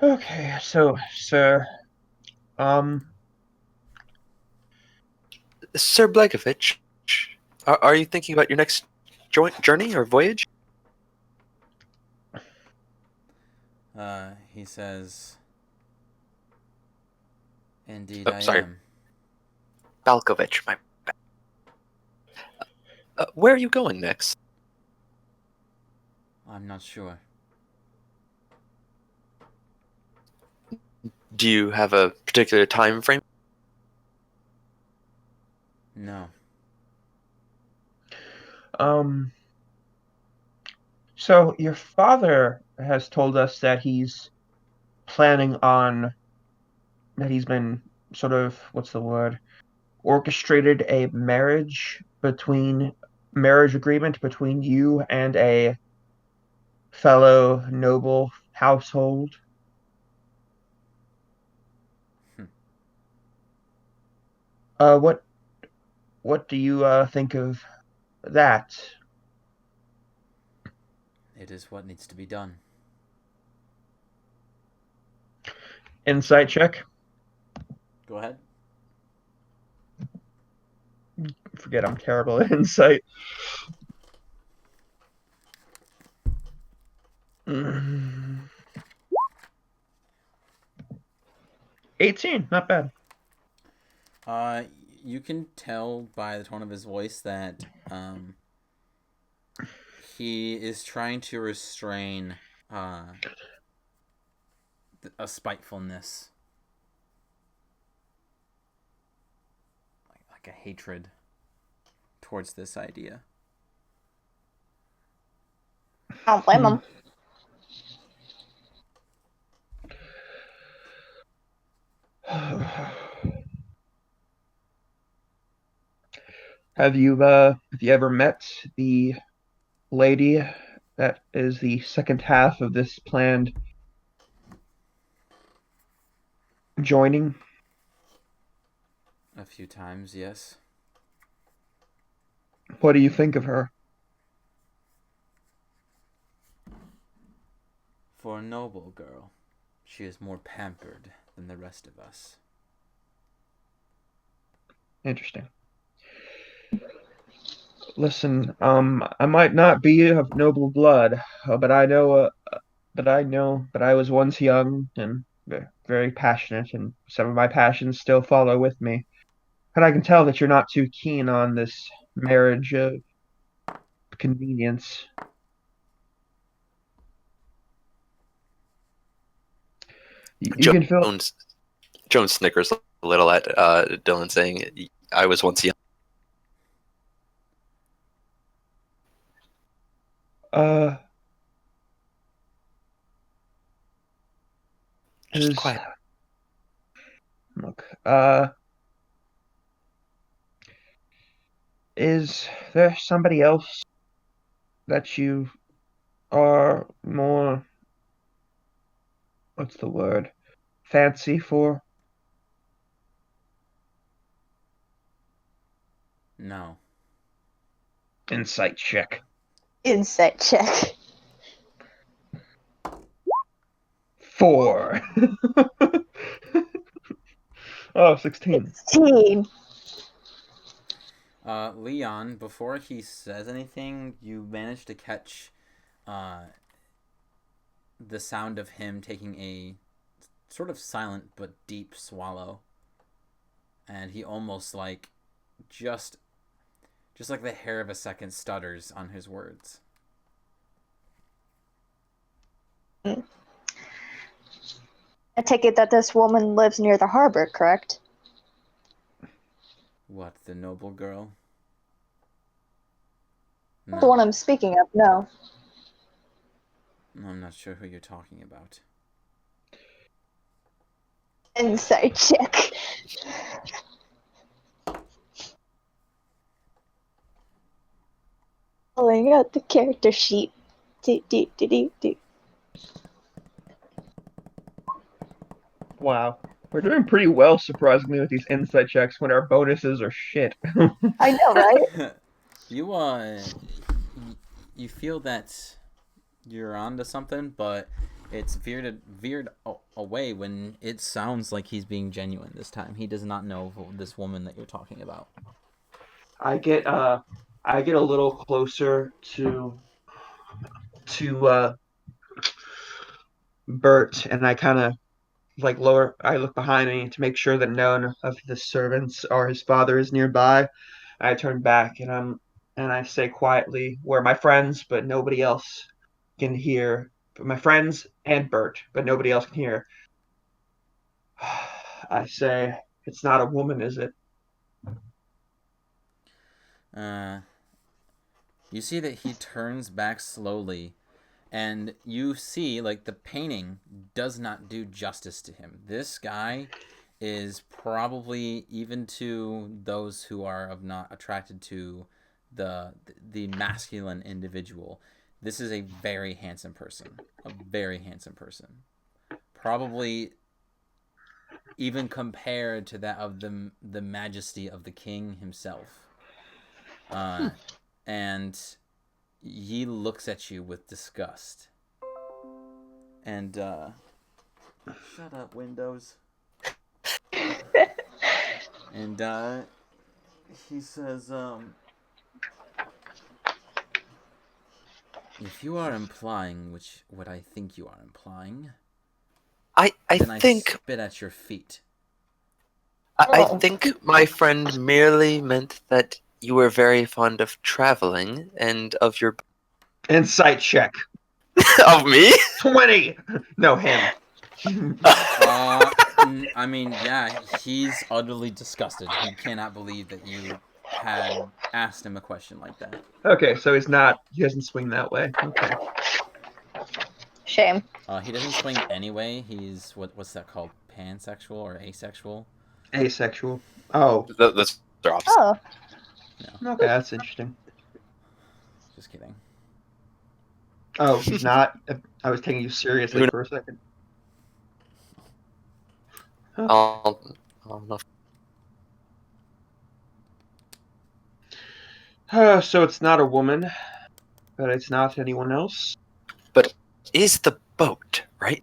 Okay, so, sir, um, Sir Blagovich, are you thinking about your next journey or voyage? He says, "Indeed, Oh, I sorry, am." Balkovich. My where are you going next? I'm not sure. Do you have a particular time frame? No. um, so your father has told us that planning on, he's been sort of, what's the word, orchestrated a marriage agreement between you and a fellow noble household. Hmm. What do you think of that? It is what needs to be done. Insight check. Go ahead. Forget I'm terrible at insight. Mm, 18, not bad. Uh, you can tell by the tone of his voice that he is trying to restrain uh, a spitefulness, like a hatred towards this idea. I don't blame Hmm. him. Have you ever met the lady that is the second half of this planned joining? A few times, yes. What do you think of her? For a noble girl, she is more pampered than the rest of us. Interesting. Listen, I might not be of noble blood, but I was once young and very passionate, and some of my passions still follow with me. And I can tell that you're not too keen on this marriage of convenience. You can feel, Jones Jones snickers a little at Dylan saying, "I was once young." uh, Just is, quiet. look, is there somebody else that you are more, what's the word, fancy for? No. Insight check. Insight check. 4. Oh, 16. 16. Leon, before he says anything, you manage to catch uh, the sound of him taking a sort of silent but deep swallow, and he almost like just just like the hair of a second stutters on his words. I take it that this woman lives near the harbor, correct? What, the noble girl? Not the one No, I'm speaking of, no. I'm not sure who you're talking about. Insight check. Pulling out the character sheet. Do, do, do, do, do. Wow. We're doing pretty well, surprisingly, with these insight checks when our bonuses are shit. I know, right? you you feel that you're onto something, but It's veered away when it sounds like he's being genuine this time. He does not know this woman that you're talking about. I get a little closer to Bert, and I kind of like lower. I look behind me to make sure that none of the servants or his father is nearby. I turn back and I say quietly, "We're my friends, but nobody else can hear. My friends and Bert, but nobody else can hear." I say, "It's not a woman, is it?" Uh, you see that he turns back slowly, and you see like the painting does not do justice to him. This guy is probably, even to those who are of not attracted to the masculine individual, this is a very handsome person. A very handsome person. Probably even compared to that of the majesty of the king himself. And he looks at you with disgust. And shut up, Windows. And he says, if you are implying what I think you are implying, I then I think spit at your feet. I Oh. think my friend merely meant that you were very fond of traveling and of your Insight check. of me. 20. No, him. I mean, yeah, he's utterly disgusted. He cannot believe that you had asked him a question like that. Okay, so he doesn't swing that way. Okay. Shame. He doesn't swing anyway. He's what's that called? Pansexual or asexual? Asexual. Oh, Those are opposite. Oh. No, okay, that's interesting. just kidding. Oh, he's not? I was taking you seriously Who for a second. Okay. I'll know. So it's not a woman, but it's not anyone else. But is the boat right?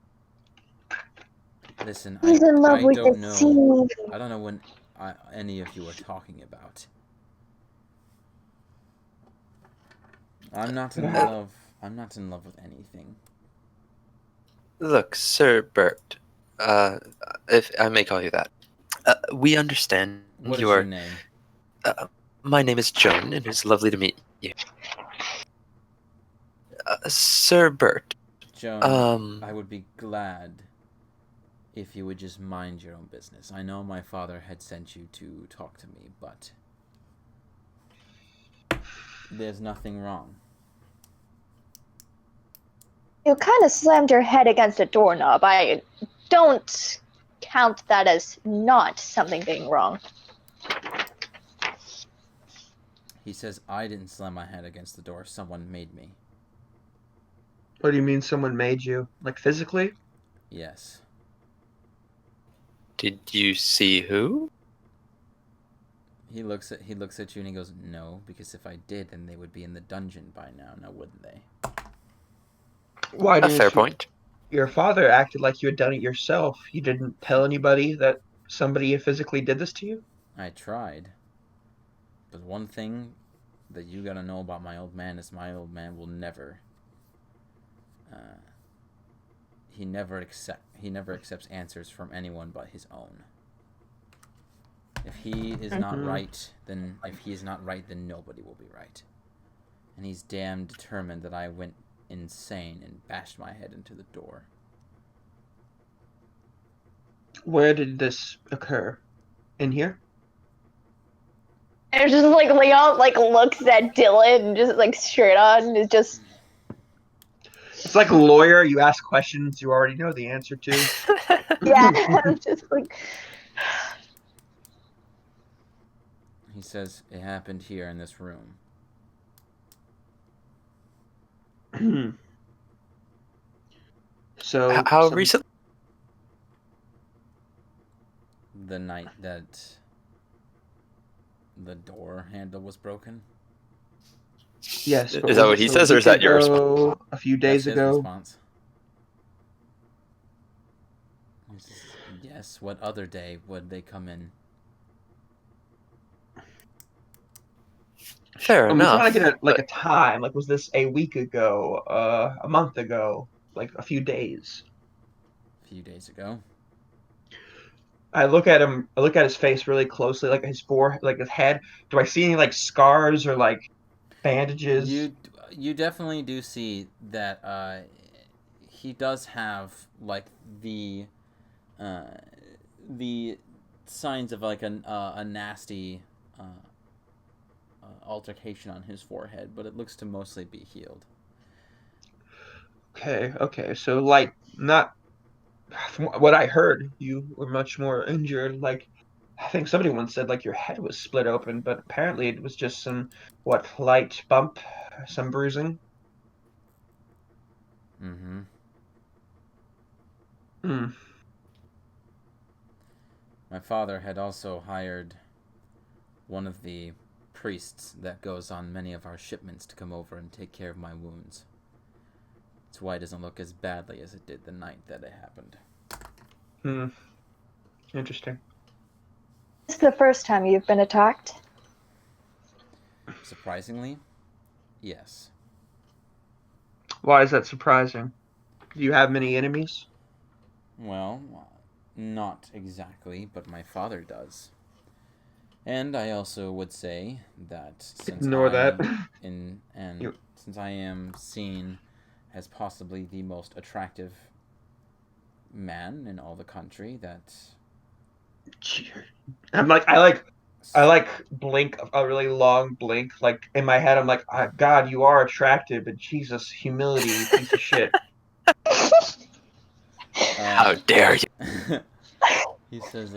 Listen, He's in love I with the don't know. sea. I don't know when any of you are talking about. I'm not in love. I'm not in love with anything. Look, Sir Bert, if I may call you that, we understand What is your your. name? My name is Joan, and it's lovely to meet you. Sir Bert, Joan, I would be glad if you would just mind your own business. I know my father had sent you to talk to me, but there's nothing wrong. You kind of slammed your head against a doorknob. I don't count that as not something being wrong. He says I didn't slam my head against the door. Someone made me. What do you mean someone made you? Like physically? Yes. did you see who? He looks at you and he goes, "No, because if I did, then they would be in the dungeon by now wouldn't they?" Why A didn't fair you? point. Your father acted like you had done it yourself. You didn't tell anybody that somebody physically did this to you? I tried. But one thing that you gotta know about my old man is my old man will never. He never accepts answers from anyone but his own. If he is not right, then nobody will be right. And he's damn determined that I went insane and bashed my head into the door. Where did this occur? In here? And just like Leon like looks at Dylan and just like straight on and is just It's like a lawyer. You ask questions you already know the answer to. yeah. I'm just like He says it happened here in this room. So How recent? The night that the door handle was broken. yes, but Is that was what it he a says, or week is that your response? ago, a few That's days his ago? response. Yes, what other day would they come in? Fair I'm trying to enough. get But a time. Like, was this a week ago, a month ago, like a few days? A few days ago. I look at him. I look at his face really closely, like his forehead, like his head. Do I see any like scars or like bandages? You definitely do see that he does have like the uh, the signs of like a nasty altercation on his forehead, but it looks to mostly be healed. Okay, okay. So like, not from what I heard, you were much more injured. Like, I think somebody once said like your head was split open, but apparently it was just some what light bump, some bruising. Mm-hmm. Hmm. My father had also hired one of the priests that goes on many of our shipments to come over and take care of my wounds. That's why it doesn't look as badly as it did the night that it happened. Hmm. Interesting. This is the first time you've been attacked. Surprisingly, yes. Why is that surprising? Do you have many enemies? Well, not exactly, but my father does. And I also would say that Ignore that. You, since I am seen as possibly the most attractive man in all the country, that I'm like, I like blink a really long blink. Like in my head, I'm like, God, you are attractive, but Jesus, humility, you piece of shit. how uh, dare you? he says,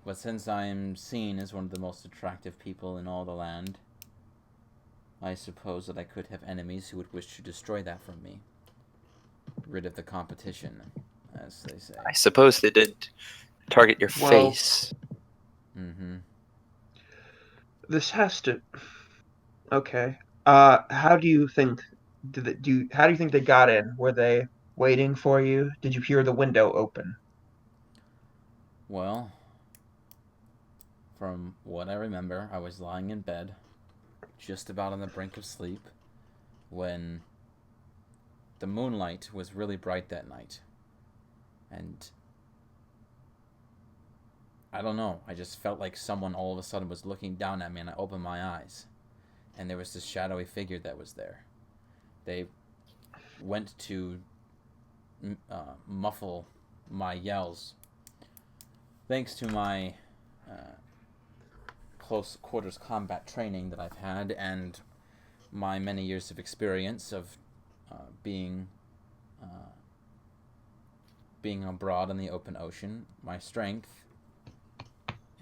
but since I am seen as one of the most attractive people in all the land, I suppose that I could have enemies who would wish to destroy that from me. Rid of the competition, as they say. I suppose they did target your Well, face. Mm-hmm. this has to. Okay. How do you think? How do you think they got in? Were they waiting for you? Did you hear the window open? Well, from what I remember, I was lying in bed, just about on the brink of sleep, when the moonlight was really bright that night. And I don't know, I just felt like someone all of a sudden was looking down at me, and I opened my eyes. And there was this shadowy figure that was there. They went to muffle my yells. Thanks to my uh, close quarters combat training that I've had and my many years of experience of being uh, being abroad in the open ocean, my strength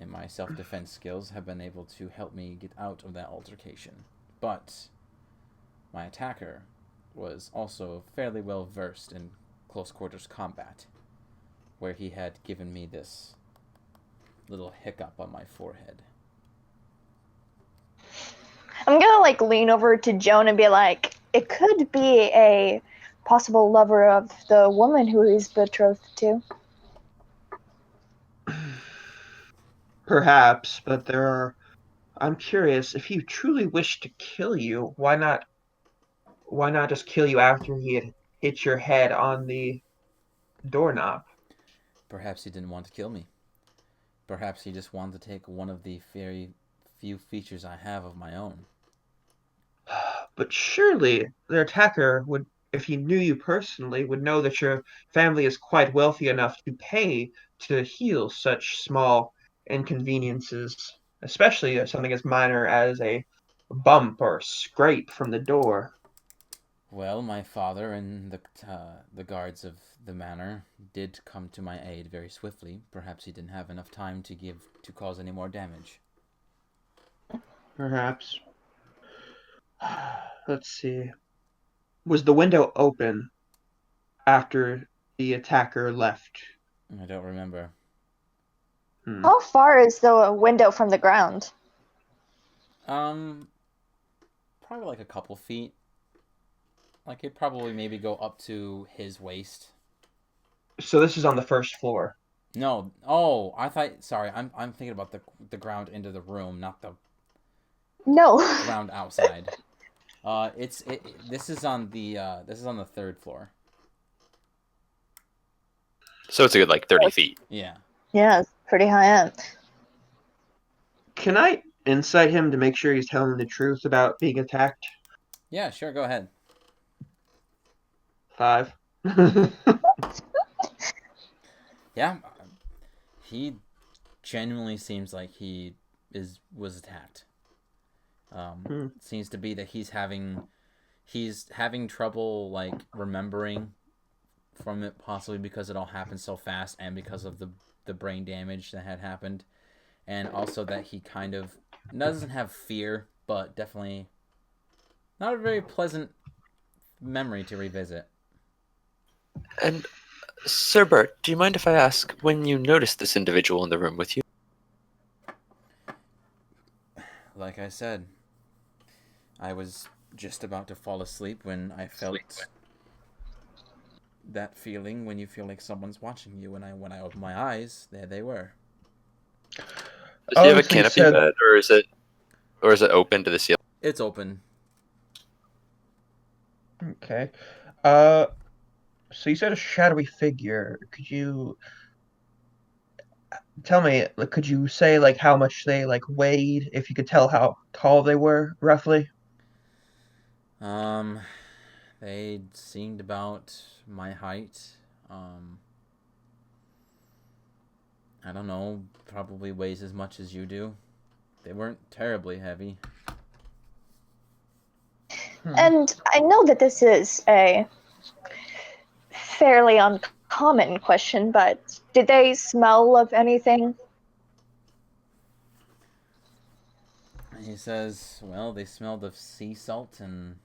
and my self-defense skills have been able to help me get out of that altercation. But my attacker was also fairly well versed in close quarters combat, where he had given me this little hiccup on my forehead. I'm gonna like lean over to Joan and be like, it could be a possible lover of the woman who he's betrothed to. Perhaps, but there are. I'm curious, if he truly wished to kill you, why not just kill you after he had hit your head on the doorknob? Perhaps he didn't want to kill me. Perhaps he just wanted to take one of the very few features I have of my own. But surely the attacker would, if he knew you personally, would know that your family is quite wealthy enough to pay to heal such small inconveniences, especially something as minor as a bump or scrape from the door. Well, my father and the guards of the manor did come to my aid very swiftly. Perhaps he didn't have enough time to cause any more damage. Perhaps. Let's see. Was the window open after the attacker left? I don't remember. Hmm. How far is the window from the ground? Um, Probably like a couple feet. Like it probably maybe go up to his waist. So this is on the first floor. No. Oh, I thought. Sorry, I'm thinking about the ground into the room, not the No. ground outside. This is on the third floor. So it's a good like 30 feet. Yeah. Yeah, it's pretty high up. Can I insight him to make sure he's telling the truth about being attacked? Yeah, sure. Go ahead. 5. Yeah, he genuinely seems like he was attacked. Seems to be that he's having trouble like remembering from it, possibly because it all happened so fast and because of the brain damage that had happened, and also that he kind of doesn't have fear, but definitely not a very pleasant memory to revisit. And Sir Bert, do you mind if I ask when you noticed this individual in the room with you? Like I said, I was just about to fall asleep when I felt that feeling when you feel like someone's watching you. When I opened my eyes, there they were. Does he have a So you canopy said bed, or is it open to the ceiling? It's open. okay. So you said a shadowy figure. Could you tell me? Like, could you say like how much they like weighed? If you could tell how tall they were, roughly. Um, they seemed about my height. Um, I don't know, probably weighs as much as you do. They weren't terribly heavy. And I know that this is a fairly uncommon question, but did they smell of anything? And he says, well, they smelled of sea salt and,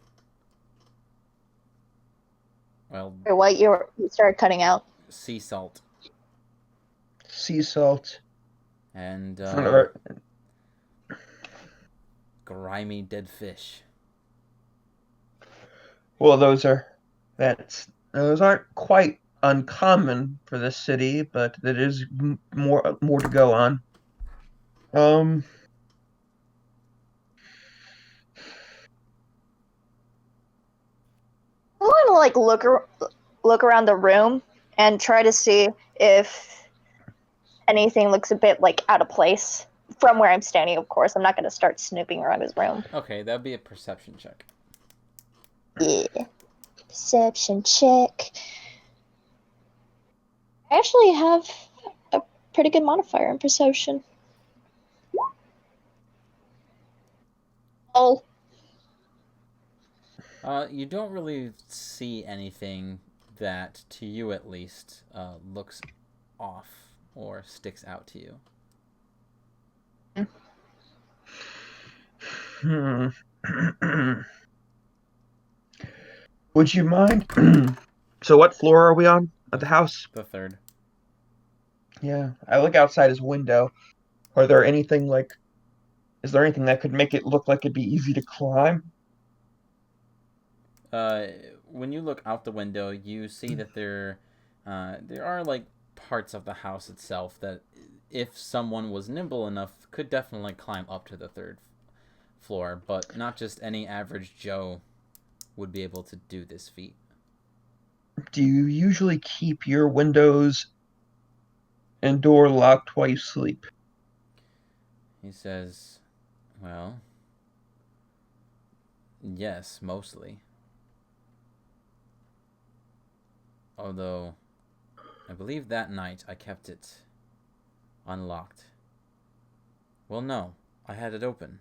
well, Or what you started cutting out? sea salt Sea salt. and From the, grimy dead fish. well, those aren't quite uncommon for this city, but there is more to go on. Um, I want to like look around the room and try to see if anything looks a bit like out of place from where I'm standing. Of course, I'm not going to start snooping around his room. Okay, that'd be a perception check. Yeah, perception check. I actually have a pretty good modifier in perception. Oh, You don't really see anything that, to you at least, looks off or sticks out to you. hmm. Would you mind? So, what floor are we on of the house? The third. Yeah, I look outside his window. Are there anything like? Is there anything that could make it look like it'd be easy to climb? Uh, when you look out the window, you see that there are like parts of the house itself that, if someone was nimble enough, could definitely climb up to the third floor, but not just any average Joe would be able to do this feat. Do you usually keep your windows and door locked while you sleep? He says, well, yes, mostly. Although, I believe that night I kept it unlocked. Well, no, I had it open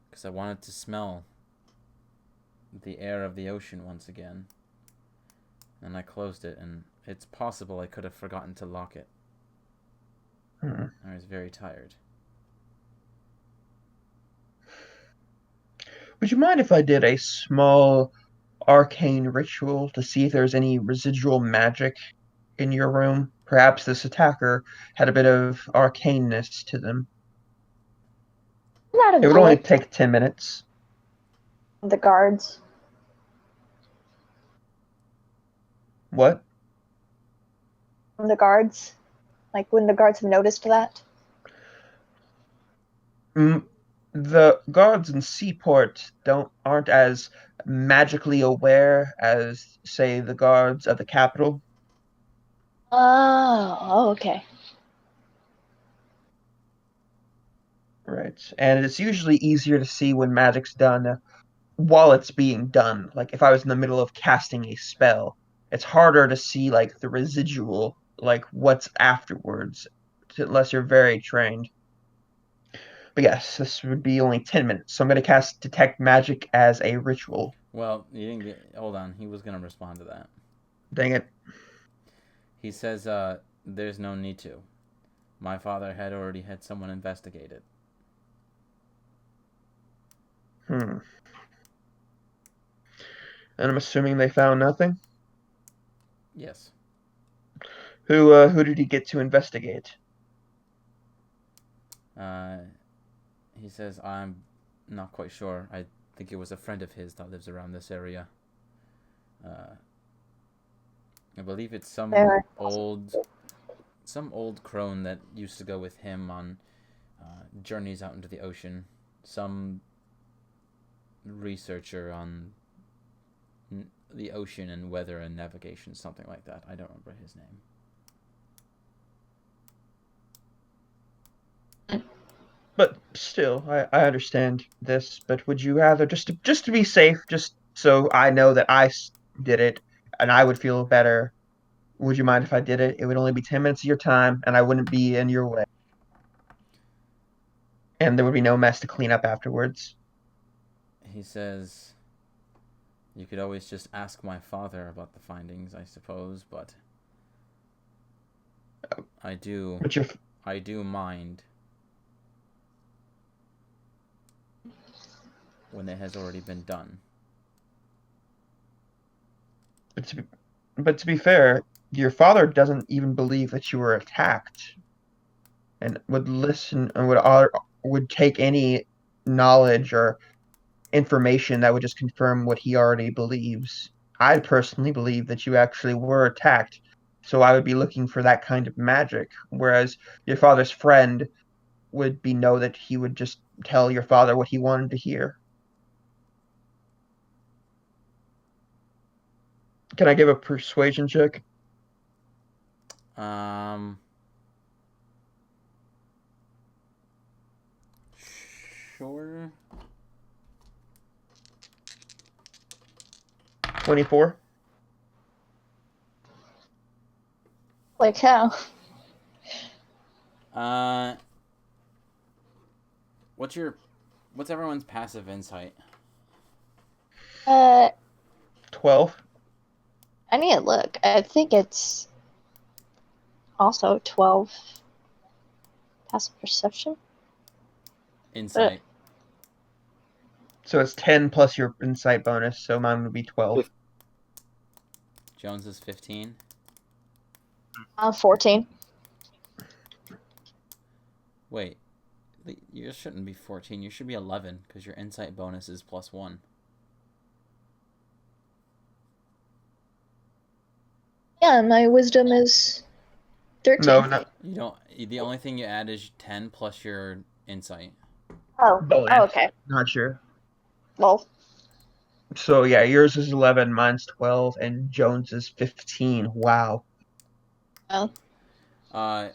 because I wanted to smell the air of the ocean once again. And I closed it, and it's possible I could have forgotten to lock it. Hmm. I was very tired. Would you mind if I did a small arcane ritual to see if there's any residual magic in your room? Perhaps this attacker had a bit of arcaneness to them. not It would only entirely take 10 minutes. the guards. What? from the guards? Like, wouldn't the guards have noticed that? Mm, the guards in Seaport aren't as magically aware as, say, the guards of the capital. Oh, okay. Right. And it's usually easier to see when magic's done while it's being done. Like if I was in the middle of casting a spell, it's harder to see like the residual, like what's afterwards, unless you're very trained. But yes, this would be only 10 minutes. So I'm going to cast Detect Magic as a ritual. Well, you didn't get. Hold on. He was gonna respond to that. Dang it. He says, "There's no need to. My father had already had someone investigate it." Hmm. And I'm assuming they found nothing. Yes. Who did he get to investigate? Uh, he says, "I'm not quite sure. I think it was a friend of his that lives around this area. Uh, I believe it's There. some old crone that used to go with him on journeys out into the ocean. Some researcher on the ocean and weather and navigation, something like that. I don't remember his name." But still, I understand this. But would you rather just to be safe, just so I know that did it and I would feel better? Would you mind if I did it? It would only be 10 minutes of your time, and I wouldn't be in your way, and there would be no mess to clean up afterwards. He says, "You could always just ask my father about the findings, I suppose, but I do But you're, I do mind when it has already been done." but to be fair, your father doesn't even believe that you were attacked, and would listen and would take any knowledge or information that would just confirm what he already believes. I personally believe that you actually were attacked, so I would be looking for that kind of magic. Whereas your father's friend would be know that he would just tell your father what he wanted to hear. Can I give a persuasion check? Um, sure. 24? Like how? Uh, what's your what's everyone's passive insight? Uh, 12? I need to look. I think it's also 12 passive perception. But Insight. So it's 10 plus your insight bonus, so mine would be 12. Jones is 15. 14. Wait, you shouldn't be 14. You should be 11 because your insight bonus is +1. Yeah, my wisdom is 13. No, not You don't. The only thing you add is 10 plus your insight. Oh, oh, bonus. okay. Not sure. Well, So yeah, yours is 11, mine's 12, and Jones is 15. Wow. oh, Uh,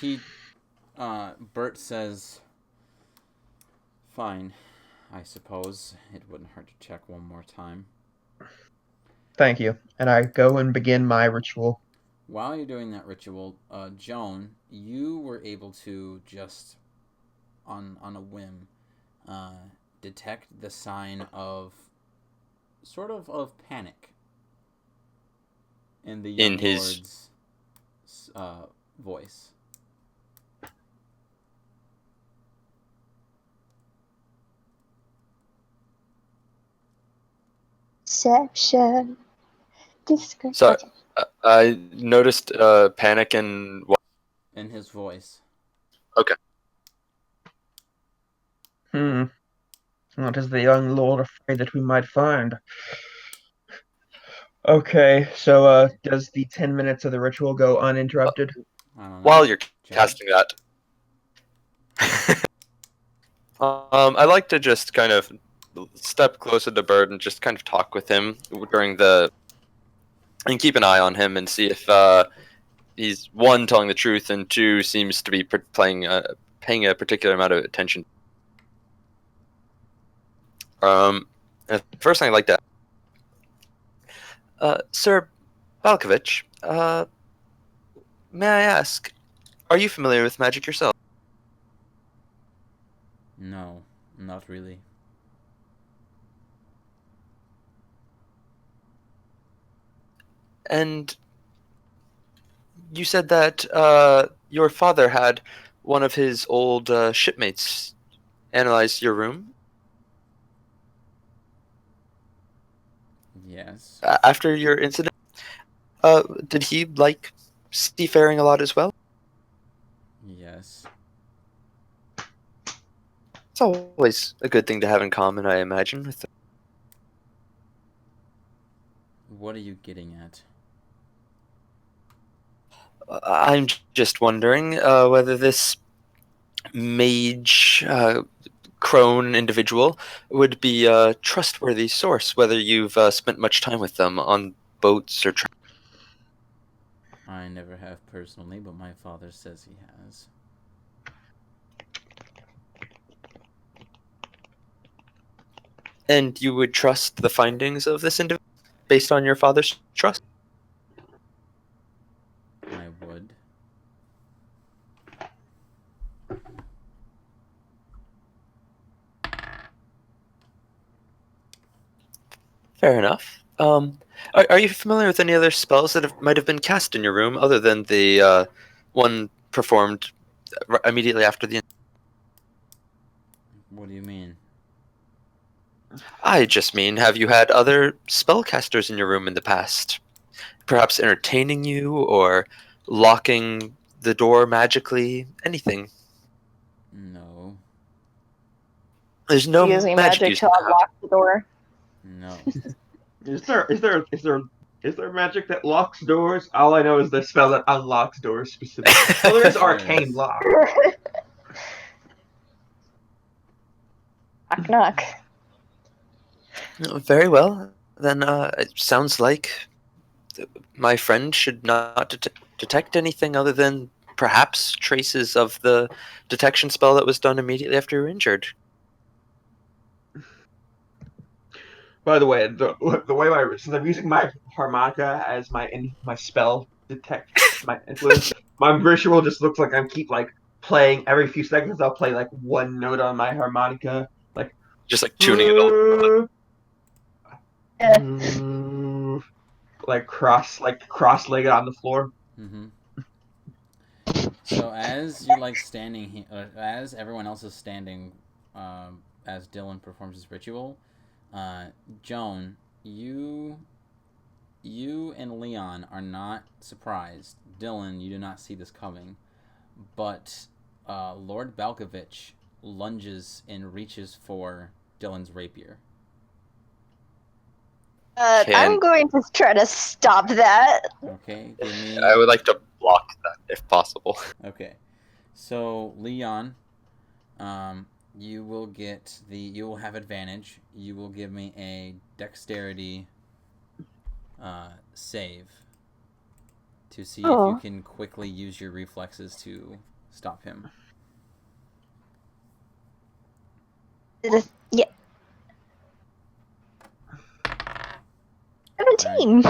he, Bert says, "Fine, I suppose it wouldn't hurt to check one more time." Thank you. And I go and begin my ritual. While you're doing that ritual, Joan, you were able to just on a whim uh, detect the sign of of panic in the In young his lord's voice. perception. so Discretion. I noticed panic and In his voice. okay. Hmm. What is the young lord afraid that we might find? Okay, so does the 10 minutes of the ritual go uninterrupted? I don't know. While you're Judge? casting that, I like to just kind of step closer to Bird and just kind of talk with him during the and keep an eye on him and see if he's one telling the truth and two seems to be paying a particular amount of attention. The first thing I'd like to, Sir Balkovich, may I ask, are you familiar with magic yourself? No, not really. And you said that your father had one of his old shipmates analyze your room Yes. after your incident. Did he like seafaring a lot as well? Yes. It's always a good thing to have in common, I imagine. What are you getting at? I'm just wondering whether this mage crone individual would be a trustworthy source, whether you've spent much time with them on boats or I never have personally, but my father says he has. and you would trust the findings of this individual based on your father's trust? I would. Fair enough. Are you familiar with any other spells that might have been cast in your room other than the one performed immediately after the? What do you mean? I just mean, have you had other spellcasters in your room in the past? Perhaps entertaining you or locking the door magically? Anything. No. There's no Using magic magic used to in the house. unlock the door. No. Is there magic that locks doors? All I know is the spell that unlocks doors specifically. Oh, there is arcane Yes. lock. Knock knock. Very well. Then it sounds like my friend should not detect anything other than perhaps traces of the detection spell that was done immediately after you were injured. By the way, the way since I'm using my harmonica as my spell detect my influence, my ritual just looks like I'm keep like playing every few seconds. I'll play like one note on my harmonica, like Just like tuning it all. Eh, like cross-legged on the floor. Mm-hmm. So as you're like standing here, as everyone else is standing, as Dylan performs his ritual, uh, Joan, you and Leon are not surprised. Dylan, you do not see this coming, but Lord Balkovich lunges and reaches for Dylan's rapier. Can I'm going to try to stop that. Okay, give me. I would like to block that if possible. Okay, so Leon, um, you will have advantage. You will give me a dexterity save to see if you Oh, can quickly use your reflexes to stop him. yeah, All right. 17.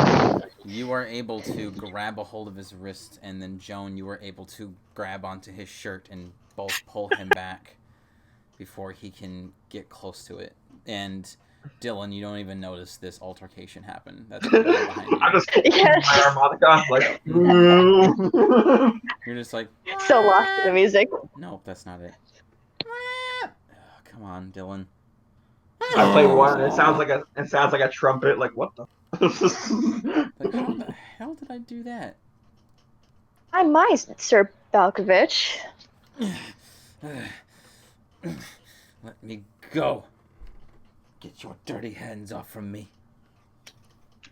You are able to grab a hold of his wrist, and then Joan, you are able to grab onto his shirt and both pull him back before he can get close to it. And Dylan, you don't even notice this altercation happen. That's going on behind you. I'm just Yeah, my harmonica, like. You're just like, so lost in the music. nope, that's not it. Oh, come on, Dylan. I play one, and it sounds like a trumpet. Like what the? Like, how the hell did I do that? I'm my Sir Balkovich. Let me go. Get your dirty hands off from me.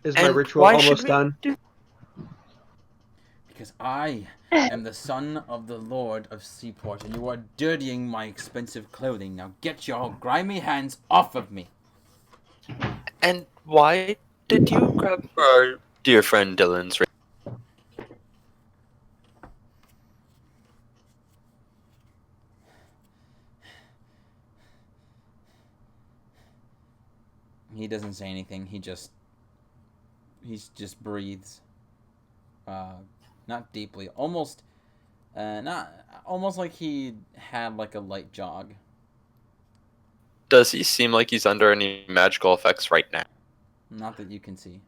Is my And ritual why should almost we done? do? Because I am the son of the Lord of Seaport, and you are dirtying my expensive clothing. Now get your grimy hands off of me. And why did you grab our dear friend Dylan's ring? He doesn't say anything. He just breathes. Not deeply. Not almost like he had like a light jog. Does he seem like he's under any magical effects right now? Not that you can see.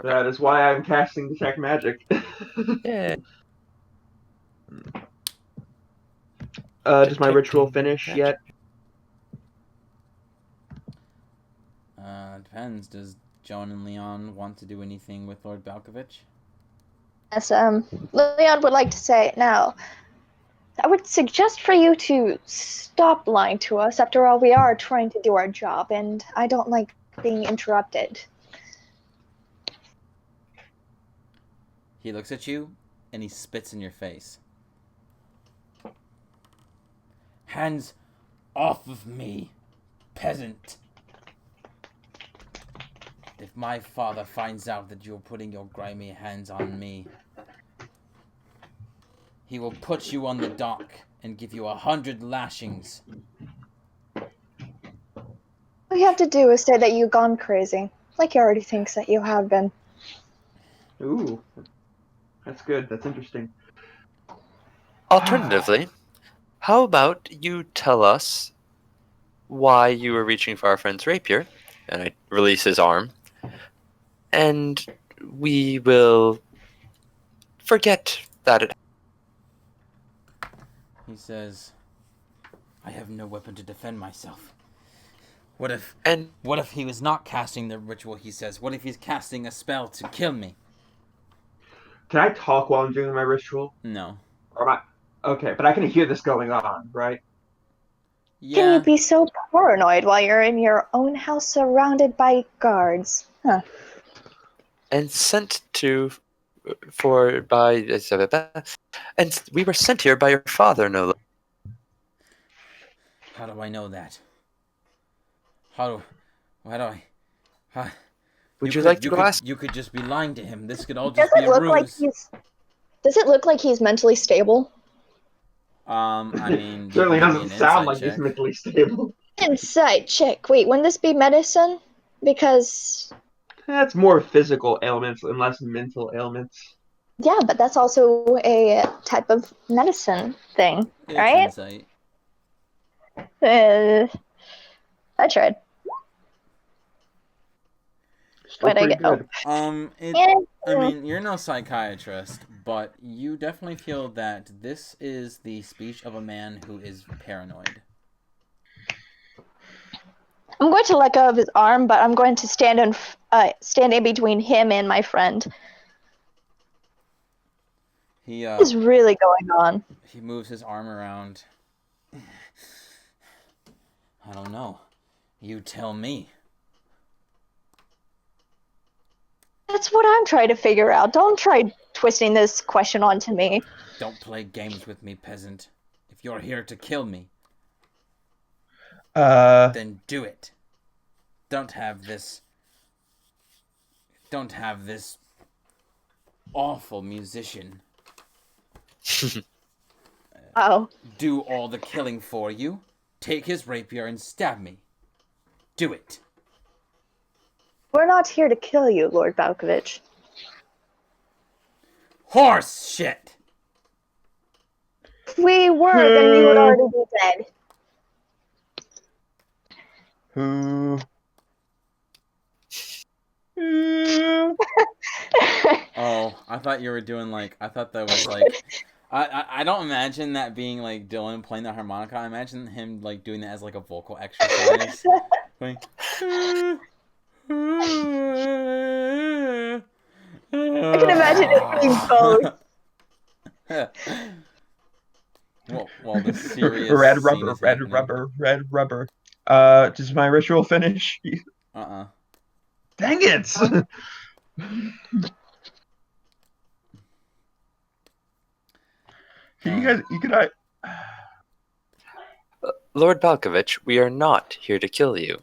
That is why I'm casting Detect Magic. Yeah. Does my ritual finish yet? Depends. Does Joan and Leon want to do anything with Lord Balkovich? Yes, Leon would like to say now. I would suggest for you to stop lying to us. After all, we are trying to do our job, and I don't like being interrupted. He looks at you, and he spits in your face. Hands off of me, peasant! If my father finds out that you're putting your grimy hands on me, he will put you on the dock and give you 100 lashings. All you have to do is say that you've gone crazy, like he already thinks that you have been. Ooh, that's good. That's interesting. Alternatively, how about you tell us why you were reaching for our friend's rapier, and I release his arm, and we will forget that it. He says, I have no weapon to defend myself. What if he was not casting the ritual, he says? What if he's casting a spell to kill me? Can I talk while I'm doing my ritual? No. Or am I? Okay, but I can hear this going on, right? Can you Yeah. be so paranoid while you're in your own house surrounded by guards? Huh. And sent to by and we were sent here by your father, no less. How do I know that? Why do I... How, Would you like to go ask? you could just be lying to him. This could all Does just be it a look like ruse. he's? Does it look like he's mentally stable? I mean, you Certainly can give me doesn't an sound insight like he's check. mentally stable. Insight check. Wait, wouldn't this be medicine? Because That's more physical ailments and less mental ailments. yeah, but that's also a type of medicine thing, It's right? insight. I tried. Still Where'd I pretty get? Oh, good. I mean, you're no psychiatrist, but you definitely feel that this is the speech of a man who is paranoid. I'm going to let go of his arm, but I'm going to stand in between him and my friend. He What is really going on? he moves his arm around. I don't know. You tell me. That's what I'm trying to figure out. Don't try twisting this question onto me. Don't play games with me, peasant. If you're here to kill me, Uh, then do it. Don't have this awful musician Oh, do all the killing for you. Take his rapier and stab me. Do it. we're not here to kill you, Lord Balkovich. Horse shit! If we were, then we would already be dead. who? Oh, I thought you were doing like, I thought that was like, I don't imagine that being like Dylan playing the harmonica. I imagine him like doing that as like a vocal exercise. Like, I can imagine it being both. well, the serious Red scene rubber, is red happening. rubber, red rubber. Does my ritual finish? Uh-uh. Dang it! Can you Uh, guys, you could I Lord Balkovich, we are not here to kill you.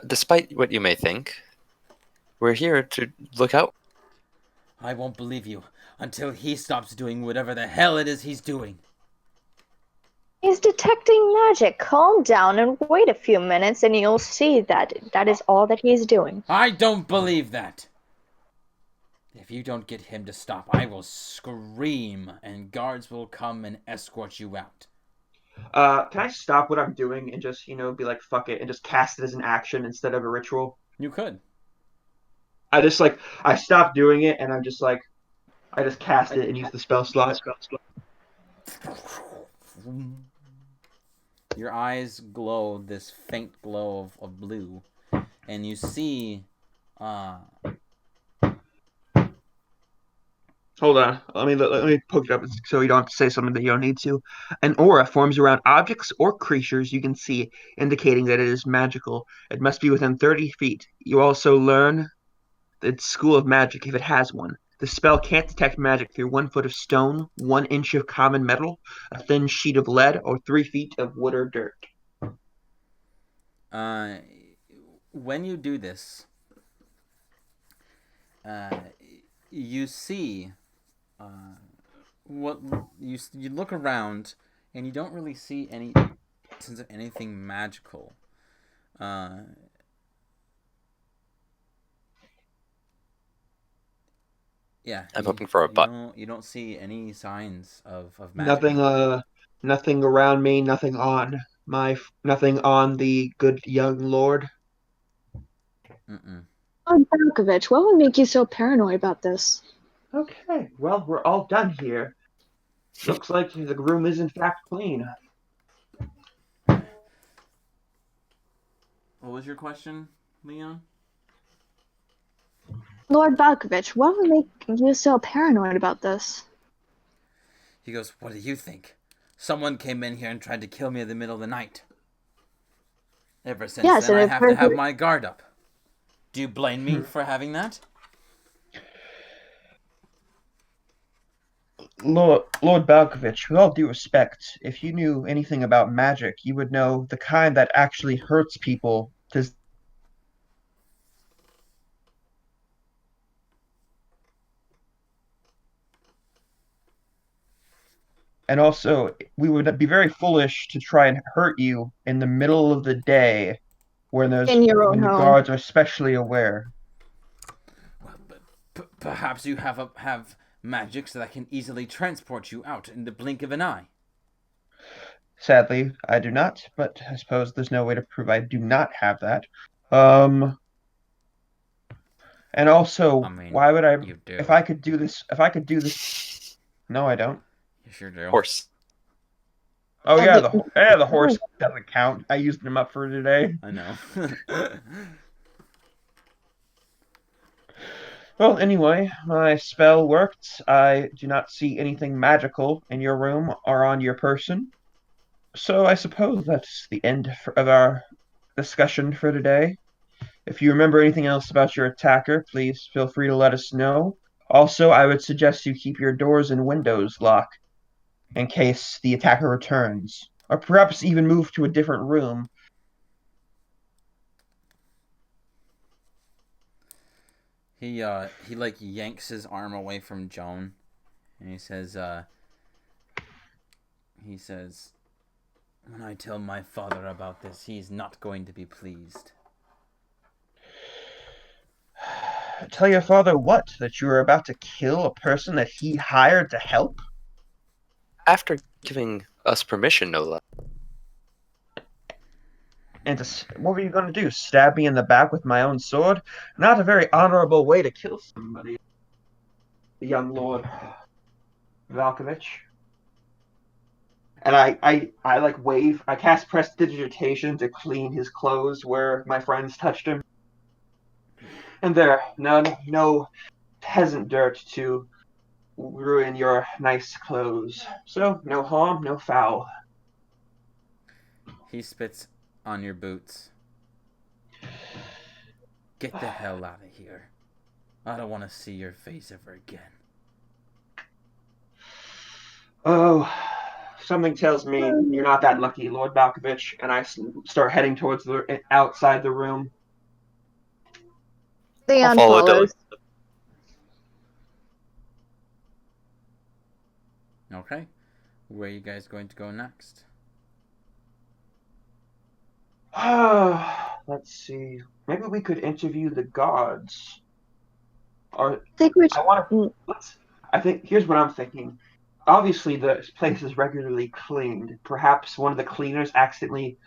Despite what you may think, we're here to look out. I won't believe you until he stops doing whatever the hell it is he's doing. He's detecting magic. Calm down and wait a few minutes, and you'll see that that is all that he's doing. I don't believe that. If you don't get him to stop, I will scream, and guards will come and escort you out. can I stop what I'm doing and just, be like, fuck it, and just cast it as an action instead of a ritual? You could. I just like I stopped doing it and I'm just like I just cast it and use the spell slot. Your eyes glow this faint glow of blue, and you see uh, Hold on. Let me poke it up so you don't have to say something that you don't need to. An aura forms around objects or creatures you can see, indicating that it is magical. It must be within 30 feet. You also learn its school of magic if it has one. The spell can't detect magic through 1 foot of stone, 1 inch of common metal, a thin sheet of lead, or 3 feet of wood or dirt. uh, when you do this, uh, you see what you look around, and you don't really see any sense of anything magical. Uh, yeah, I'm hoping for a butt. you don't see any signs of magic. Nothing around me, nothing on the good young lord. Mm-mm. Oh, Brankovich, what would make you so paranoid about this? Okay, well, we're all done here. Looks like the room is in fact clean. What was your question, Leon? Lord Balkovich, what would make you so paranoid about this? He goes, "What do you think? Someone came in here and tried to kill me in the middle of the night. Ever since Yes, then, and I I've have to heard have my guard up. Do you blame me Hmm. for having that?" Lord Balkovich, with all due respect, if you knew anything about magic, you would know the kind that actually hurts people does. And also, we would be very foolish to try and hurt you in the middle of the day in your own when the home. guards are especially aware. Well, but perhaps you have magics that can easily transport you out in the blink of an eye. Sadly, I do not, but I suppose there's no way to prove I do not have that. Um, and I also, mean, why would I, you if do. I could do this, if I could do this, no, I don't. You sure Of do. course. Oh Yeah, yeah, the, the horse doesn't count. I used him up for today. I know. Well, anyway, my spell worked. I do not see anything magical in your room or on your person. So I suppose that's the end of our discussion for today. If you remember anything else about your attacker, please feel free to let us know. Also, I would suggest you keep your doors and windows locked in case the attacker returns, or perhaps even move to a different room. He like yanks his arm away from Joan, and he says, "When I tell my father about this, he's not going to be pleased." Tell your father what? That you are about to kill a person that he hired to help? After giving us permission, no less. And what were you going to do? Stab me in the back with my own sword? Not a very honorable way to kill somebody, the young lord Valkovich. And I like wave. I cast prestidigitation to clean his clothes where my friends touched him. And there, no peasant dirt to ruin your nice clothes. So no harm, no foul. He spits on your boots. Get the hell out of here. I don't want to see your face ever again. Oh, something tells me you're not that lucky, Lord Malkovich. And I start heading towards the outside the room. Theon follow Dylan. follows. Okay. Where are you guys going to go next? Let's see. Maybe we could interview the gods. Or I think we I want to. should. Let's. I think here's what I'm thinking. Obviously, the place is regularly cleaned. Perhaps one of the cleaners accidentally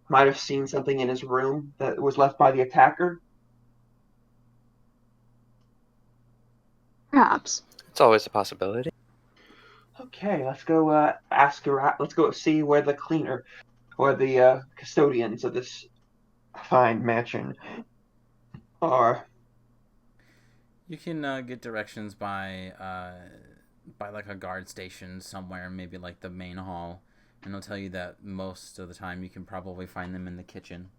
might have seen something in his room that was left by the attacker. Perhaps. It's always a possibility. Okay, let's go ask around. Let's go see where the cleaner or the custodians of this fine mansion are. You can get directions by like a guard station somewhere, maybe like the main hall, and they'll tell you that most of the time you can probably find them in the kitchen.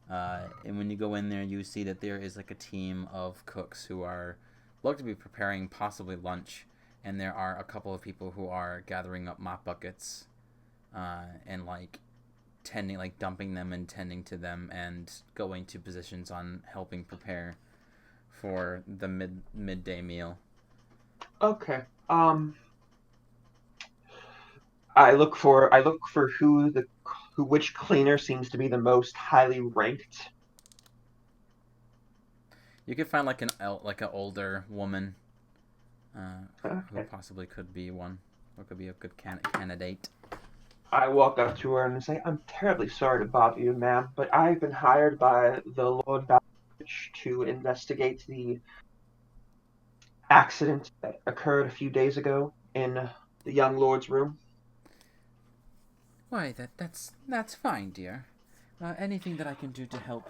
And when you go in there, you see that there is like a team of cooks who are look to be preparing possibly lunch, and there are a couple of people who are gathering up mop buckets, and like tending, like dumping them and tending to them, and going to positions on helping prepare for the midday meal. Okay. I look for which cleaner seems to be the most highly ranked. You could find like an older woman, who Okay. possibly could be one, or could be a good candidate. I walk up to her and say, "I'm terribly sorry to bother you, ma'am, but I've been hired by the Lord Balrich to investigate the accident that occurred a few days ago in the young lord's room." Why, that's fine, dear. Anything that I can do to help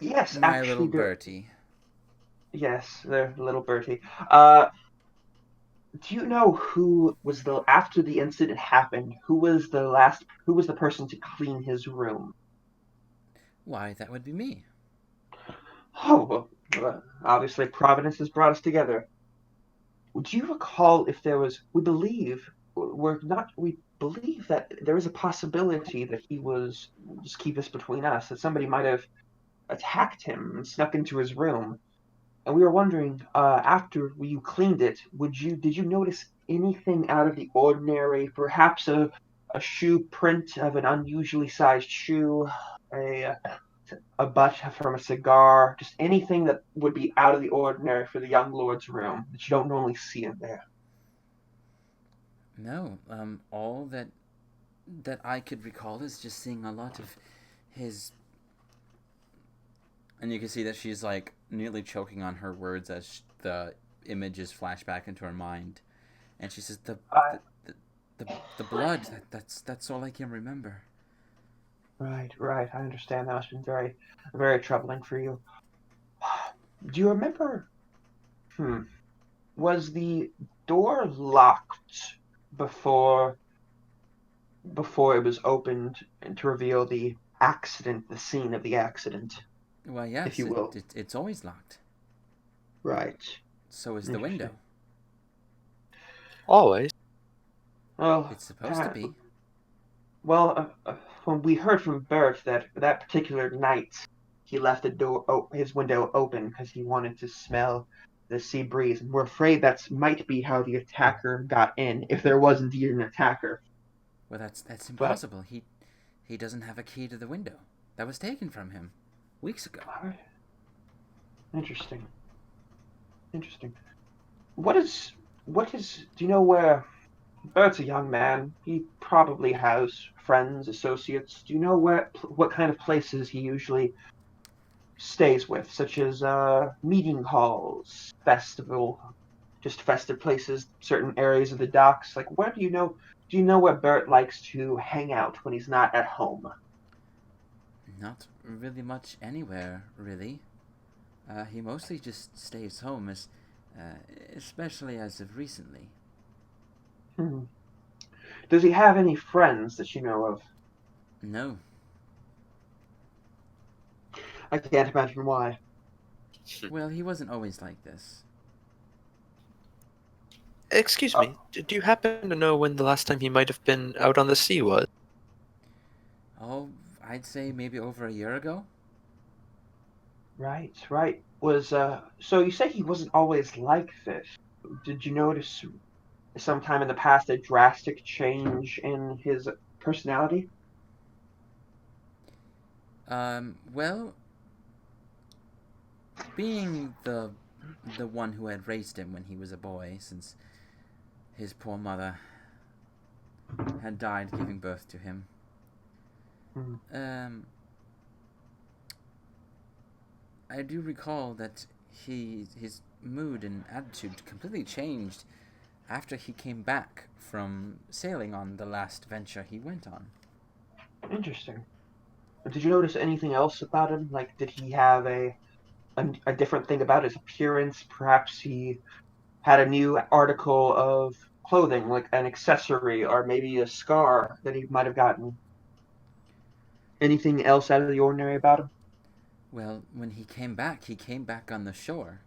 Yes, my little actually, Bertie. yes, the little Bertie. Uh, do you know who was the after the incident happened? Who was the person to clean his room? Why, that would be me. Oh, well, obviously Providence has brought us together. Do you recall if there was? We believe that there is a possibility that he was, just keep this between us, that somebody might have attacked him and snuck into his room. And we were wondering, after you cleaned it, did you notice anything out of the ordinary? Perhaps a shoe print of an unusually sized shoe, a a butt from a cigar, just anything that would be out of the ordinary for the young lord's room that you don't normally see in there. No, all that I could recall is just seeing a lot of his. And you can see that she's like nearly choking on her words as the images flash back into her mind, and she says, Uh, the, the blood. That's all I can remember." right, right. I understand that must have been very, very troubling for you. Do you remember? Hmm. Was the door locked before before it was opened and to reveal the accident, the scene of the accident, Well, if yes, you will? it's always locked. Right. So is the Interesting. window. Always. Well, It's supposed to be. when we heard from Bert that that particular night he left his window open because he wanted to smell the sea breeze, and we're afraid that might be how the attacker got in, if there was indeed an attacker. Well, that's But impossible. He doesn't have a key to the window. That was taken from him weeks ago. interesting, interesting. What is what is? Do you know where Bert's a young man? He probably has friends, associates. Do you know what kind of places he usually stays with, such as meeting halls, just festive places, certain areas of the docks? Like, where do you know? Do you know where Bert likes to hang out when he's not at home? Not really much anywhere, really. He mostly just stays home, uh, especially as of recently. Hmm. Does he have any friends that you know of? No. I can't imagine why. Well, he wasn't always like this. Excuse me, do you happen to know when the last time he might have been out on the sea was? Oh, I'd say maybe over a year ago. Right, right. So you say he wasn't always like this. Did you notice sometime in the past a drastic change in his personality? Well, being the one who had raised him when he was a boy, since his poor mother had died giving birth to him. Hmm. I do recall that his mood and attitude completely changed after he came back from sailing on the last venture he went on. Interesting. Did you notice anything else about him? Like, did he have a different thing about his appearance? Perhaps he had a new article of clothing, like an accessory, or maybe a scar that he might have gotten. Anything else out of the ordinary about him? Well, when he came back on the shore,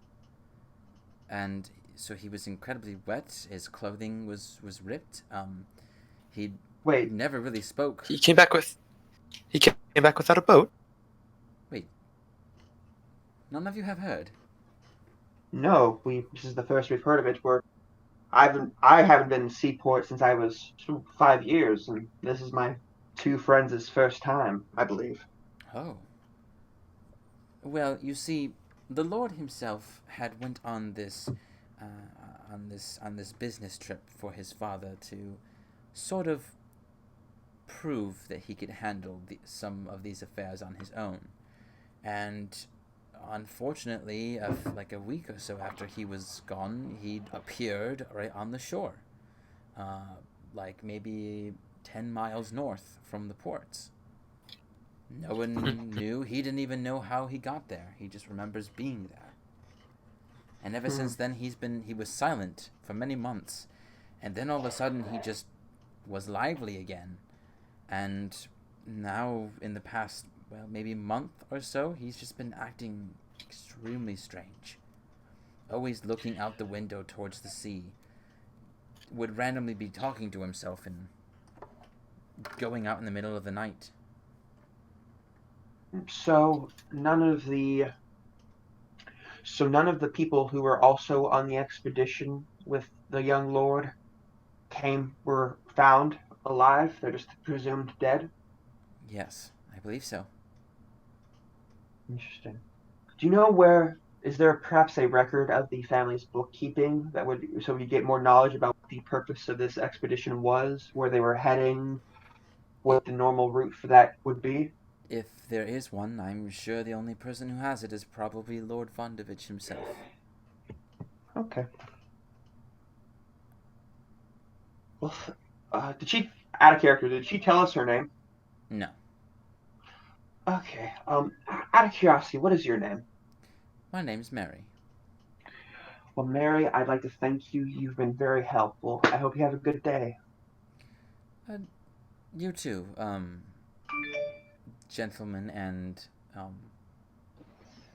and so he was incredibly wet. His clothing was ripped. He Wait, never really spoke. He came back without a boat? Wait, none of you have heard? no, we. This is the first we've heard of it. I haven't been in Seaport since I was 5 years, and this is my two friends' first time, I believe. Oh. Well, you see, the Lord himself had went on this business trip for his father to sort of prove that he could handle some of these affairs on his own. And unfortunately, like a week or so after he was gone, he appeared right on the shore, uh, like maybe 10 miles north from the ports. No one knew. He didn't even know how he got there. He just remembers being there. And ever Hmm. since then, he was silent for many months, and then all of a sudden he just was lively again. And now, in the past, well, maybe month or so, he's just been acting extremely strange. Always looking out the window towards the sea. Would randomly be talking to himself and going out in the middle of the night. So none of the people who were also on the expedition with the young lord were found alive. They're just presumed dead. Yes, I believe so. Interesting. Do you know where? Is there perhaps a record of the family's bookkeeping that would so we get more knowledge about what the purpose of this expedition was, where they were heading, I what the normal route for that would be? If there is one, I'm sure the only person who has it is probably Lord Vondovich himself. Okay. Well, did she, out of character, did she tell us her name? No. Okay. Out of curiosity, what is your name? My name's Mary. Well, Mary, I'd like to thank you. You've been very helpful. I hope you have a good day. Uh, you too, gentleman and,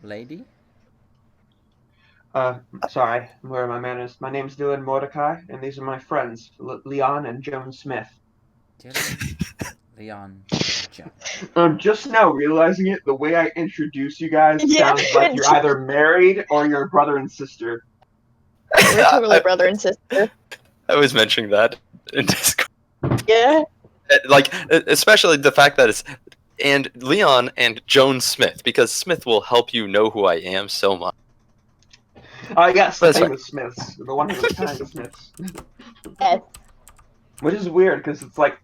lady? Sorry, where are my manners? My name's Dylan Mordecai, and these are my friends, Leon and Joan Smith. Dylan, Leon, and Joan. I'm just now realizing it. The way I introduce you guys Yeah, sounds like you're either married or you're brother and sister. we're totally I, brother and sister. I was mentioning that in Discord. Yeah. Like, especially the fact that it's and Leon and Joan Smith, because Smith will help you know who I am so much. Yes, the But that's fine. famous Smiths, the 100 Smiths. Yes. Which is weird because it's like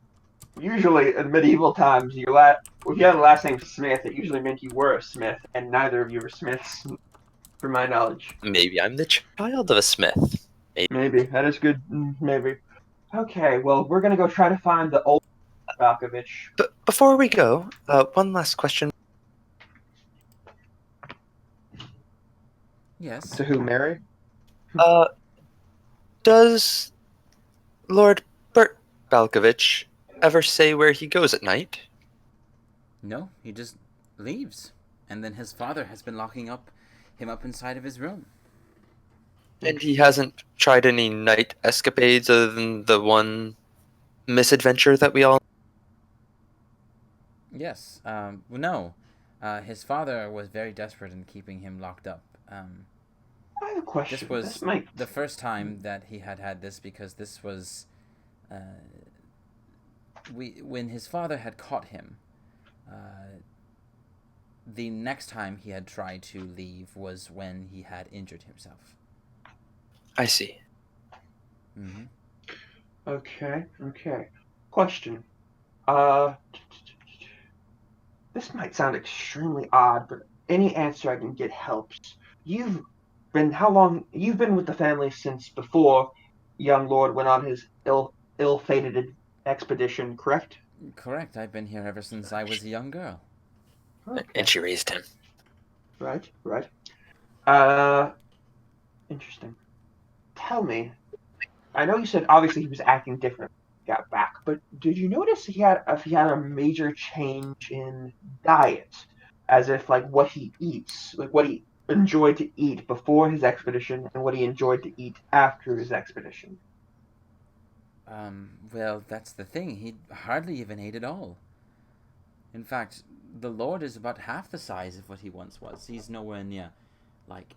usually in medieval times, if you had a last name Smith, it usually meant you were a Smith, and neither of you were Smiths, from my knowledge. Maybe I'm the child of a Smith. Maybe that is good. Maybe. Okay, well, we're gonna go try to find the old Balkovich. But before we go, one last question. Yes. To who, Mary? Uh, does Lord Bert ever say where he goes at night? No, he just leaves. and then his father has been locking him up inside of his room. And he hasn't tried any night escapades other than the one misadventure that we all. Yes. Well, no. His father was very desperate in keeping him locked up. I have a question. This was This might. the first time that he had this because this was when his father had caught him. The next time he had tried to leave was when he had injured himself. I see. Mm-hmm. Okay. Question. Uh, this might sound extremely odd, but any answer I can get helps. How long? You've been with the family since before young Lord went on his ill-fated expedition, correct? Correct. I've been here ever since I was a young girl. Okay. And she raised him. Right. Uh, Interesting. Tell me, I know you said obviously he was acting different when he got back, but did you notice if he had a major change in diet, as if like what he eats, like what he enjoyed to eat before his expedition and what he enjoyed to eat after his expedition? Well, that's the thing. He hardly even ate at all. In fact, the Lord is about half the size of what he once was. He's nowhere near, like,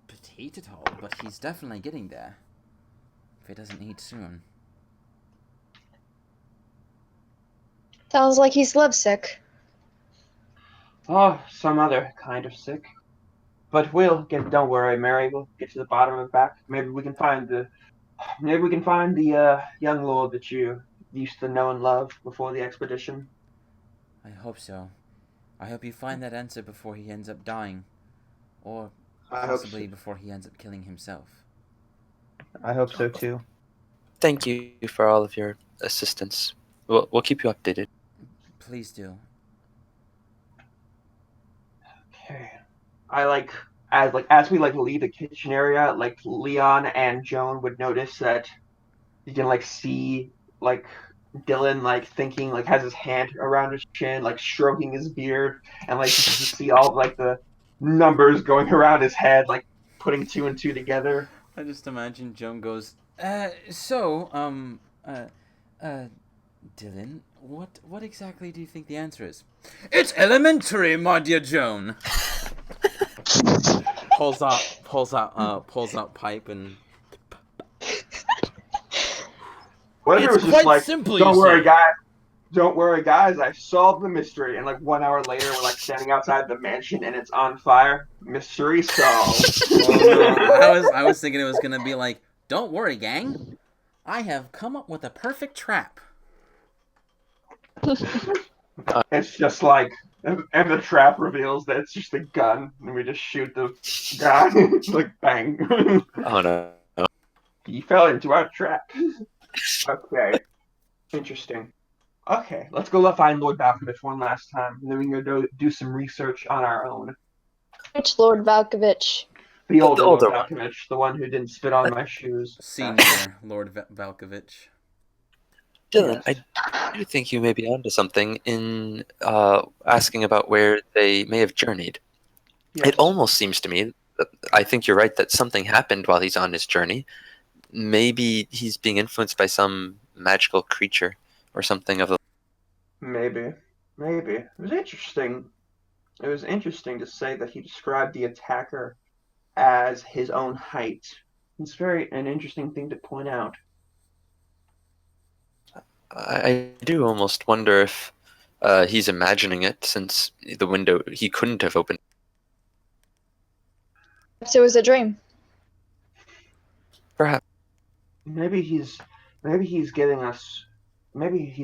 petite at all, but he's definitely getting there. If he doesn't eat soon. Sounds like he's lovesick. Oh, some other kind of sick. But don't worry, Mary, we'll get to the bottom of it back. Maybe we can find the young lord that you used to know and love before the expedition. I hope so. I hope you find that answer before he ends up dying. Or I hope so. possibly before he ends up killing himself. I hope so too. Thank you for all of your assistance. We'll keep you updated. Please do. Okay. As we leave the kitchen area, like Leon and Joan would notice that you can see like Dylan thinking has his hand around his chin, stroking his beard, and you just see all the numbers going around his head, putting two and two together. I just imagine Joan goes, Dylan, what exactly do you think the answer is? It's elementary, my dear Joan. pulls out pipe and. What if it was just simple, don't worry, guys. Don't worry, guys. I solved the mystery. And 1 hour later, we're standing outside the mansion and it's on fire. Mystery solved. Oh, no. I was thinking it was gonna be like, don't worry, gang. I have come up with a perfect trap. It's just and the trap reveals that it's just a gun, and we just shoot the guy. Bang. Oh no. He fell into our trap. Okay. Interesting. Okay, let's go find Lord Valkovich one last time, and then we can go do some research on our own. Which Lord Valkovich? The older Lord older one. Valkovich, the one who didn't spit on my shoes. Senior Lord Valkovich. Dylan, Yes. I do think you may be onto something in asking about where they may have journeyed. Yes. It almost seems to me, I think you're right, that something happened while he's on his journey. Maybe he's being influenced by some magical creature or something of the. Maybe. It was interesting. It was interesting to say that he described the attacker as his own height. It's an interesting thing to point out. I do almost wonder if he's imagining it, since the window he couldn't have opened. Perhaps it was a dream. Perhaps. Maybe he's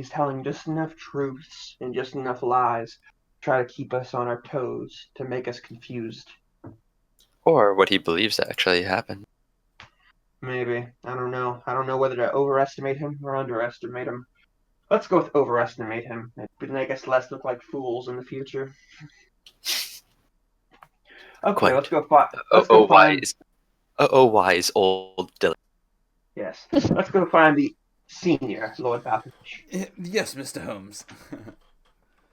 telling just enough truths and just enough lies to try to keep us on our toes, to make us confused. Or what he believes actually happened. Maybe. I don't know whether to overestimate him or underestimate him. Let's go with overestimate him. It would make us less look like fools in the future. Okay, Quite. let's go find. Wise old Dylan. Yes, let's go find the senior Lord Valkovich. Yes, Mr. Holmes.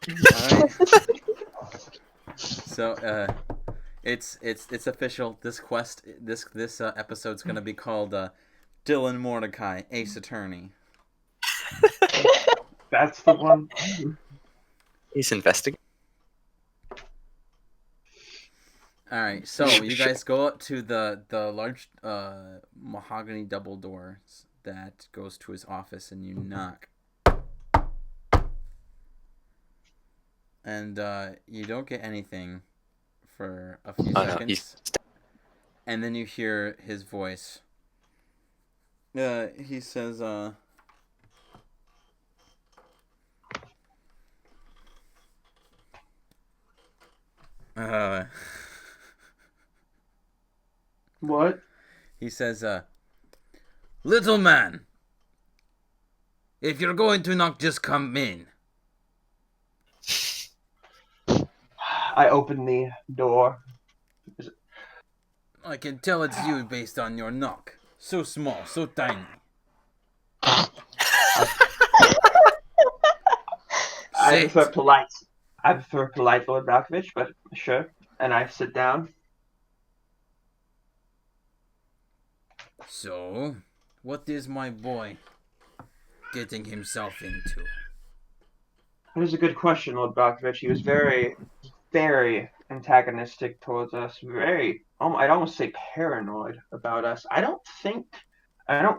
All right. So it's official. This quest, this episode's gonna be called Dylan Mordecai, Ace Attorney. That's the one. He's investigating. All right, so you guys go up to the large mahogany double doors that goes to his office, and you knock. And you don't get anything for a few seconds. And then you hear his voice. He says, What? he says, little man, if you're going to knock, just come in. I open the door. I can tell it's you based on your knock. So small, so tiny. I Sit. prefer polite. I prefer polite, Lord Malkovich, but sure. And I sit down. So, what is my boy getting himself into? That is a good question, Lord Malkovich. He was very, very antagonistic towards us. Very, I'd almost say paranoid about us. I don't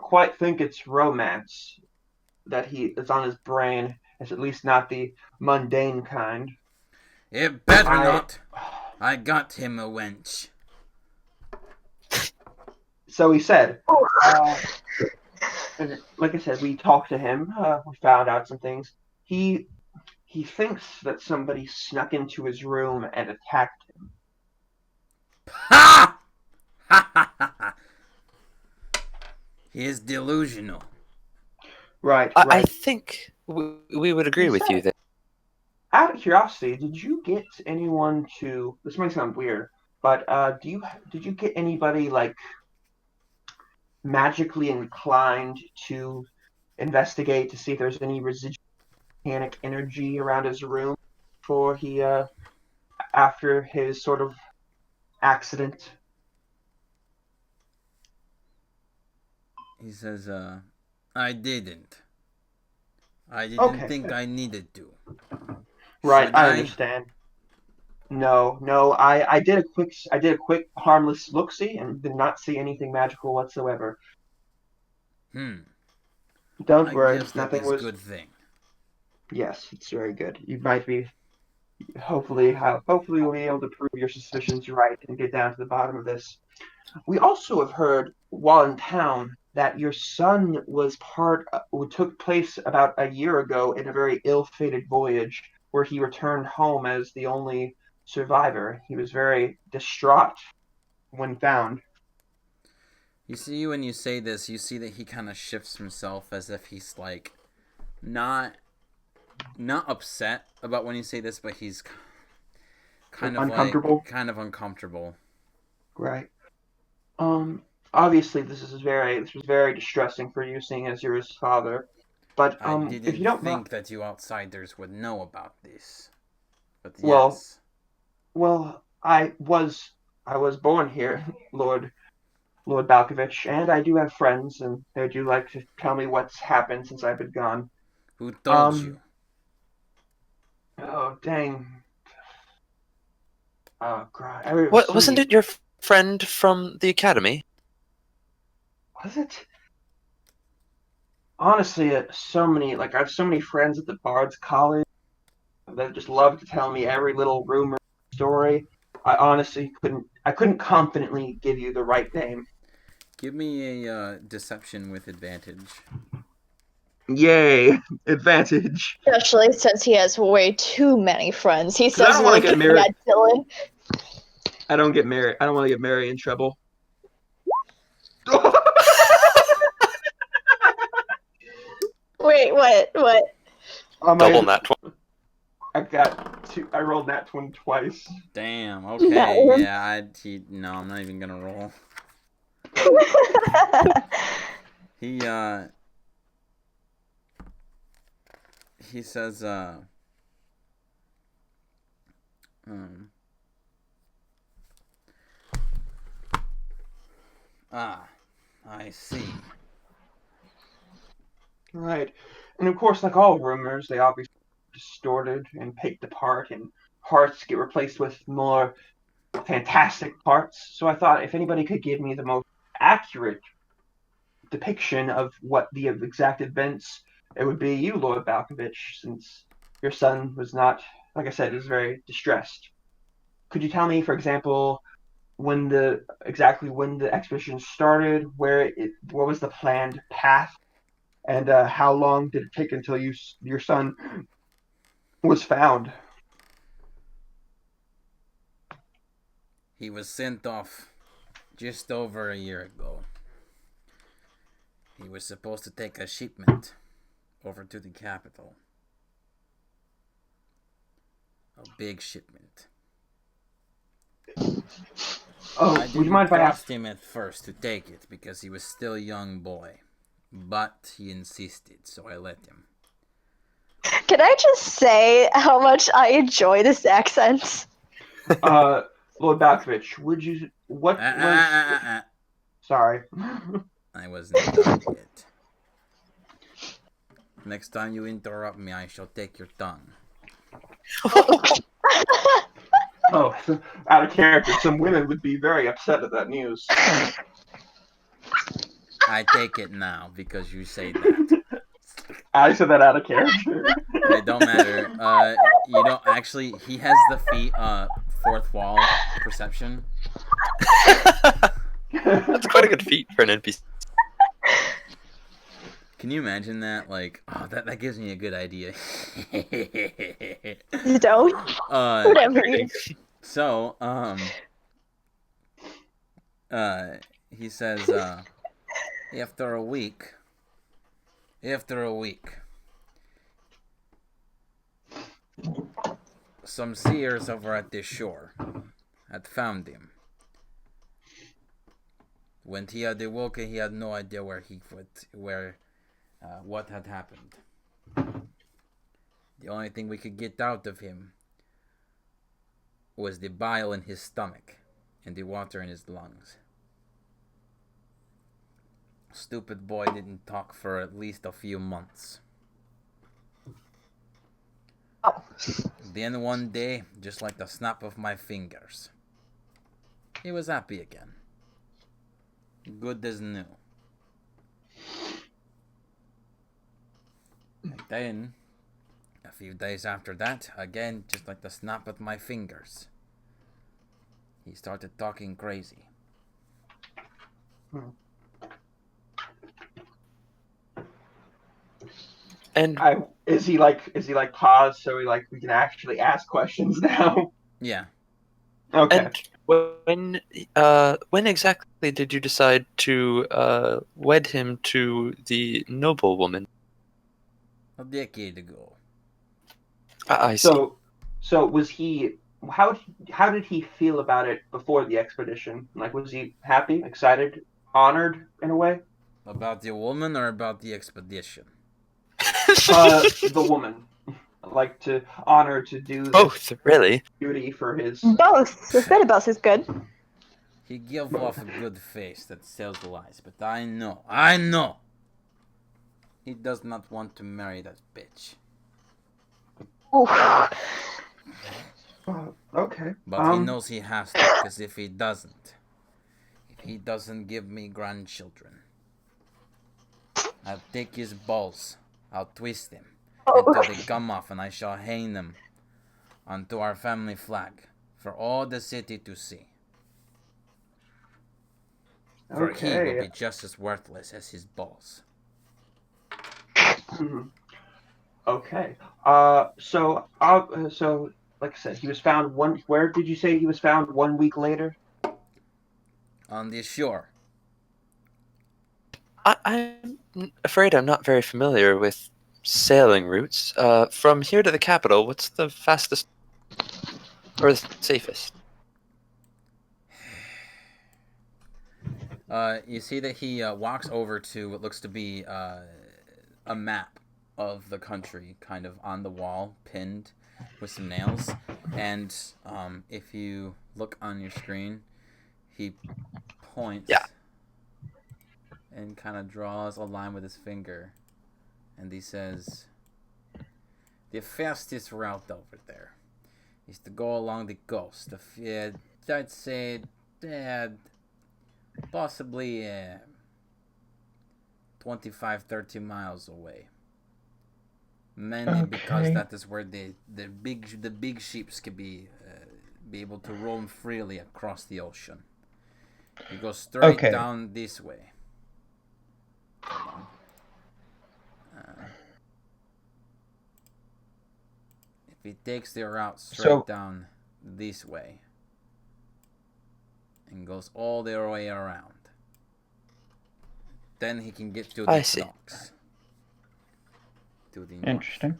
quite think it's romance that he is on his brain. It's at least not the mundane kind. It better not. I got him a wench. So he said, and like I said, we talked to him. We found out some things. He thinks that somebody snuck into his room and attacked him. Ha! Ha ha ha ha! He is delusional. Right. I think we would agree with you that. Out of curiosity, did you get anyone to? This might sound weird, but did you get anybody like magically inclined to investigate to see if there's any residual volcanic energy around his room before he after his sort of accident? He says, I didn't. I didn't think Okay. I needed to. Right, Should I understand. No, I did a quick harmless look see and did not see anything magical whatsoever. Don't I worry, guess that nothing is was. good thing. Yes, it's very good. You might be hopefully we'll be able to prove your suspicions right and get down to the bottom of this. We also have heard while in town that your son was took place about a year ago in a very ill-fated voyage where he returned home as the only survivor. He was very distraught when found. You see, when you say this, you see that he kind of shifts himself as if he's like not upset about when you say this, but he's kind of Uncomfortable. kind of uncomfortable. Right. Obviously this was very distressing for you, seeing as you're his father. But I if you didn't don't mind, think that you outsiders would know about this. But well, yes. well, I was born here, Lord Balkovich, and I do have friends, and they do like to tell me what's happened since I've been gone. Who told you? Um, oh dang. Oh god, Wasn't it your friend from the academy? was it? Honestly, I have so many friends at the Bard's College that just love to tell me every little rumor story. I honestly couldn't confidently give you the right name. Give me a deception with advantage. Yay, advantage. Especially since he has way too many friends. He I says, don't want to get looking married. at Dylan. I don't get married. I don't want to get Mary in trouble. Wait, what? Double nat 20. I got two. I rolled that one twice. Damn. Okay. No. Yeah. No, I'm not even gonna roll. He he says Ah, I see. Right. And of course, like all rumors, they obviously distorted and picked apart, and parts get replaced with more fantastic parts. So I thought if anybody could give me the most accurate depiction of what the exact events, it would be you, Lord Balkovich, since your son was not, like I said, was very distressed. Could you tell me, for example, when the expedition started, what was the planned path, and how long did it take until your son was found? He was sent off just over a year ago. He was supposed to take a shipment over to the capital. A big shipment. Oh, I would you mind didn't if I ask? trust him at first to take it because he was still a young boy. But he insisted, so I let him. Can I just say how much I enjoy this accent? Uh, Lord Balkovich, would you? What was? Sorry. I wasn't done yet. Next time you interrupt me, I shall take your tongue. Oh, so out of character. Some women would be very upset at that news. I take it now because you say that. I said that out of character. It don't matter. You don't actually. He has the fourth wall perception. That's quite a good feat for an NPC. Can you imagine that? Like, oh, that gives me a good idea. You don't? Whatever. So, he says, after a week, some seers over at this shore had found him. When he had awoken, he had no idea what had happened. The only thing we could get out of him was the bile in his stomach and the water in his lungs. Stupid boy didn't talk for at least a few months. Oh. Then one day, just like the snap of my fingers, he was happy again. Good as new. And then, a few days after that, again, just like the snap of my fingers, he started talking crazy. And Is he like paused so we can actually ask questions now? Yeah. Okay. and when exactly did you decide to wed him to the noble woman? A decade ago. I see. So was he? How did he feel about it before the expedition? Like, was he happy, excited, honored in a way? About the woman or about the expedition? The woman, like to honor to do this Both, really. duty for his. Both. A bit of both is good. He gave off a good face that sells lies, but I know, he does not want to marry that bitch. Okay. But he knows he has to, because if he doesn't give me grandchildren, I'll take his balls, I'll twist them until they come off, and I shall hang them onto our family flag for all the city to see. For he will be just as worthless as his balls. Okay. So like I said, he was found one. Where did you say he was found 1 week later? On the shore. I'm afraid I'm not very familiar with sailing routes. From here to the capital, what's the fastest or the safest? You see that he walks over to what looks to be a map of the country, kind of on the wall, pinned with some nails. And if you look on your screen, he points. Yeah. and kind of draws a line with his finger, and he says, "The fastest route over there is to go along the coast. I'd say, uh, possibly 25, 30 miles away. Mainly because Okay. that is where the big ships can be able to roam freely across the ocean. You go straight Okay. down this way. Hold on. If he takes the route straight So down this way and goes all the way around, then he can get to the I see. docks to the north. interesting.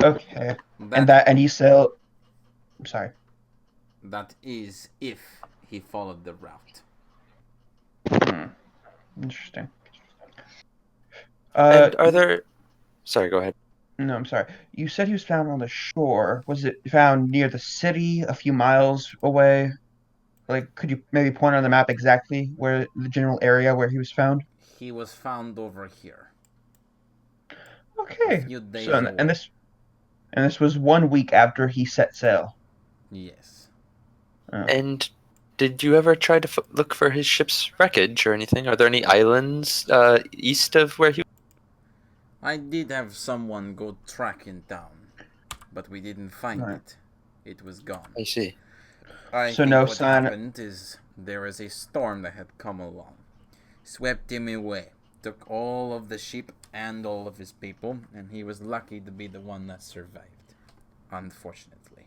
Okay. And That he said, I'm sorry. that is if he followed the route. Hmm. Interesting. Uh, And are there? Sorry, go ahead. no, I'm sorry. You said he was found on the shore. Was it found near the city, a few miles away? Like, could you maybe point on the map exactly where the general area where he was found? He was found over here, a Okay. few So, days away. and this was 1 week after he set sail. Yes. Oh, And did you ever try to look for his ship's wreckage or anything? Are there any islands east of where he? I did have someone go tracking down, but we didn't find right. it. It was gone. I see. I So think no what sign. happened is there was a storm that had come along, swept him away, took all of the sheep and all of his people, and he was lucky to be the one that survived, unfortunately.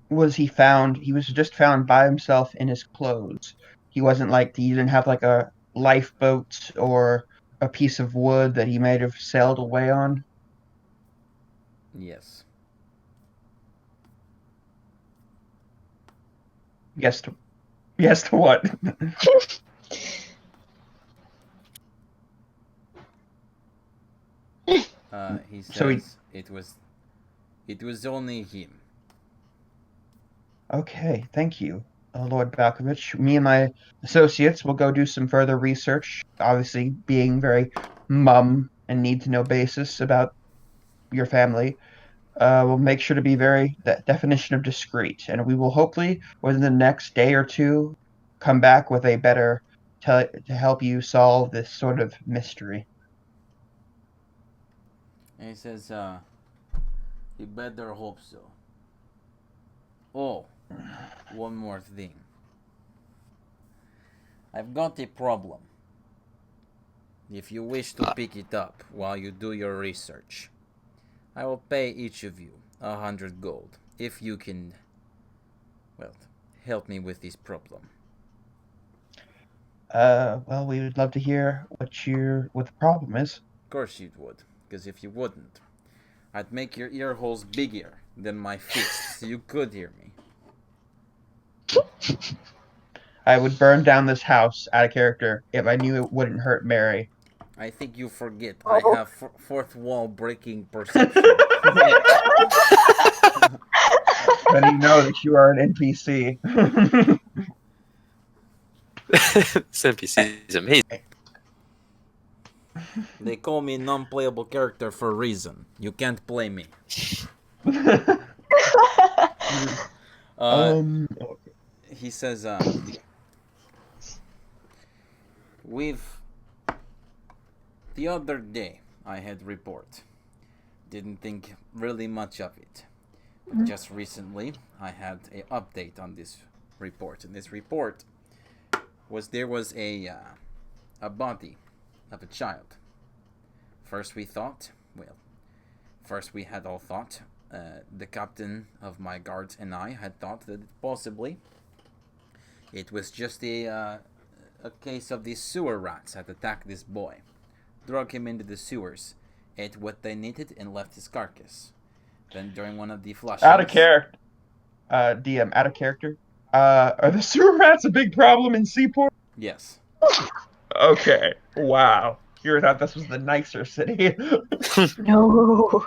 Was he found? He was just found by himself in his clothes. He wasn't like he didn't have like a lifeboat or a piece of wood that he might have sailed away on. Yes. Yes to yes to what? He So he says it was only him. okay. Thank you, Lord Balkovich. Me and my associates will go do some further research. Obviously, being very mum and need to know basis about your family. We'll make sure to be very that definition of discreet, and we will hopefully within the next day or two come back with a better to help you solve this sort of mystery. And he says, you better hope so. Oh, one more thing. I've got a problem. If you wish to pick it up while you do your research, I will pay each of you 100 gold if you can, well, help me with this problem. Well, we would love to hear what the problem is. Of course you would, because if you wouldn't, I'd make your ear holes bigger than my fist so you could hear me. I would burn down this house out of character if I knew it wouldn't hurt Mary. I think you forget I Oh. have fourth wall breaking perception. Then you know that you are an NPC. This NPC is amazing. They call me non-playable character for a reason. You can't play me. Uh, um, he says, we've... The other day, I had report. Didn't think really much of it. But just recently, I had an update on this report. And this report was there was a body of a child. First we had all thought, the captain of my guards and I had thought that possibly it was just a case of these sewer rats had attacked this boy, drug him into the sewers, ate what they needed, and left his carcass. Then during one of the flushings... out of character. DM, out of character. Are the sewer rats a big problem in Seaport? Yes. Okay. Wow. You thought this was the nicer city. No.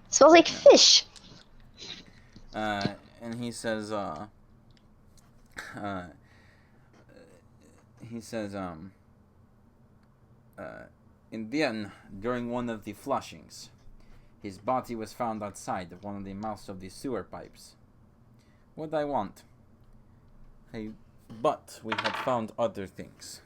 Smells like fish. And he says, he says, in Vienna, during one of the flushings, his body was found outside of one of the mouths of the sewer pipes. What I want? But we had found other things.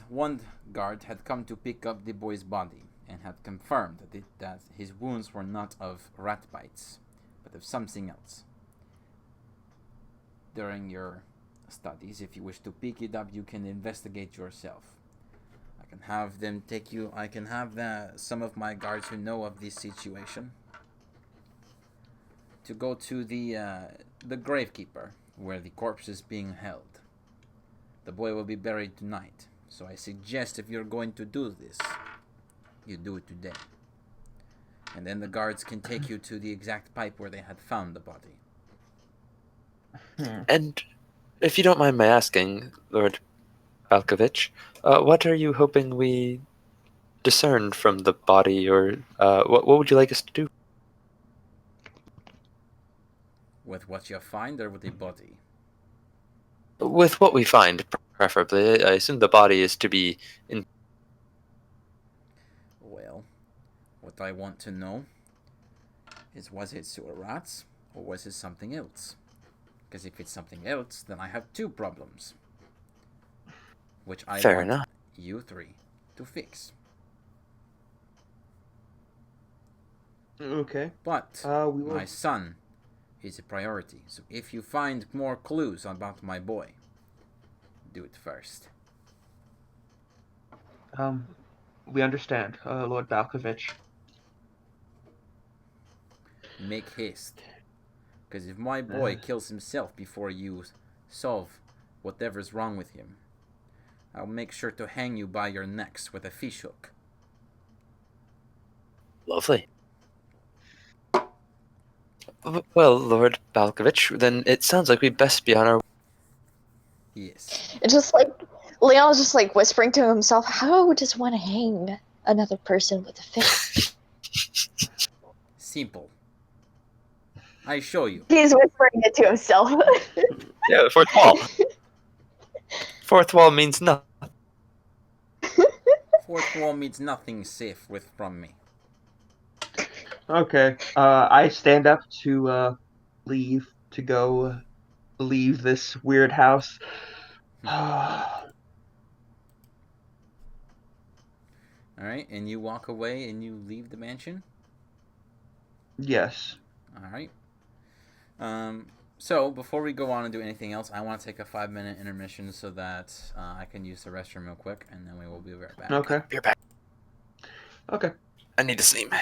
One guard had come to pick up the boy's body and had confirmed that his wounds were not of rat bites, but of something else. During your studies, if you wish to pick it up, you can investigate yourself. I can have them take you. I can have some of my guards who know of this situation to go to the gravekeeper where the corpse is being held. The boy will be buried tonight, so I suggest if you're going to do this, you do it today. And then the guards can take you to the exact pipe where they had found the body. And if you don't mind my asking, Lord Balkovich, what are you hoping we discern from the body, or what would you like us to do? With what you find or with the body? With what we find, preferably. I assume the body is to be in. Well, what I want to know is, was it sewer rats or was it something else? Because if it's something else, then I have two problems, which I Fair want enough. you three to fix. Okay. But We will. my son is a priority, so if you find more clues about my boy, do it first. We understand, Lord Balkovich. Make haste. Because if my boy kills himself before you solve whatever's wrong with him, I'll make sure to hang you by your necks with a fishhook. Lovely. Well, Lord Balkovich, then it sounds like we'd best be on our. Yes. It's just like Leon's just like whispering to himself, how does one hang another person with a fish? Simple. I show you. He's whispering it to himself. Yeah, the fourth wall. Fourth wall means nothing. Fourth wall means nothing safe from me. Okay. I stand up to leave to go leave this weird house. Alright, and you walk away and you leave the mansion? Yes. Alright. So, before we go on and do anything else, I want to take a 5-minute intermission so that I can use the restroom real quick, and then we will be right back. Okay. You're back. Okay. I need to sleep.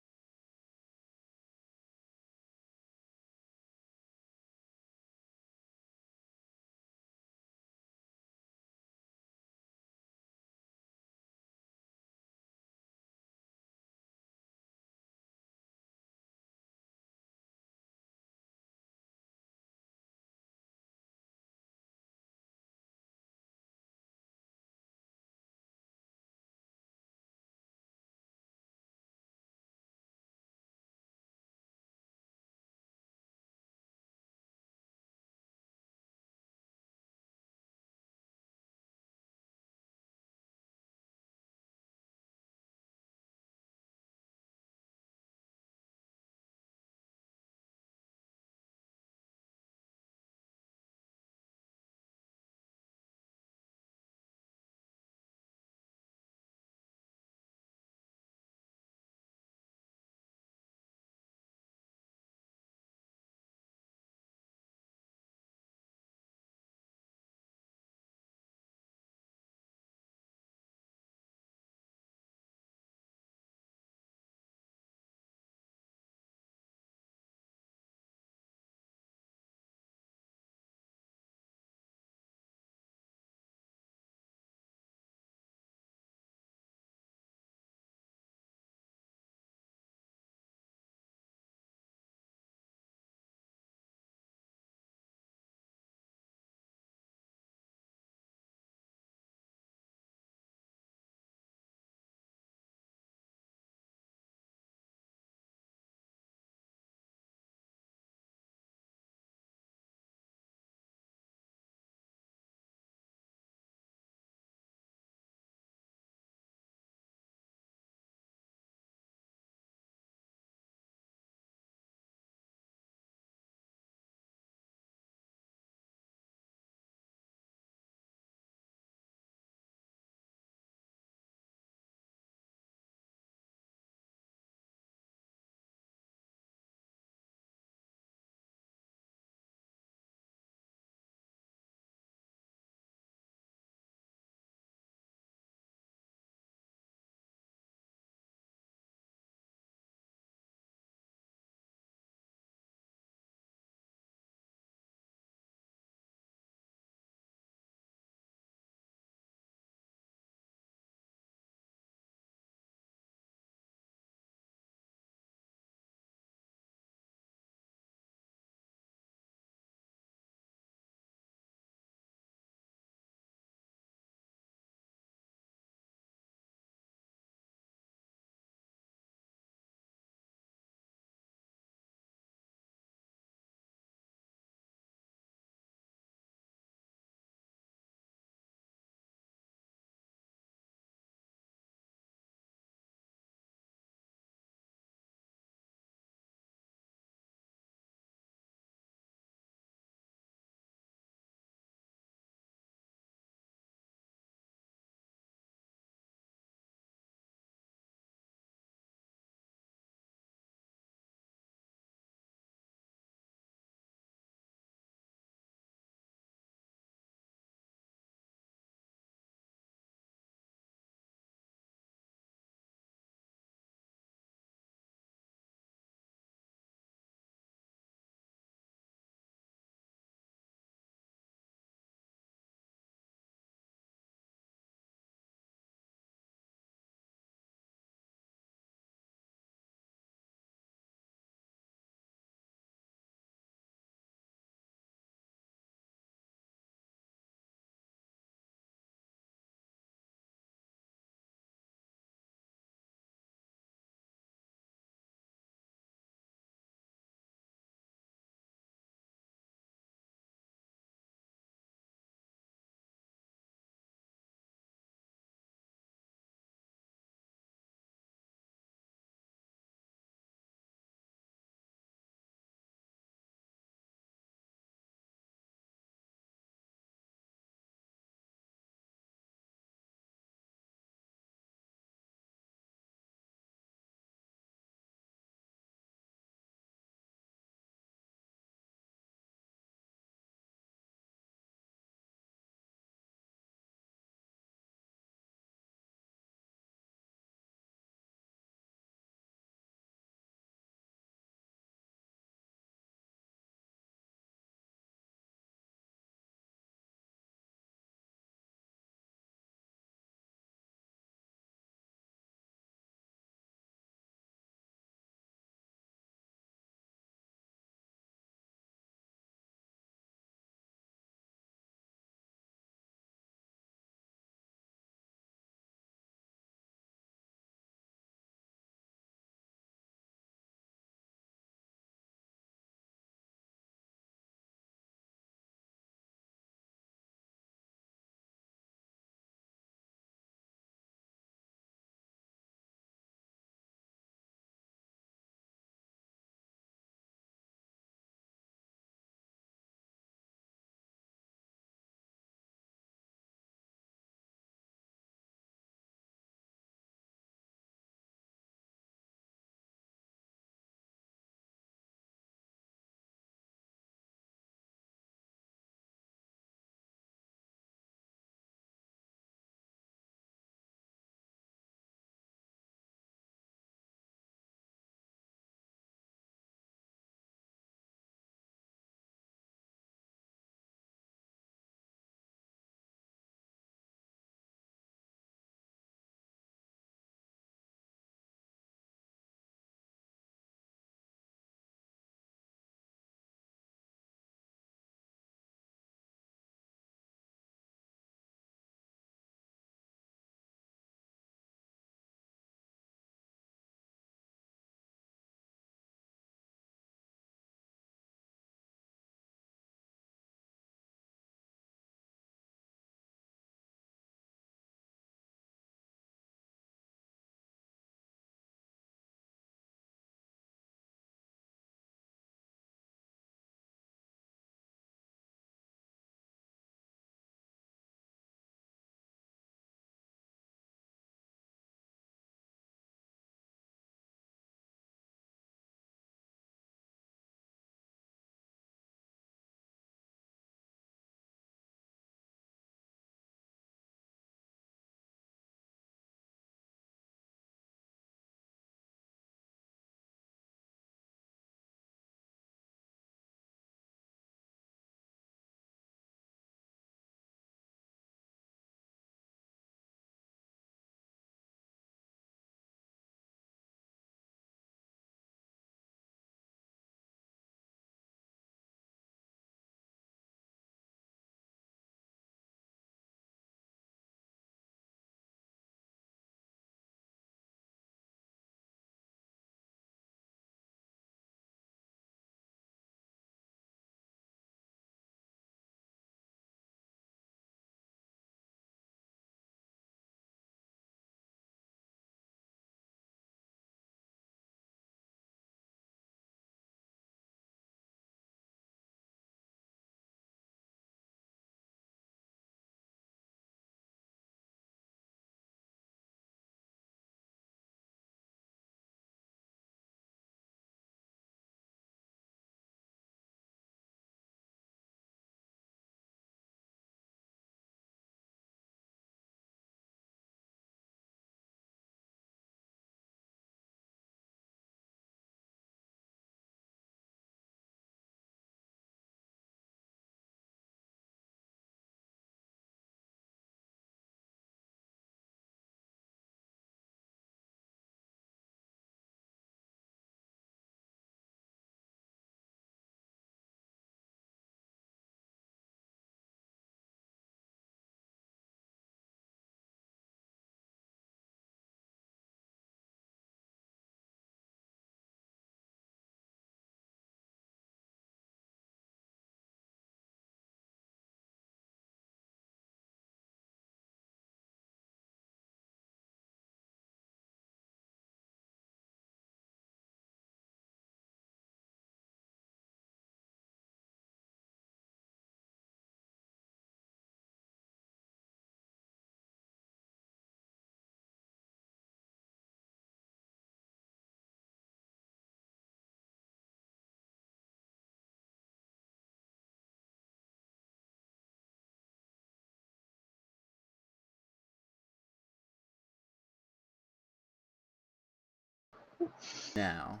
Now,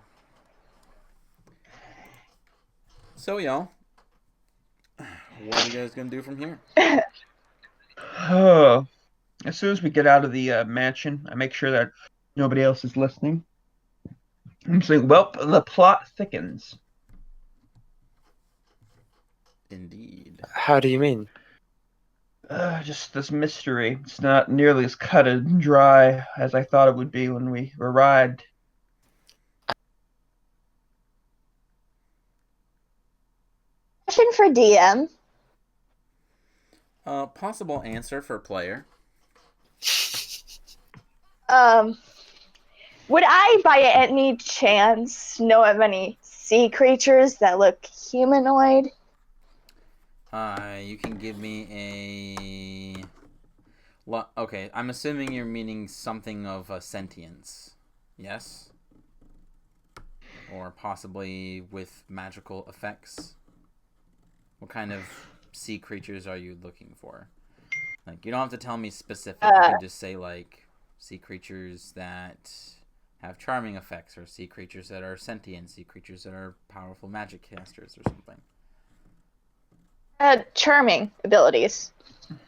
so y'all, what are you guys gonna do from here? Oh, as soon as we get out of the mansion, I make sure that nobody else is listening. I'm saying, well, the plot thickens. Indeed. How do you mean? Just this mystery. It's not nearly as cut and dry as I thought it would be when we arrived. Question for DM. Possible answer for player. Would I, by any chance, know of any sea creatures that look humanoid? You can give me a. Well, okay, I'm assuming you're meaning something of a sentience. Yes? Or possibly with magical effects? What kind of sea creatures are you looking for? Like, you don't have to tell me specific. You can just say, like, sea creatures that have charming effects, or sea creatures that are sentient, sea creatures that are powerful magic casters, or something. Charming abilities.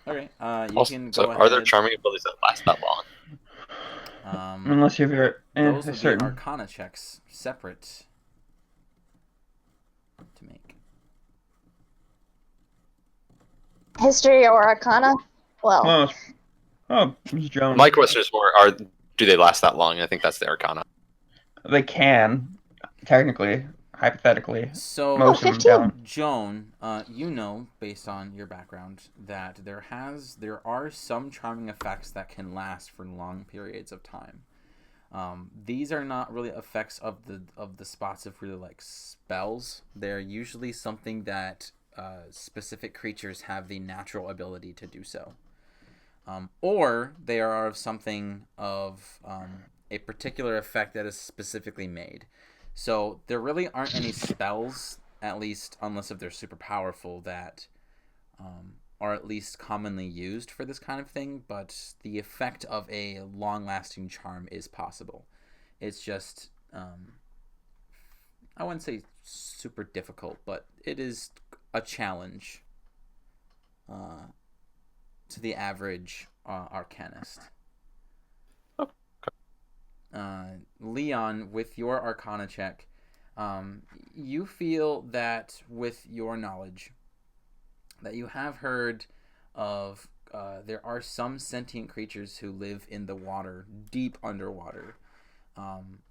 Okay, you Also, can so go are there ahead. charming abilities that last that long? Unless you're Those a would be certain. Arcana checks, separate to make. History or Arcana? Well, Ms. Jones. My question is more: do they last that long? I think that's the Arcana. They can, technically, hypothetically. So, Most of them 15. don't. Joan, you know, based on your background, that there are some charming effects that can last for long periods of time. These are not really effects of the spots of really like spells. They're usually something that specific creatures have the natural ability to do so, or they are of something of a particular effect that is specifically made. So there really aren't any spells, at least unless if they're super powerful, that are at least commonly used for this kind of thing. But the effect of a long-lasting charm is possible. It's just I wouldn't say super difficult, but it is a challenge to the average arcanist. Leon, with your Arcana check, you feel that with your knowledge that you have heard of there are some sentient creatures who live in the water, deep underwater.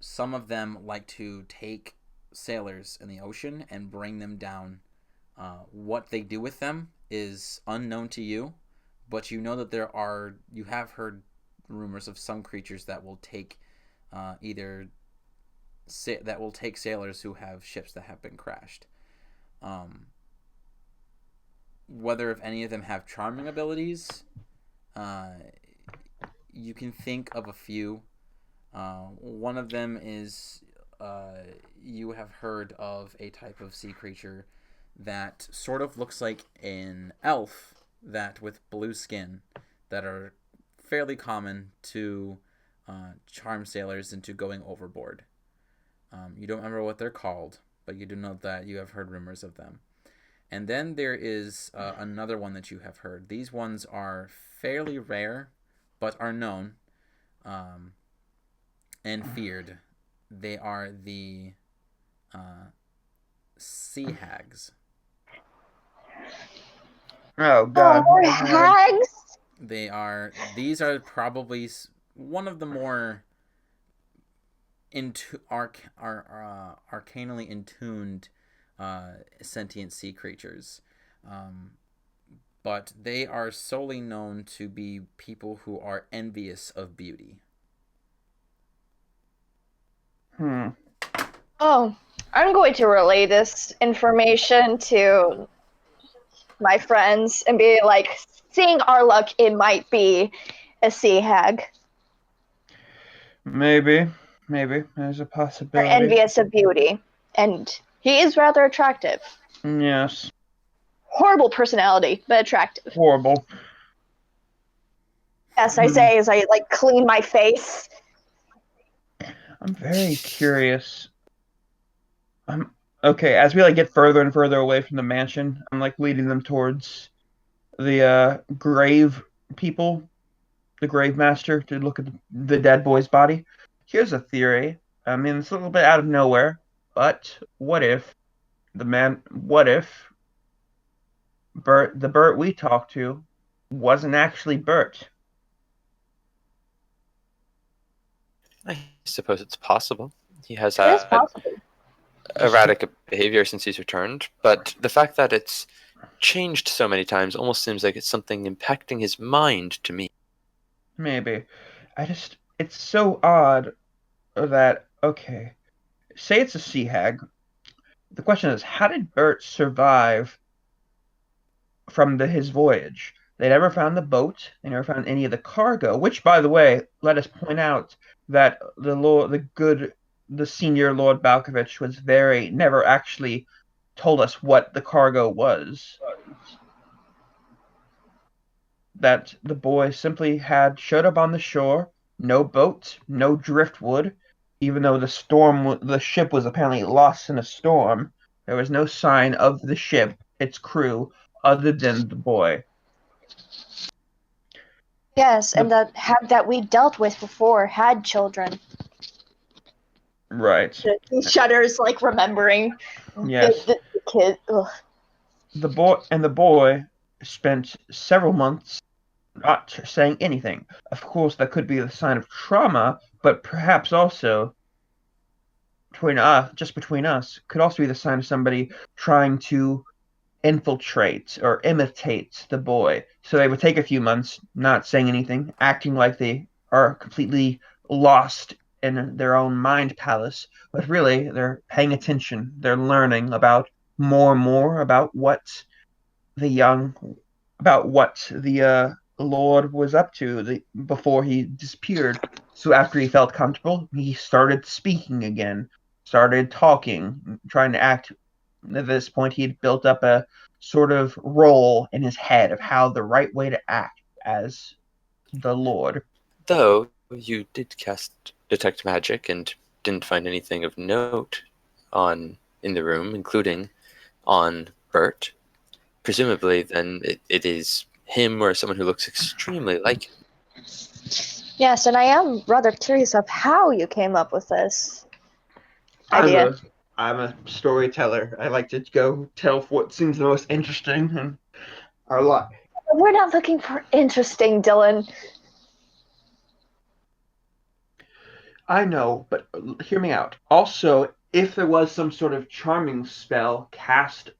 Some of them like to take sailors in the ocean and bring them down. What they do with them is unknown to you, but you know that you have heard rumors of some creatures that will take that will take sailors who have ships that have been crashed. Whether if any of them have charming abilities, you can think of a few. One of them is you have heard of a type of sea creature that sort of looks like an elf, that with blue skin, that are fairly common to charm sailors into going overboard. You don't remember what they're called, but you do know that you have heard rumors of them. And then there is another one that you have heard. These ones are fairly rare, but are known and feared. They are the sea hags. Oh God. more hags? These are probably one of the more arcanally intuned sentient sea creatures. But they are solely known to be people who are envious of beauty. Oh, I'm going to relay this information to my friends and be like, seeing our luck, it might be a sea hag. Maybe there's a Or possibility. envious of beauty. And he is rather attractive. Yes. Horrible personality, but attractive. Horrible. Yes, I say as I like clean my face. I'm very curious. I'm okay, as we like get further and further away from the mansion, I'm like leading them towards the grave people, the grave master, to look at the dead boy's body. Here's a theory. I mean, it's a little bit out of nowhere, but what if the Bert we talked to wasn't actually Bert? I suppose it's possible. He has It is had possible. Just erratic behavior since he's returned, but the fact that it's changed so many times almost seems like it's something impacting his mind to me. maybe. It's so odd that, okay, say it's a sea hag. The question is, how did Bert survive from his voyage? They never found the boat. They never found any of the cargo. Which, by the way, let us point out that the senior Lord Balkovich was very never actually told us what the cargo was. That the boy simply had showed up on the shore, no boat, no driftwood, even though the ship was apparently lost in a storm. There was no sign of the ship, its crew, other than the boy. Yes, and The the hag that we dealt with before had children. right, He shudders, like remembering yes, the kid. Ugh. the boy spent several months not saying anything. Of course, that could be a sign of trauma, but perhaps also between us, could also be the sign of somebody trying to infiltrate or imitate the boy. So they would take a few months not saying anything, acting like they are completely lost in their own mind palace, but really they're paying attention. They're learning about more and more the young about what the Lord was up to before he disappeared. So after he felt comfortable, he started speaking again, started talking, trying to act. At this point, he'd built up a sort of role in his head of how the right way to act as the Lord. Though you did cast detect magic and didn't find anything of note on in the room, including on Bert. Presumably, then it is him or someone who looks extremely like him. Yes, and I am rather curious of how you came up with this I'm idea. a I'm a storyteller. I like to go tell what seems the most interesting in our life. We're not looking for interesting, Dylan. I know, but hear me out. Also, if there was some sort of charming spell cast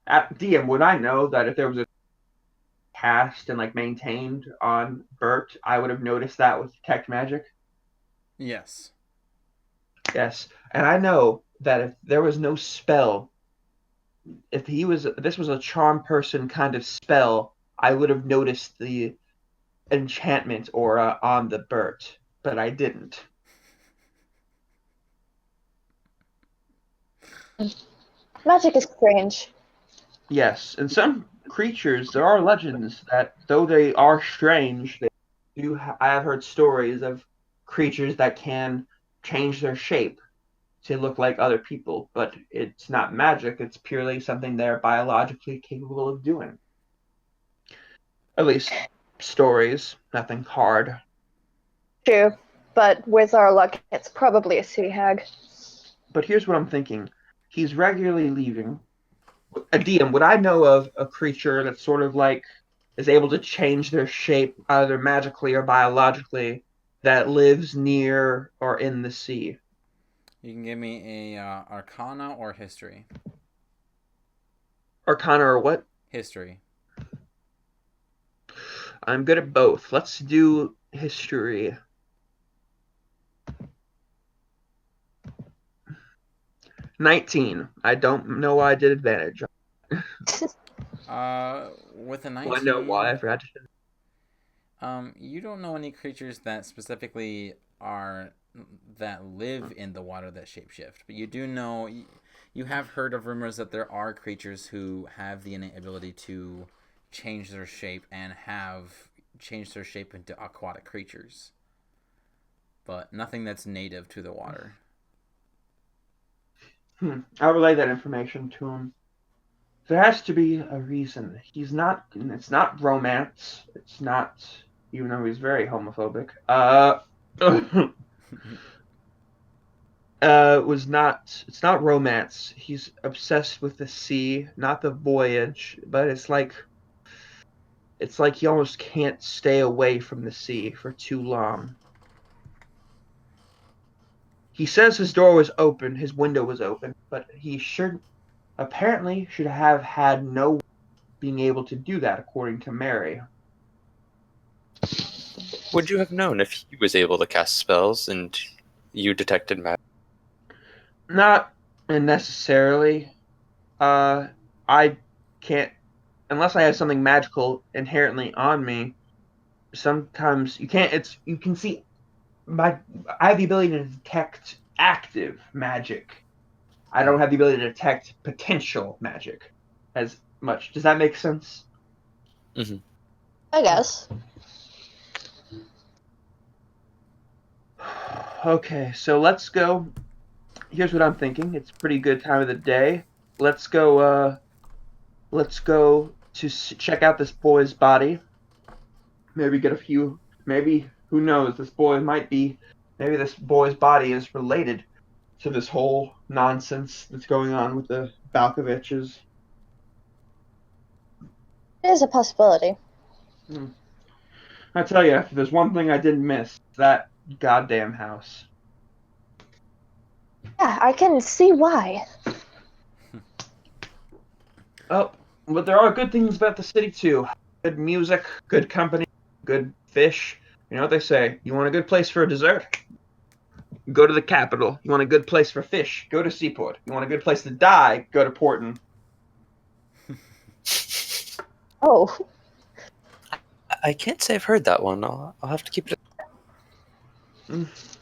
at DM, would I know that if there was a cast and like maintained on Bert, I would have noticed that with detect magic? Yes. Yes. And I know that if there was no spell, if this was a charm person kind of spell, I would have noticed the enchantment aura on the Bert, but I didn't. Magic is strange. Yes, and some creatures, there are legends that though they are strange, I have heard stories of creatures that can change their shape to look like other people, but it's not magic, it's purely something they're biologically capable of doing. At least stories, nothing hard. True, but with our luck, it's probably a sea hag. But here's what I'm thinking. He's regularly leaving. A DM, would I know of a creature that's sort of like is able to change their shape either magically or biologically that lives near or in the sea? You can give me a Arcana or History. Arcana or what? History. I'm good at both. Let's do history. 19. I don't know why I did advantage. With a Well, I know why. 19, I forgot to. you don't know any creatures that specifically are that live in the water that shapeshift, but you do know you have heard of rumors that there are creatures who have the innate ability to change their shape and have changed their shape into aquatic creatures. but nothing that's native to the water. I'll relay that information to him. There has to be a reason. He's not. It's not romance. It's not. Even though he's very homophobic. Was not. It's not romance. He's obsessed with the sea, not the voyage. But it's like he almost can't stay away from the sea for too long. He says his door was open, his window was open, but he apparently should have had no being able to do that, according to Mary. Would you have known if he was able to cast spells and you detected magic? Not necessarily. I can't unless I have something magical inherently on me. Sometimes you can't. You can see my. I have the ability to detect active magic. I don't have the ability to detect potential magic as much. Does that make sense? Mm-hmm. I guess. Okay, so let's go. Here's what I'm thinking. It's a pretty good time of the day. Let's go. Let's go to check out this boy's body. Maybe get a few. Maybe who knows? This boy might be. Maybe this boy's body is related to this whole nonsense that's going on with the Balkoviches. It is a possibility. I tell you, if there's one thing I didn't miss, that goddamn house. Yeah, I can see why. Oh, but there are good things about the city too. Good music, good company, good fish. You know what they say? You want a good place for a dessert? Go to the capital. You want a good place for fish? Go to Seaport. You want a good place to die? Go to Porton. Oh, I can't say I've heard that one. I'll have to keep it.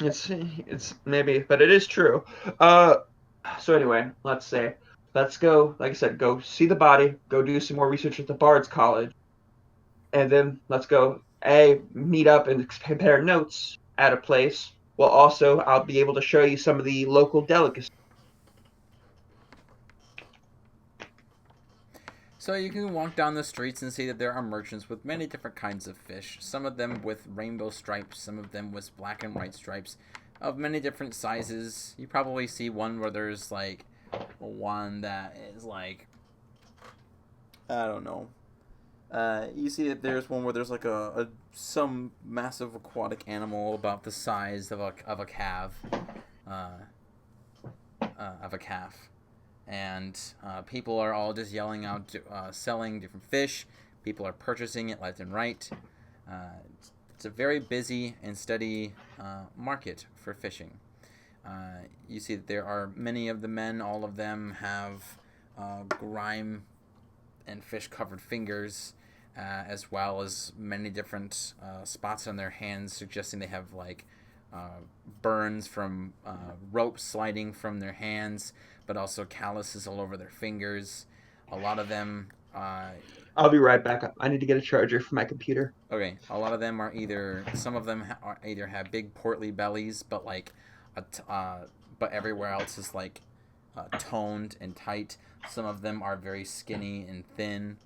It's maybe, but it is true. So anyway, let's go. Like I said, go see the body. Go do some more research at the Bard's College, and then let's go meet up and compare notes at a place. Well, also I'll be able to show you some of the local delicacies. So you can walk down the streets and see that there are merchants with many different kinds of fish. Some of them with rainbow stripes, some of them with black and white stripes, of many different sizes. You probably see one where there's like one that is like, I don't know. You see that there's one where there's like some massive aquatic animal about the size of a calf, and people are all just yelling out, selling different fish. People are purchasing it left and right. It's a very busy and steady market for fishing. You see that there are many of the men. All of them have grime and fish-covered fingers, as well as many different spots on their hands, suggesting they have like burns from rope sliding from their hands, but also calluses all over their fingers. A lot of them. I'll be right back. I need to get a charger for my computer. Okay, a lot of them are either. Some of them are either have big portly bellies, but like, but everywhere else is like toned and tight. Some of them are very skinny and thin.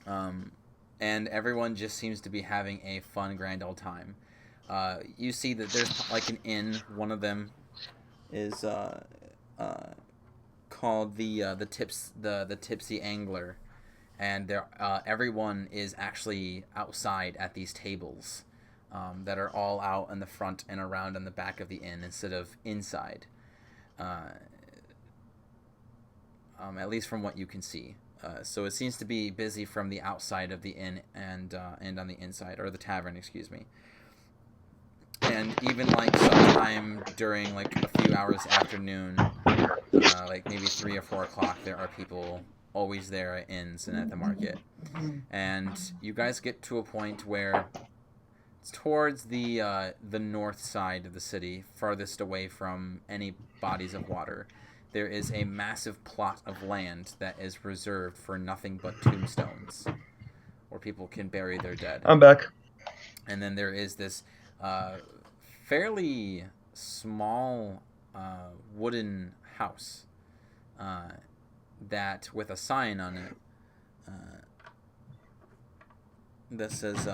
And everyone just seems to be having a fun, grand old time. You see that there's like an inn. One of them is called the Tipsy Angler, and there everyone is actually outside at these tables that are all out in the front and around in the back of the inn instead of inside. At least from what you can see. So it seems to be busy from the outside of the inn and on the inside, or the tavern, excuse me. And even like sometime during like a few hours afternoon, like maybe 3 or 4 o'clock, there are people always there at inns and at the market. And you guys get to a point where it's towards the north side of the city, farthest away from any bodies of water. There is a massive plot of land that is reserved for nothing but tombstones, where people can bury their dead. I'm back. And then there is this fairly small wooden house that with a sign on it that says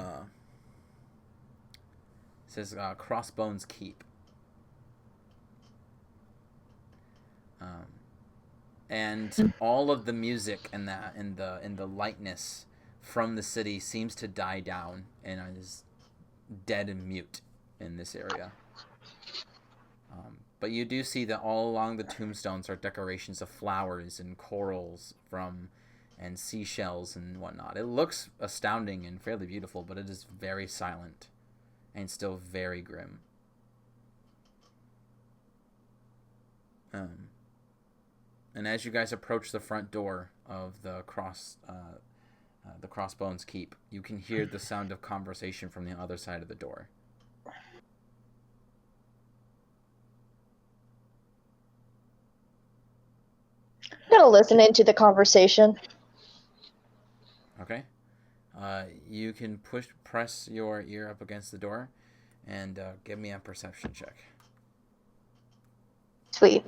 Crossbones Keep. And all of the music and that in the lightness from the city seems to die down and is dead and mute in this area. But you do see that all along the tombstones are decorations of flowers and corals and seashells and whatnot. It looks astounding and fairly beautiful, but it is very silent and still very grim. And as you guys approach the front door of the Crossbones Keep, you can hear the sound of conversation from the other side of the door. I'm gonna listen into the conversation. Okay. You can press your ear up against the door, and give me a perception check. Sweet.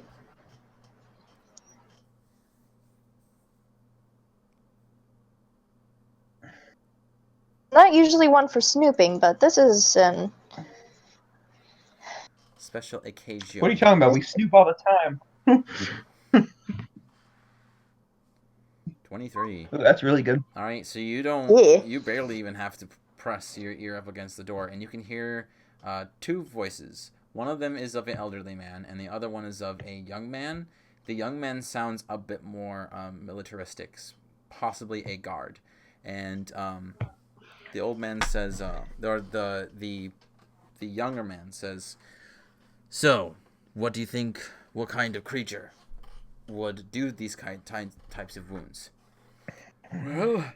Not usually one for snooping, but this is an... Special occasion. What are you talking about? We snoop all the time. 23. Ooh, that's really good. All right, so Yeah. you barely even have to press your ear up against the door, and you can hear two voices. One of them is of an elderly man, and the other one is of a young man. The young man sounds a bit more militaristic, possibly a guard. And the old man says, or the younger man says, "So, what do you think? What kind of creature would do these types of wounds?" Well,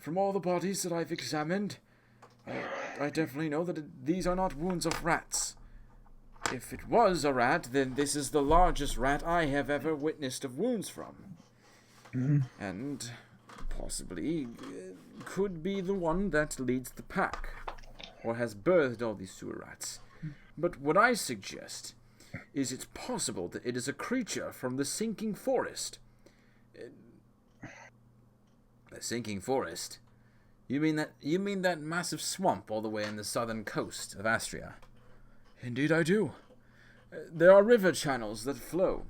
from all the bodies that I've examined, I definitely know that these are not wounds of rats. If it was a rat, then this is the largest rat I have ever witnessed of wounds from. And possibly could be the one that leads the pack, or has birthed all these sewer rats. But what I suggest is it's possible that it is a creature from the sinking forest. The sinking forest? You mean that massive swamp all the way in the southern coast of Astria? Indeed I do. There are river channels that flow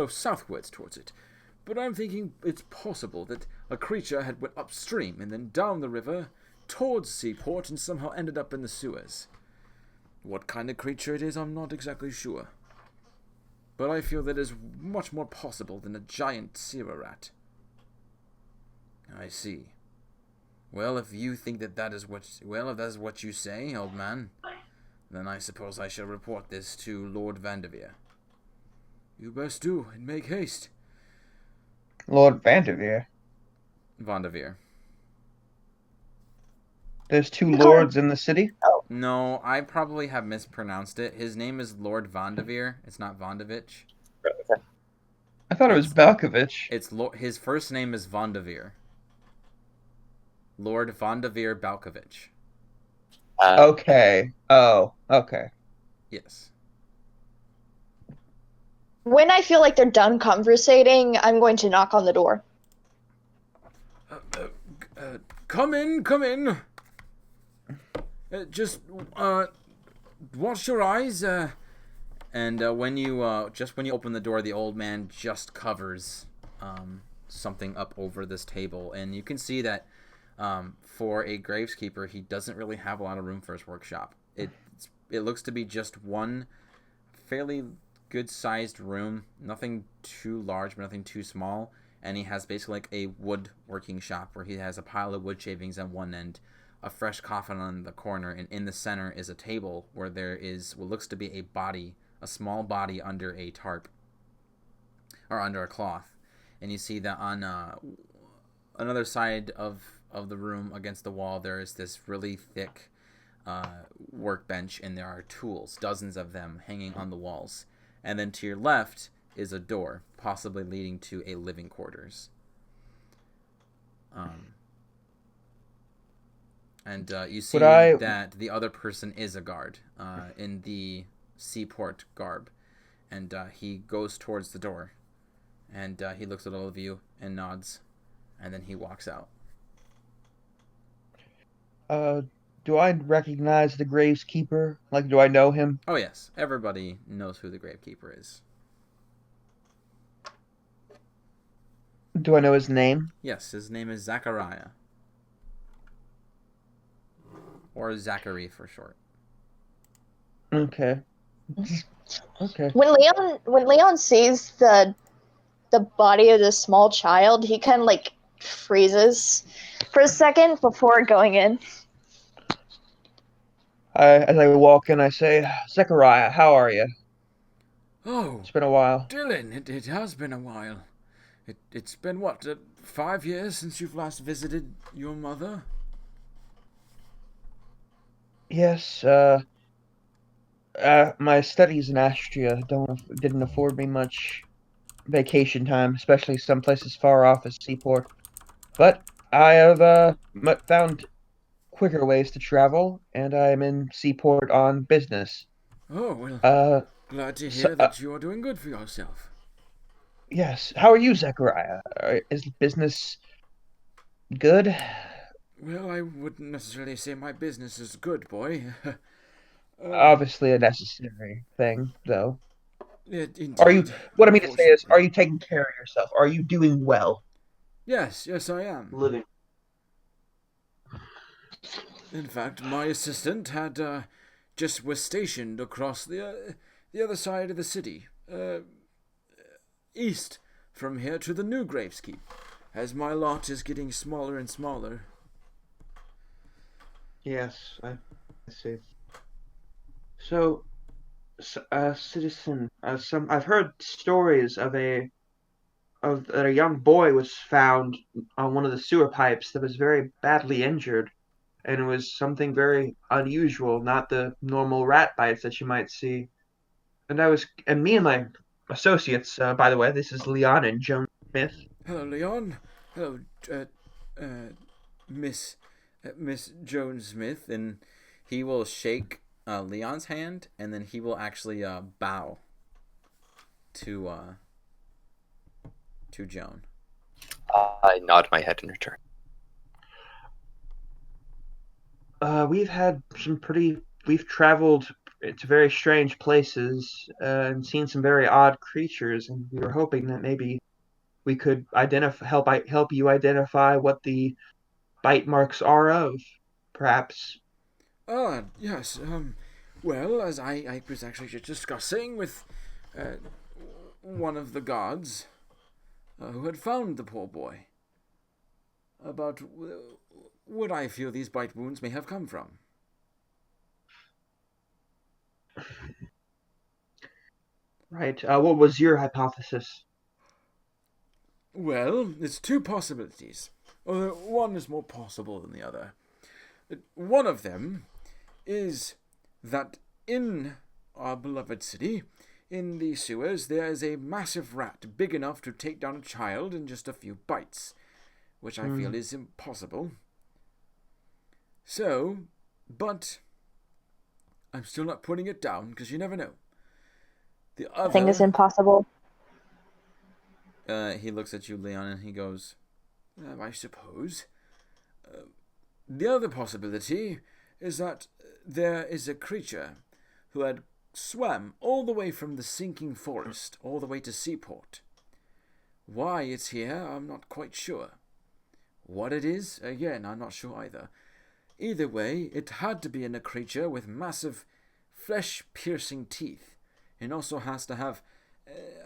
southwards towards it. But I'm thinking it's possible that a creature had went upstream and then down the river towards Seaport and somehow ended up in the sewers. What kind of creature it is, I'm not exactly sure. But I feel that is much more possible than a giant sewer rat. I see. Well, if you think that is what you say, old man, then I suppose I shall report this to Lord Vanderveer. You best do, and make haste. Lord Vanderveer. Vanderveer. There's two lords in the city? No, I probably have mispronounced it. His name is Lord Vanderveer. It's not Vandevich. I thought it was Belkovich. His first name is Vanderveer. Lord Vanderveer Balkovich. Okay. Oh, okay. Yes. When I feel like they're done conversating, I'm going to knock on the door. Come in. Just wash your eyes. And when you open the door, the old man just covers something up over this table, and you can see that for a graveskeeper, he doesn't really have a lot of room for his workshop. It looks to be just one fairly good-sized room, nothing too large, but nothing too small. And he has basically like a woodworking shop where he has a pile of wood shavings on one end, a fresh coffin on the corner, and in the center is a table where there is what looks to be a body, a small body under a tarp, or under a cloth. And you see that on another side of the room against the wall, there is this really thick workbench, and there are tools, dozens of them, hanging on the walls. And then to your left is a door, possibly leading to a living quarters. And you Would see I? that the other person is a guard in the seaport garb. And he goes towards the door. And he looks at all of you and nods. And then he walks out. Uh, do I recognize the Gravekeeper? Like, do I know him? Oh, yes. Everybody knows who the Gravekeeper is. Do I know his name? Yes, his name is Zachariah. Or Zachary for short. Okay. Okay. When Leon sees the body of this small child, he kind of like freezes for a second before going in. As I walk in, I say, Zechariah, how are you? Oh, It's been a while. Dylan, it has been a while. It's been, what, 5 years since you've last visited your mother? Yes, my studies in Astria didn't afford me much vacation time, especially some places far off as Seaport. But I have found quicker ways to travel, and I'm in Seaport on business. Oh, well, Uh, glad to so, hear that you're doing good for yourself. yes. How are you, Zechariah? Is business good? Well, I wouldn't necessarily say my business is good, boy. Obviously a necessary thing, though. Are you? Indeed, What I mean to say is, unfortunately. are you taking care of yourself? Are you doing well? Yes, I am. Living. In fact, my assistant had just was stationed across the other side of the city, east from here to the new Graveskeep, as my lot is getting smaller and smaller. Yes, I see. So, citizen, some I've heard stories of that a young boy was found on one of the sewer pipes that was very badly injured, and it was something very unusual, not the normal rat bites that you might see. And me and my associates, by the way, this is Leon and Joan Smith. Hello, Leon. Hello, uh, uh, Miss Miss Jones Smith, Then he will shake Leon's hand, and then he will actually bow to Joan. I nod my head in return. We've had we've traveled to very strange places and seen some very odd creatures, and we were hoping that maybe we could help you identify what the bite marks are of, perhaps. Ah, yes. Well, as I was actually just discussing with uh, one of the guards who had found the poor boy about what I feel these bite wounds may have come from. Right. What was your hypothesis? Well, it's two possibilities. Although one is more possible than the other. One of them is that in our beloved city, in the sewers, there is a massive rat big enough to take down a child in just a few bites, which I feel Hmm. is impossible. So, but I'm still not putting it down because you never know. The I think it's other, impossible. He looks at you, Leon, and he goes, I suppose, the other possibility is that there is a creature who had swam all the way from the sinking forest all the way to Seaport. Why it's here, I'm not quite sure. What it is, again, I'm not sure either. Either way, it had to be in a creature with massive, flesh-piercing teeth, and also has to have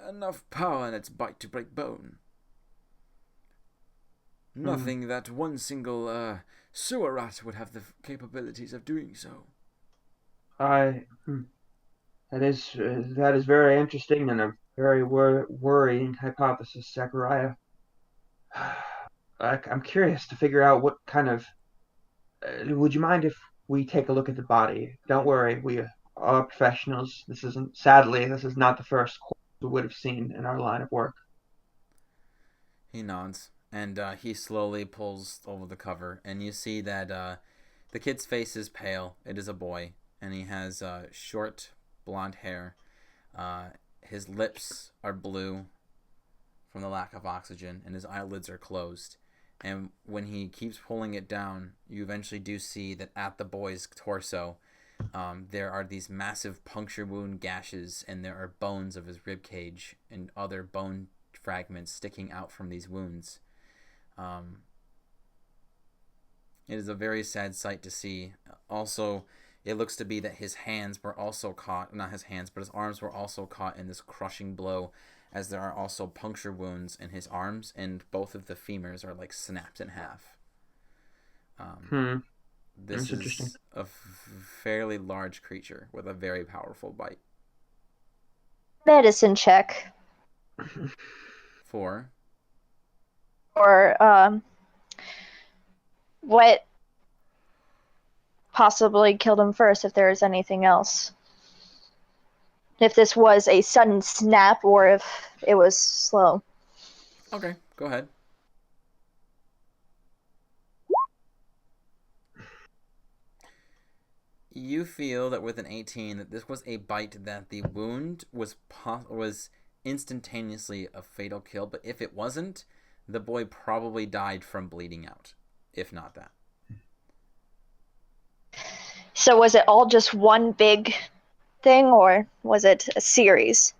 enough power in its bite to break bone. Hmm. Nothing that one single sewer rat would have the capabilities of doing so. I that is very interesting and a very worrying hypothesis, Zachariah. I'm curious to figure out what kind of. Would you mind if we take a look at the body? Don't worry, we are professionals. Sadly, this is not the first corpse we would have seen in our line of work. he nods, and he slowly pulls over the cover, and you see that The kid's face is pale. It is a boy, and he has short blonde hair. Uh, his lips are blue from the lack of oxygen, and his eyelids are closed. And when he keeps pulling it down, you eventually do see that at the boy's torso, there are these massive puncture wound gashes, and there are bones of his rib cage and other bone fragments sticking out from these wounds. Um, it is a very sad sight to see. Also, it looks to be that his hands were also caught, not his hands, but his arms were also caught in this crushing blow, as there are also puncture wounds in his arms, and both of the femurs are like snapped in half. Hmm. This That's interesting. is a fairly large creature with a very powerful bite. Medicine check. For Or what possibly killed him first, if there is anything else. If this was a sudden snap or if it was slow. okay, go ahead. You feel that with an 18 that this was a bite, that the wound was instantaneously a fatal kill, but if it wasn't, the boy probably died from bleeding out, if not that. So was it all just one big thing, or was it a series?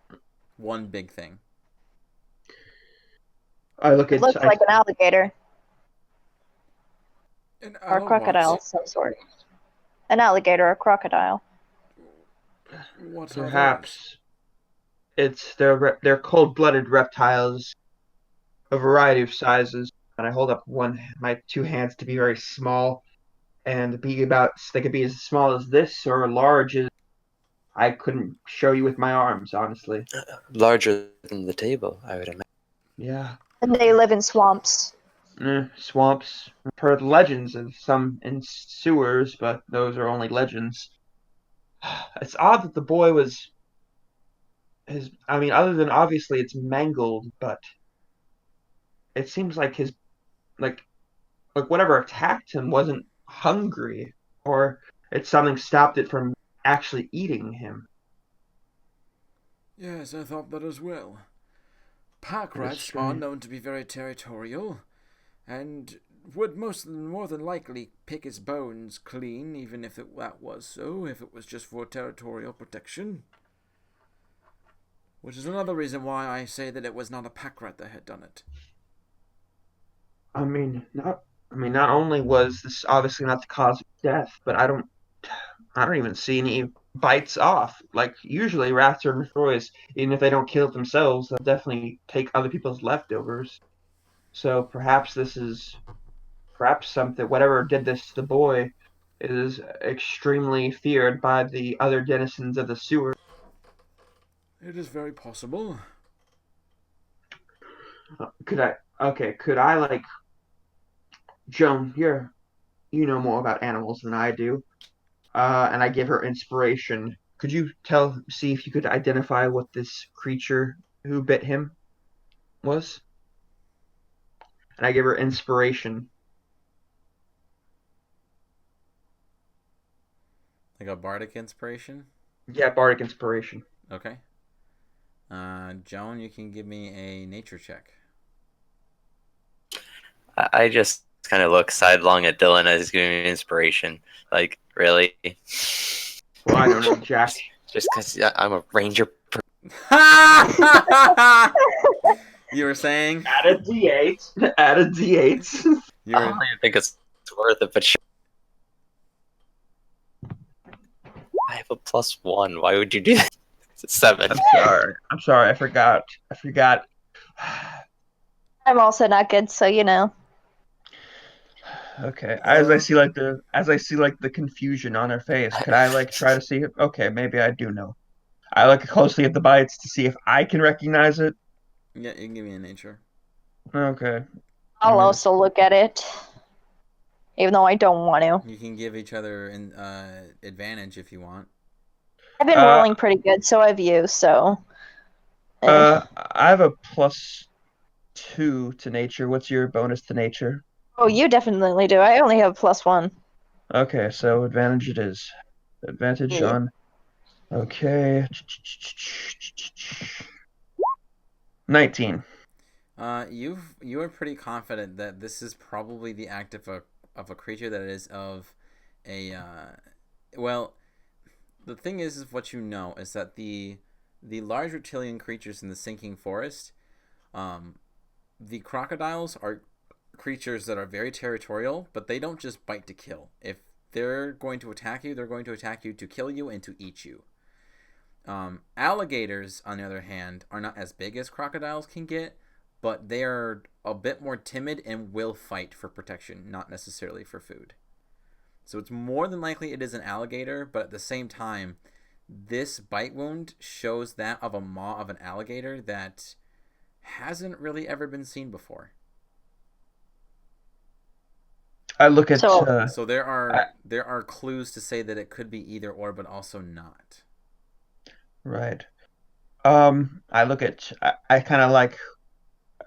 One big thing. I look It at looked like an alligator An or a crocodile what? of some sort. An alligator or crocodile. What are those? perhaps they're cold-blooded reptiles, a variety of sizes, and I hold up my two hands to be very small and they could be as small as this or large as I couldn't show you with my arms, honestly. Larger than the table, I would imagine. Yeah. And they live in swamps. Swamps. I've heard legends of some in sewers, but those are only legends. It's odd that the boy was I mean, other than obviously it's mangled, but it seems like his like whatever attacked him wasn't hungry, or it's something stopped it from actually eating him. Yes, I thought that as well. Pack It is rats are strange. known to be very territorial, and would more than likely pick its bones clean, even if that was so, if it was just for territorial protection. Which is another reason why I say that it was not a pack rat that had done it. Not only was this obviously not the cause of death, but I don't even see any bites off. Like usually rats are notorious, even if they don't kill it themselves, they'll definitely take other people's leftovers. So perhaps something whatever did this to the boy is extremely feared by the other denizens of the sewer. It is very possible. Could I like Joan, you know more about animals than I do. And I give her inspiration. Could you see if you could identify what this creature who bit him was? And I give her inspiration. Like a bardic inspiration. Yeah, bardic inspiration. Okay. Joan, you can give me a nature check. I just kind of look sidelong at Dylan as he's giving me inspiration. Like, really? Well, I don't know, Jack. Just because I'm a ranger. You were saying? Add a D8. Add a D8. You I were don't even think it's worth it, but sure. I have a +1. Why would you do that? It's a 7. I'm sorry. I forgot. I forgot. I'm also not good, so you know. Okay. As I see like the confusion on her face, could I like try to see it? Okay, maybe I do know. I look closely at the bites to see if I can recognize it. Yeah, you can give me a nature. Okay. I'll also look at it, even though I don't want to. You can give each other an advantage if you want. I've been rolling pretty good, so have you, so. I have a +2 to nature. What's your bonus to nature? Oh, you definitely do. I only have +1. Okay, so advantage it is. Advantage Yeah. on. Okay. 19. You are pretty confident that this is probably the act of a creature that is of a well. The thing is what you know is that the large reptilian creatures in the sinking forest, um, the crocodiles are creatures that are very territorial, but they don't just bite to kill. If they're going to attack you, they're going to attack you to kill you and to eat you. Alligators, on the other hand, are not as big as crocodiles can get, but they are a bit more timid and will fight for protection, not necessarily for food. So it's more than likely it is an alligator, but at the same time, this bite wound shows that of a maw of an alligator that hasn't really ever been seen before. I look at So So there are clues to say that it could be either or, but also not. right. I look at I kind of like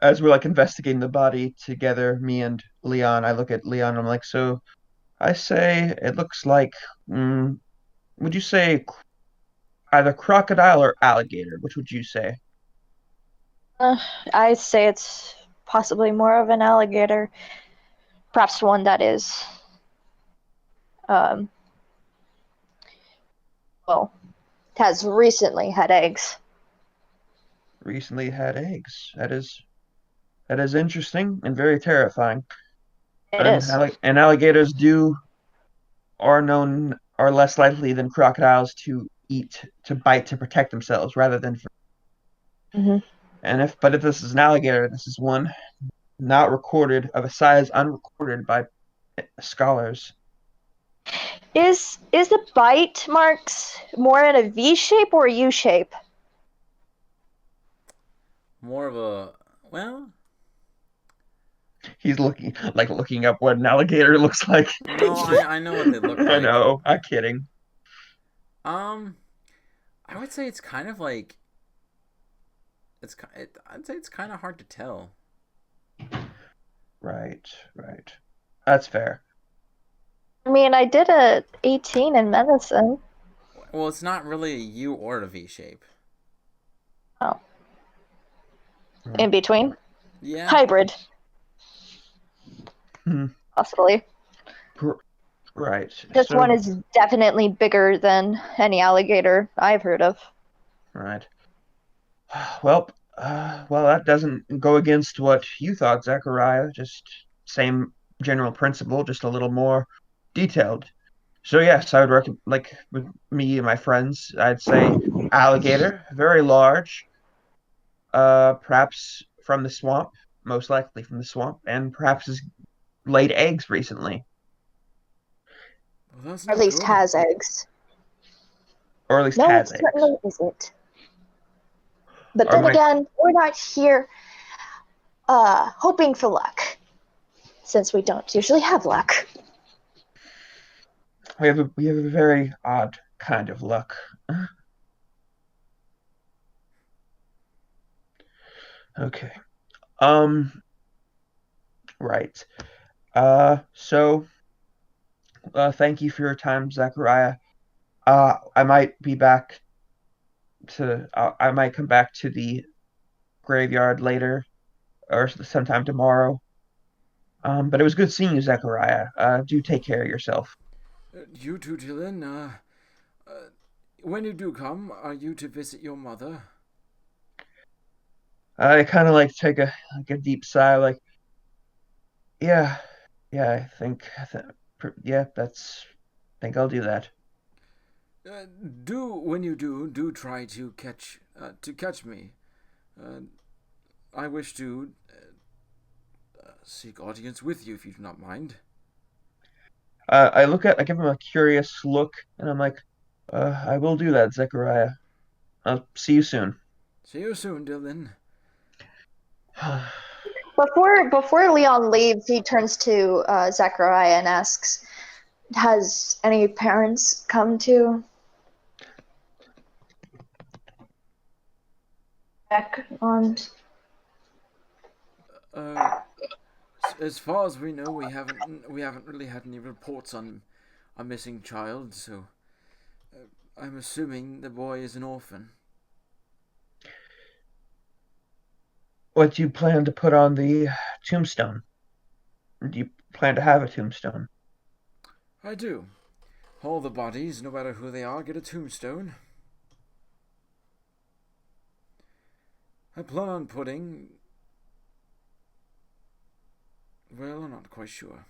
as we're like investigating the body together, me and Leon. I look at Leon. I'm like, so I say it looks like. Mm, would you say either crocodile or alligator? Which would you say? uh, I say it's possibly more of an alligator, perhaps one that is, um, well, has recently had eggs. Recently had eggs. That is interesting and very terrifying. It And is. and alligators do are less likely than crocodiles to bite to protect themselves rather than for, Hmm. and if this is an alligator, this is one not recorded of a size unrecorded by scholars. Is the bite marks more in a V shape or a U shape? More of a well, He's looking up what an alligator looks like. no, I know what they look I like. know, I'm kidding. Um, I would say it's kind of like I'd say it's kind of hard to tell. Right, right. That's fair. I mean, I did a 18 in medicine. Well, it's not really a U or a V shape. Oh, Hmm. in between. Yeah. Hybrid, Hmm. possibly. Right. This one So, is definitely bigger than any alligator I've heard of. right. Well, well, that doesn't go against what you thought, Zachariah. Just same general principle, just a little more detailed. So yes, I would recommend, like with me and my friends, I'd say alligator, very large, perhaps from the swamp, most likely from the swamp, and perhaps has laid eggs recently, Well, that's Or at not least good. has eggs. or at least No, it has eggs. certainly isn't. But Or then my, again, we're not here hoping for luck, since we don't usually have luck. we have a very odd kind of luck. Okay. Um. Right. So, thank you for your time, Zachariah. I might be back I might come back to the graveyard later or sometime tomorrow. But it was good seeing you, Zachariah. Do take care of yourself. You too, Dylan. Uh, when you do come, are you to visit your mother? I kind of like take a deep sigh, like, yeah, yeah, yeah, I think I'll do that. Do when you do try to catch me. Uh, I wish to seek audience with you if you do not mind. I give him a curious look, and I'm like, I will do that, Zachariah. I'll see you soon. See you soon, Dylan. Before Leon leaves, he turns to Zachariah and asks, "Has any parents come to check on?" Uh, as far as we know, we haven't really had any reports on a missing child, so I'm assuming the boy is an orphan. What do you plan to put on the tombstone? Do you plan to have a tombstone? I do. All the bodies, no matter who they are, get a tombstone. I plan on putting... Well, I'm not quite sure.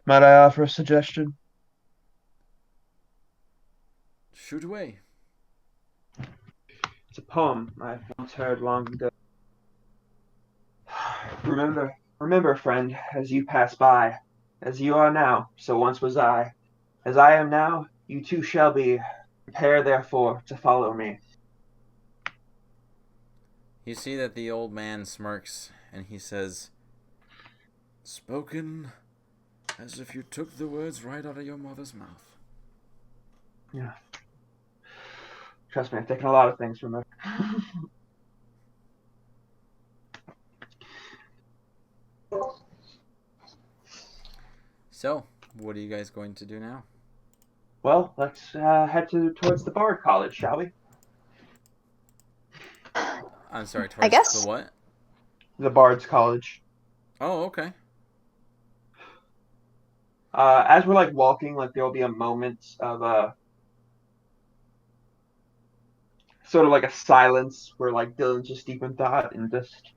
Might I offer a suggestion? Shoot away. It's a poem I once heard long ago. Remember, friend, as you pass by, as you are now, so once was I. As I am now, you too shall be. Prepare therefore to follow me. You see that the old man smirks and he says, Spoken as if you took the words right out of your mother's mouth. Yeah. Trust me, I've taken a lot of things from her. "So, what are you guys going to do now?" Well, let's head towards the Bard College, shall we? I'm sorry, I towards the guess. what? The Bard's College. Oh, okay. As we're like walking, like there'll be a moment of sort of like a silence where like Dylan's just deep in thought and just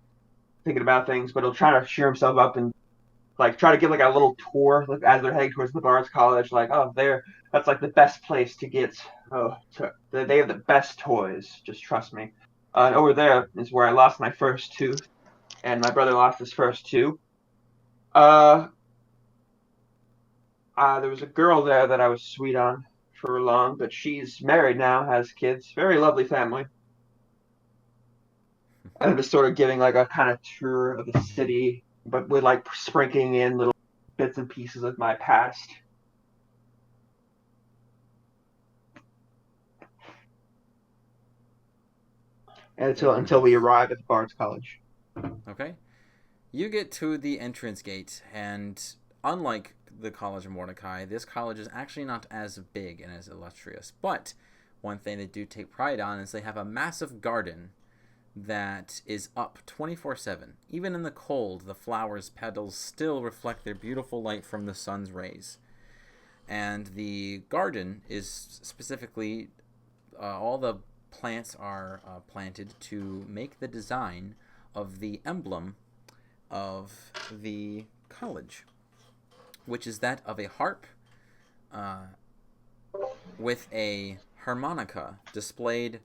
thinking about things, but he'll try to cheer himself up and like try to give like a little tour like, as they're heading towards the Bard's College. Like, oh, that's like the best place to get. They have the best toys. Just trust me. And over there is where I lost my first tooth, and my brother lost his first two. Uh, there was a girl there that I was sweet on for long, but she's married now, has kids. Very lovely family. And I'm just sort of giving like a kind of tour of the city, but with like sprinkling in little bits and pieces of my past. Very Until we nice. arrive at the Bard's College. Okay. You get to the entrance gate, and unlike the College of Mordecai, this college is actually not as big and as illustrious. But one thing they do take pride on is they have a massive garden that is up 24/7. Even in the cold, the flowers' petals still reflect their beautiful light from the sun's rays. And the garden is specifically all the plants are planted to make the design of the emblem of the college, which is that of a harp uh, with a harmonica displayed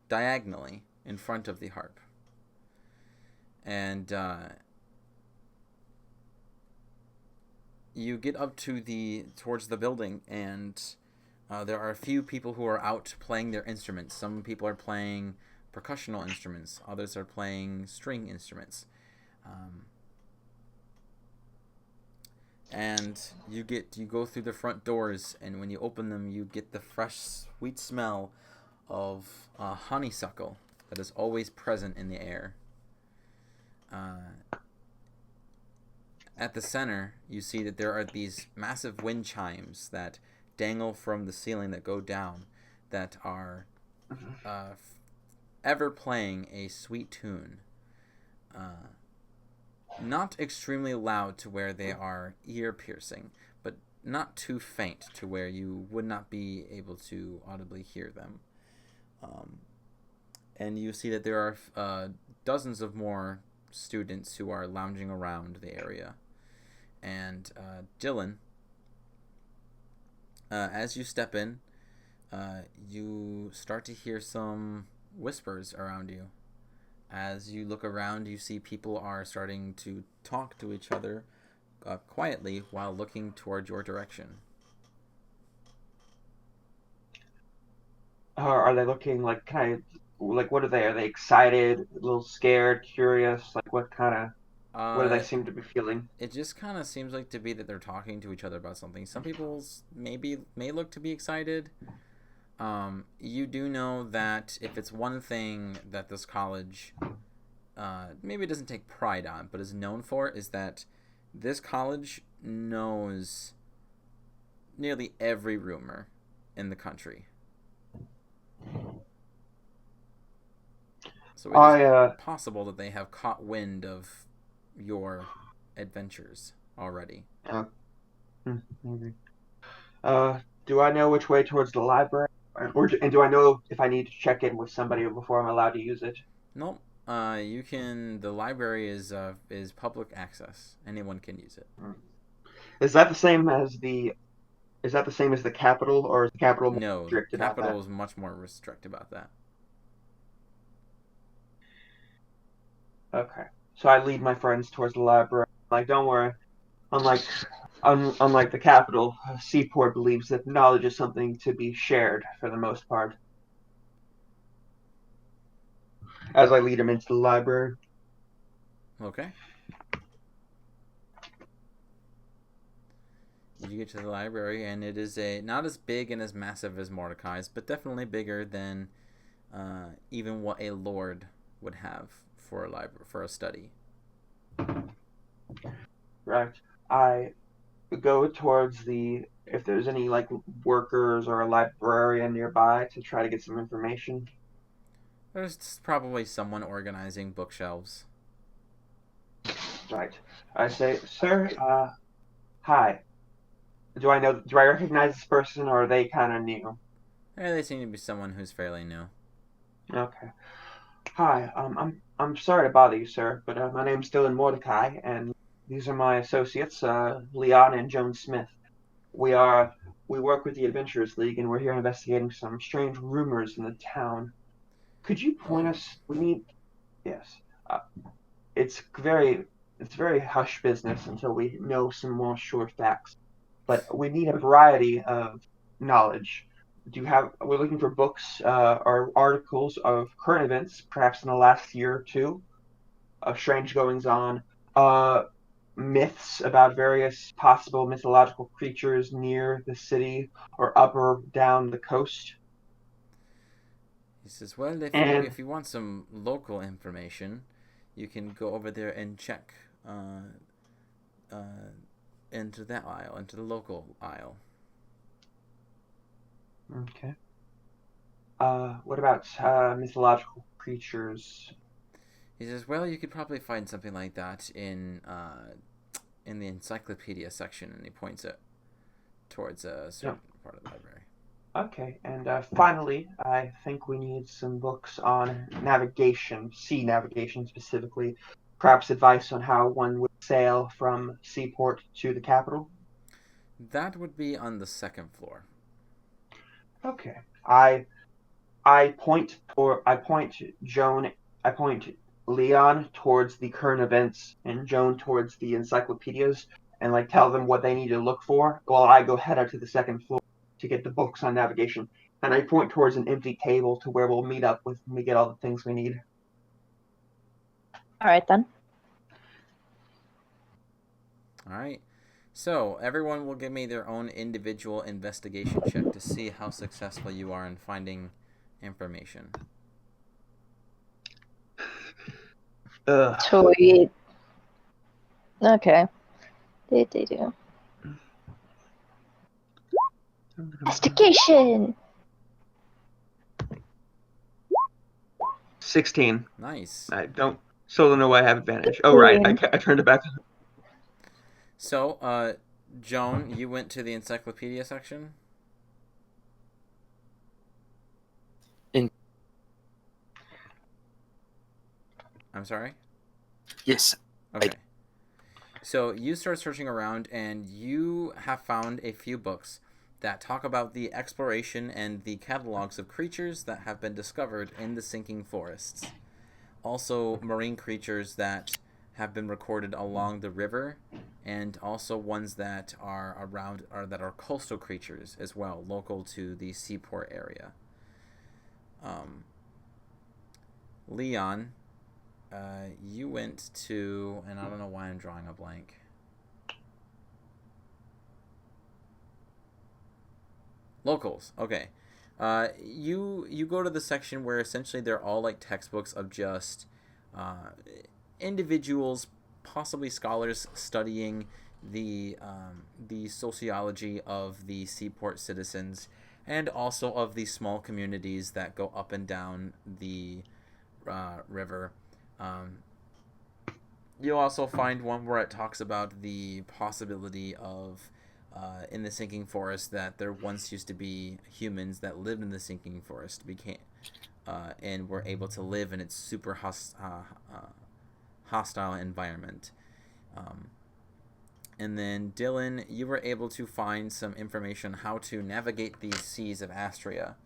diagonally in front of the harp. And you get up to towards the building, and there are a few people who are out playing their instruments. Some people are playing percussional instruments. Others are playing string instruments. And you go through the front doors, and when you open them, you get the fresh, sweet smell of honeysuckle that is always present in the air. At the center, you see that there are these massive wind chimes that dangle from the ceiling that go down, that are ever playing a sweet tune. Not extremely loud to where they are ear-piercing, but not too faint to where you would not be able to audibly hear them. And you see that there are dozens of more students who are lounging around the area. And Dylan, as you step in, you start to hear some whispers around you. As you look around, you see people are starting to talk to each other quietly while looking toward your direction. Are they looking like kind of like what are they? Are they excited, a little scared, curious? Like what do they Uh, seem to be feeling? it just kind of seems like to be that they're talking to each other about something. Some people may look to be excited. You do know that if it's one thing that this college maybe doesn't take pride on, but is known for, is that this college knows nearly every rumor in the country. So it is I possible that they have caught wind of your adventures already. uh, maybe. Do I know which way towards the library, and do I know if I need to check in with somebody before I'm allowed to use it? Nope. You can. The library is public access. Anyone can use it. Is that the same as the Is that the same as the capital, or is the capital more No, strict about that? Capital is much more strict about that. Okay. So I lead my friends towards the library. Like, don't worry. Unlike unlike the capital, Seaport believes that knowledge is something to be shared for the most part. As I lead him into the library. Okay. You get to the library, and it is not as big and as massive as Mordecai's, but definitely bigger than even what a lord would have for a study. Right. I go towards if there's any like workers or a librarian nearby to try to get some information. There's probably someone organizing bookshelves. Right. I say, sir, hi. Do I recognize this person, or are they kind of new? They seem to be someone who's fairly new. Okay. Hi. I'm sorry to bother you, sir, but my name's Dylan Mordecai, and these are my associates, Leon and Joan Smith. We are we work with the Adventurers League, and we're here investigating some strange rumors in the town. Could you point Oh, us? We need Yes. Uh, it's very hush business until we know some more sure facts. But we need a variety of knowledge. We're looking for books or articles of current events, perhaps in the last year or two, of strange goings on, uh, myths about various possible mythological creatures near the city or up or down the coast. he says, "Well, And if you want some local information, you can go over there and check uh, into that aisle, into the local aisle." okay. What about mythological creatures? He says, "Well, you could probably find something like that in the encyclopedia section," and he points it towards a Yeah. certain part of the library. Okay, and finally, I think we need some books on navigation, sea navigation specifically. Perhaps advice on how one would sail from Seaport to the capital. That would be on the second floor. Okay, I point Joan, I point Leon towards the current events and Joan towards the encyclopedias, and like tell them what they need to look for, while I go head out to the second floor to get the books on navigation. And I point towards an empty table to where we'll meet up when we get all the things we need. All right then. All right. So everyone will give me their own individual investigation check to see how successful you are in finding information. Sweet. Okay. Do. Investigation. 16. Nice. I don't know why I have advantage. Oh, right. I turned it back. So, Joan, you went to the encyclopedia section? I'm sorry? Yes. Okay. So you start searching around and you have found a few books that talk about the exploration and the catalogs of creatures that have been discovered in the sinking forests. Also, marine creatures that have been recorded along the river, and also ones that are around or that are coastal creatures as well, local to the seaport area. Leon, you went to, and I don't know why I'm drawing a blank. Locals, okay. You go to the section where essentially they're all like textbooks of just individuals, possibly scholars, studying the sociology of the seaport citizens, and also of the small communities that go up and down the river. Um, you'll also find one where it talks about the possibility of in the sinking forest that there once used to be humans that lived in the sinking forest and were able to live in its super hostile environment. Um, and then Dylan, you were able to find some information how to navigate these seas of Astria.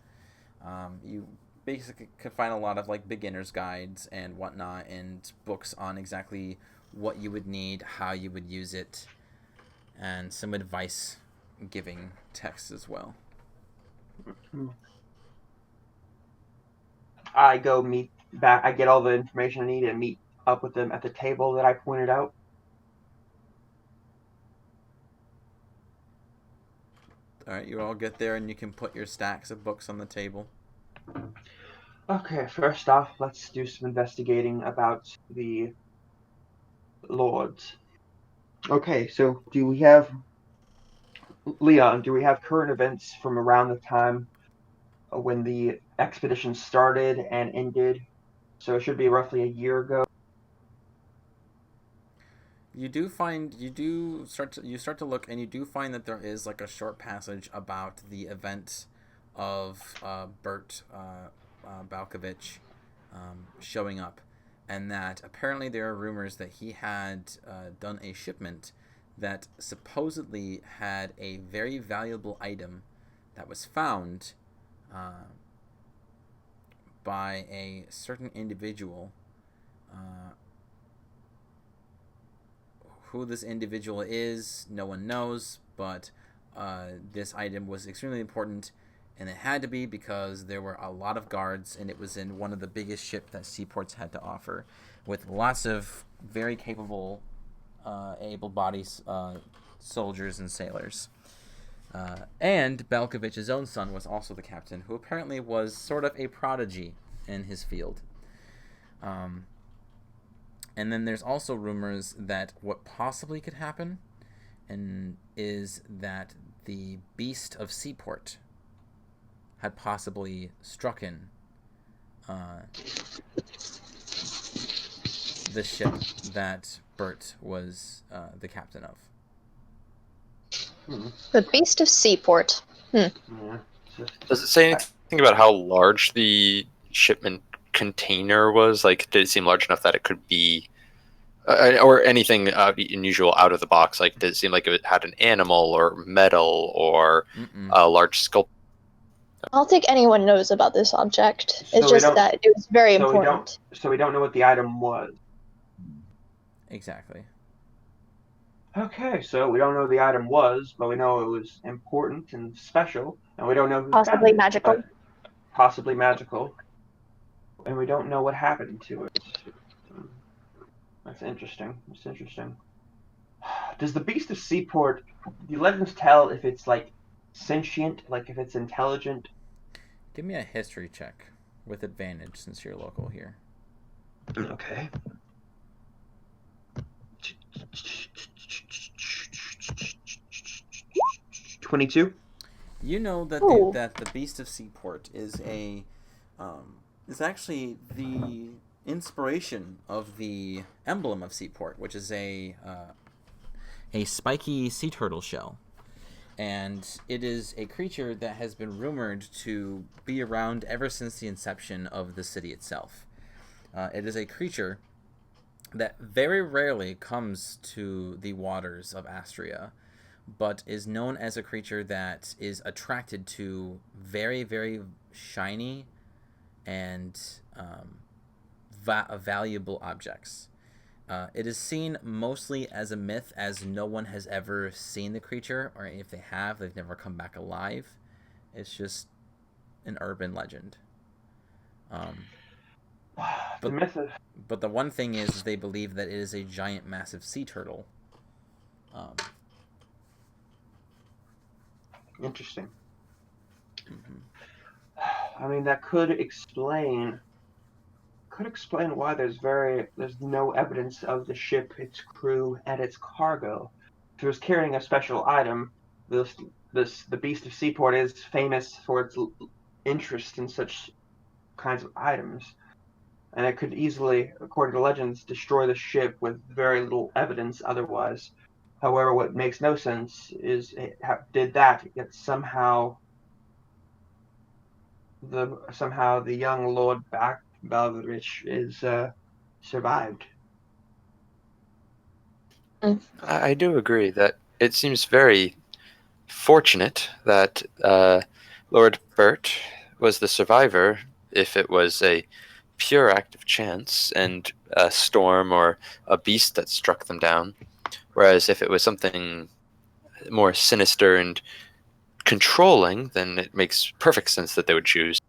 You basically could find a lot of like beginner's guides and whatnot, and books on exactly what you would need, how you would use it, and some advice giving texts as well. I go meet back. I get all the information I need and meet up with them at the table that I pointed out. All right, you all get there and you can put your stacks of books on the table. Okay, first off, let's do some investigating about the lords. Okay, so do we have Leon? Do we have current events from around the time when the expedition started and ended? So it should be roughly a year ago. You start to look and you do find that there is like a short passage about the event of Bert Balkovich showing up, and that apparently there are rumors that he had done a shipment that supposedly had a very valuable item that was found by a certain individual. Who this individual is, no one knows, but this item was extremely important, and it had to be because there were a lot of guards, and it was in one of the biggest ships that seaports had to offer, with lots of very capable, able-bodied soldiers and sailors. And Balkovich's own son was also the captain, who apparently was sort of a prodigy in his field. And then there's also rumors that what possibly could happen is that the Beast of Seaport had possibly struck in the ship that Bert was the captain of. The Beast of Seaport. Yeah, Does it say anything about how large the shipment container was? Like, did it seem large enough that it could be, or anything unusual out of the box? Like, did it seem like it had an animal or metal or a large sculpture? I don't think anyone knows about this object. It's So we just don't- that it was very important. So we don't know what the item was. Exactly. Okay, so we don't know what the item was, but we know it was important and special, and we don't know who Possibly found it, magical. but possibly magical, and we don't know what happened to it. That's interesting. That's interesting. Does the Beast of Seaport? The legends tell if it's like sentient, like if it's intelligent. Give me a history check with advantage since you're local here. Okay. 22. You know that Ooh. that the Beast of Seaport is is actually the inspiration of the emblem of Seaport, which is a spiky sea turtle shell, and it is a creature that has been rumored to be around ever since the inception of the city itself. It is a creature that very rarely comes to the waters of Astria, but is known as a creature that is attracted to very, very shiny and valuable objects. It is seen mostly as a myth, as no one has ever seen the creature, or if they have, they've never come back alive. It's just an urban legend. The myth of But the one thing is they believe that it is a giant, massive sea turtle. interesting. I mean, that could explain why there's no evidence of the ship, its crew, and its cargo. if it was carrying a special item, the Beast of Seaport is famous for its interest in such kinds of items, and it could easily, according to legends, destroy the ship with very little evidence otherwise. However, what makes no sense is it did that, yet somehow the young Lord Balderich is survived. I do agree that it seems very fortunate that Lord Bert was the survivor. If it was a pure act of chance and a storm or a beast that struck them down, whereas if it was something more sinister and controlling, then it makes perfect sense that they would choose.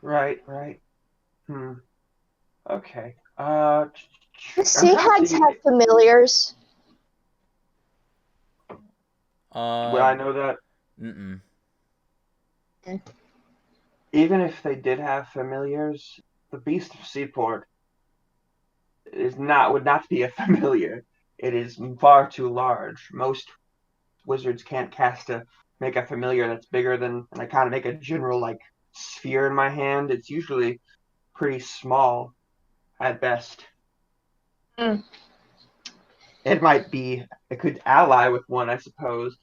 Right, right. Hmm. Okay. Do I'm sea trying to hags see. have familiars? Would I know that? Mm-mm. Even if they did have familiars, the Beast of Seaport would not be a familiar. It is far too large. Most wizards can't make a familiar that's bigger than, and I kind of make a general like sphere in my hand. It's usually pretty small at best. Mm. It could ally with one, I suppose,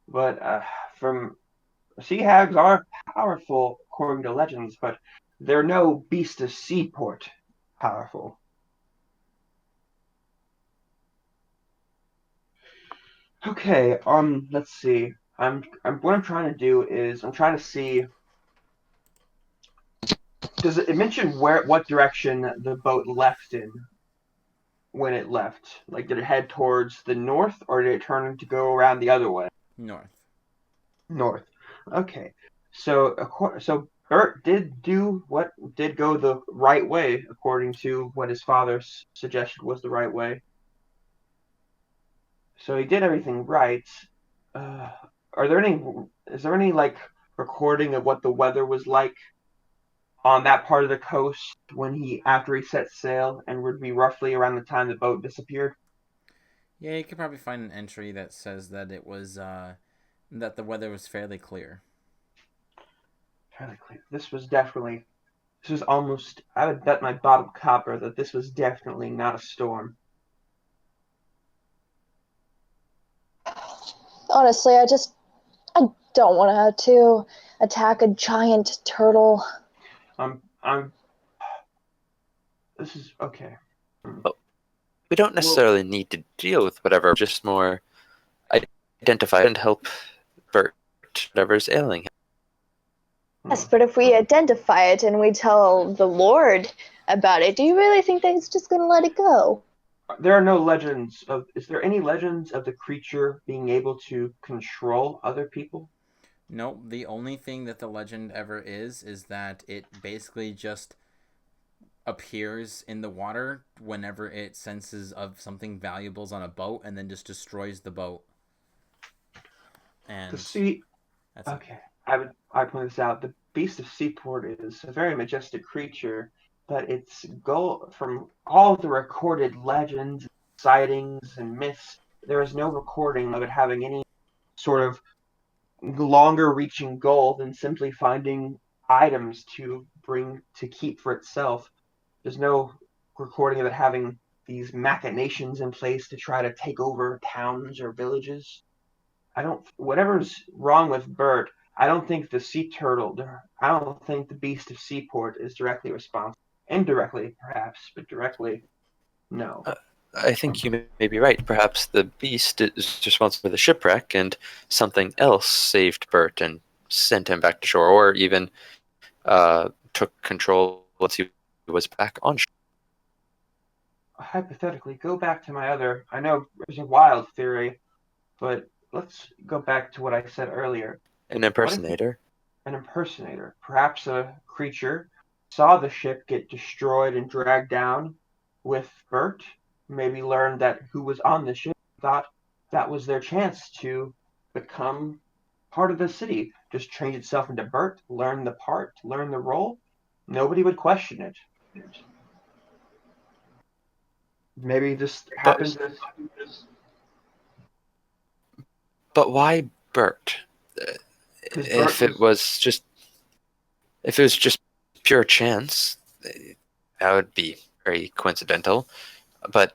but from sea hags are powerful according to legends, but they're no Beast of Seaport powerful. Okay, let's see. What I'm trying to do is I'm trying to see. Does it mention what direction the boat left in when it left? Like, did it head towards the north, or did it turn to go around the other way? North. North. Okay. So Bert did go the right way according to what his father suggested was the right way. So he did everything right. Uh, are there any? Is there any like recording of what the weather was like on that part of the coast when he after he set sail, and would be roughly around the time the boat disappeared? Yeah, you could probably find an entry that says that it was that the weather was fairly clear. Fairly clear. This was almost. I would bet my bottom copper that this was definitely not a storm. Honestly, I don't want to attack a giant turtle. I'm. This is okay. But we don't Well, necessarily need to deal with whatever, just more identify and help Bert, whatever's ailing him. Yes, but if we identify it and we tell the Lord about it, do you really think that he's just gonna let it go? there are no legends of. Is there any legends of the creature being able to control other people? No, the only thing that the legend ever is that it basically just appears in the water whenever it senses of something valuables on a boat and then just destroys the boat. The And sea. that's it. Okay, I point this out. The Beast of Seaport is a very majestic creature, but its goal from all the recorded legends, sightings, and myths, there is no recording of it having any sort of longer reaching goal than simply finding items to keep for itself. There's no recording of it having these machinations in place to try to take over towns or villages. I don't. Whatever's wrong with Bert, I don't think the sea turtle. I don't think the Beast of Seaport is directly responsible. Indirectly, perhaps, but directly, no. Uh, I think you may be right. Perhaps the beast is responsible for the shipwreck, and something else saved Bert and sent him back to shore, or even took control once he was back on shore. Hypothetically, go back to my other. I know it's a wild theory, but let's go back to what I said earlier. An What if impersonator. an impersonator, perhaps a creature, saw the ship get destroyed and dragged down with Bert, maybe learned that who was on the ship, thought that was their chance to become part of the city, just change itself into Bert, learn the part, learn the role. Nobody would question it. Maybe this But happens. but why Bert? Because Bert If it was. was just if it was just pure chance, that would be very coincidental. But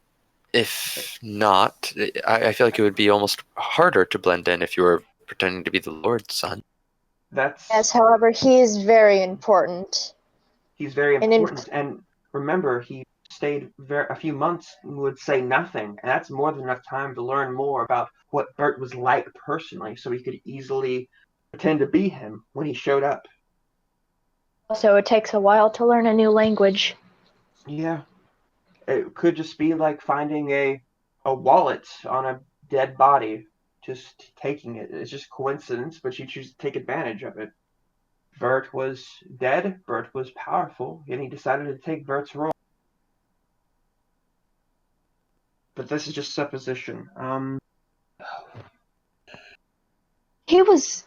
if not, I feel like it would be almost harder to blend in if you were pretending to be the Lord's son. Yes, That's however, he is very important. He's very And in important. And remember, he stayed a few months and would say nothing. And that's more than enough time to learn more about what Bert was like personally, so he could easily pretend to be him when he showed up. also, it takes a while to learn a new language. Yeah, it could just be like finding a wallet on a dead body, just taking it. It's just coincidence, but you choose to take advantage of it. Bert was dead. Bert was powerful, and he decided to take Bert's role. But this is just supposition. He was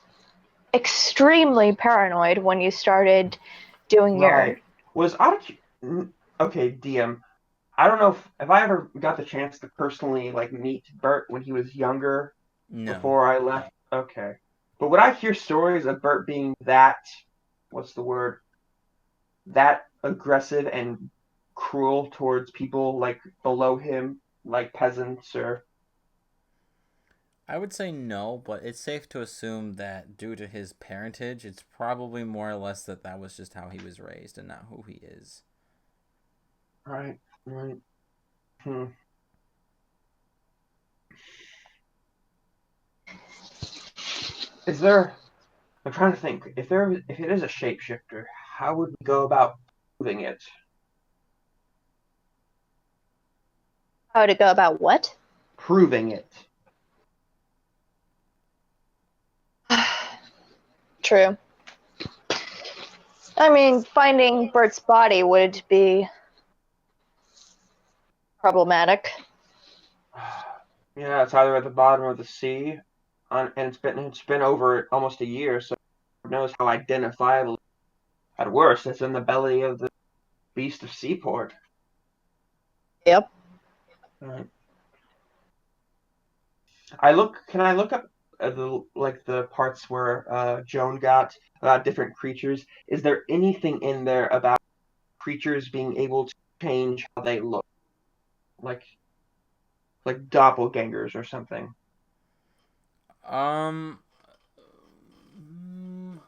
extremely paranoid when you started doing your. Right. Was Oddity okay, DM. I don't know if I ever got the chance to personally like meet Bert when he was younger No. before I left. Okay. But would I hear stories of Bert being that what's the word? That aggressive and cruel towards people like below him, like peasants or I would say no, but it's safe to assume that due to his parentage, it's probably more or less that that was just how he was raised and not who he is. right, right. Hmm. Is there I'm trying to think. If it is a shapeshifter, how would we go about proving it? How to go about what? Proving it. True. I mean, finding Bert's body would be problematic. Yeah, it's either at the bottom of the sea, and it's been over almost a year, so who knows how identifiable. At worst, it's in the belly of the beast of Seaport. Yep. Right. I look. Can I look up the parts where Joan got about different creatures? Is there anything in there about creatures being able to change how they look, like doppelgangers or something? Um, mm,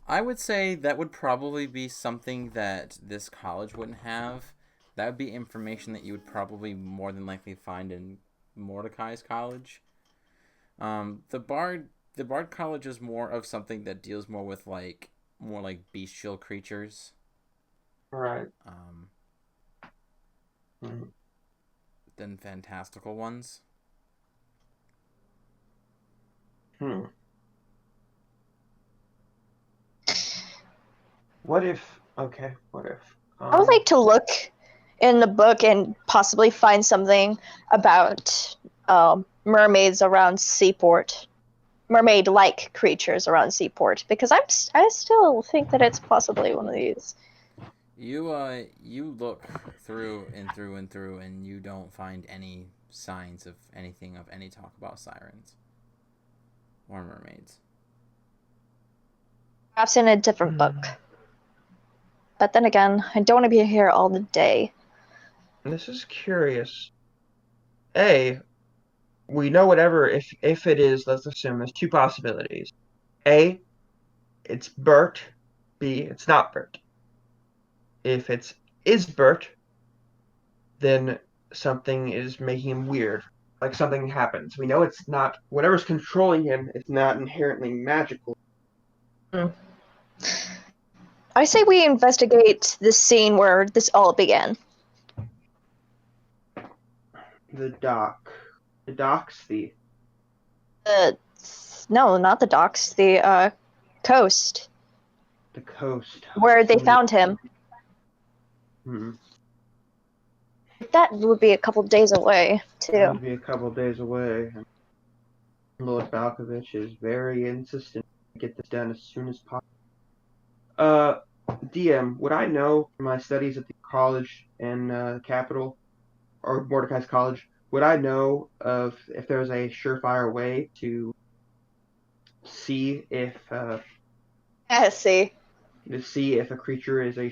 I would say that would probably be something that this college wouldn't have. That would be information that you would probably more than likely find in Mordecai's college. The Bard College is more of something that deals more with more like bestial creatures, Right. um, Mhm. than fantastical ones. Hmm. What if? Okay. What if? I would like to look in the book and possibly find something about mermaids around Seaport, mermaid-like creatures around Seaport, because I still think that it's possibly one of these. You look through and through and through, and you don't find any signs of anything of any talk about sirens or mermaids. Perhaps in a different book. But then again, I don't want to be here all the day. This is curious. A, we know whatever if it is. Let's assume there's two possibilities. A, it's Bert. B, it's not Bert. If it's is Bert, then something is making him weird. Like something happens. We know it's not whatever's controlling him. It's not inherently magical. Hmm. I say we investigate the scene where this all began. The dock. The docks. The no, not the docks, the coast The coast. where they So many. found him. Hmm, That would be a couple days away that too. would be a couple of days away. Lord Balkovich is very insistent to get this done as soon as possible. Uh, DM, would I know from my studies at the college in capital or Mordecai's college? Would I know of if there's a surefire way see if uh, See. to see if a creature is a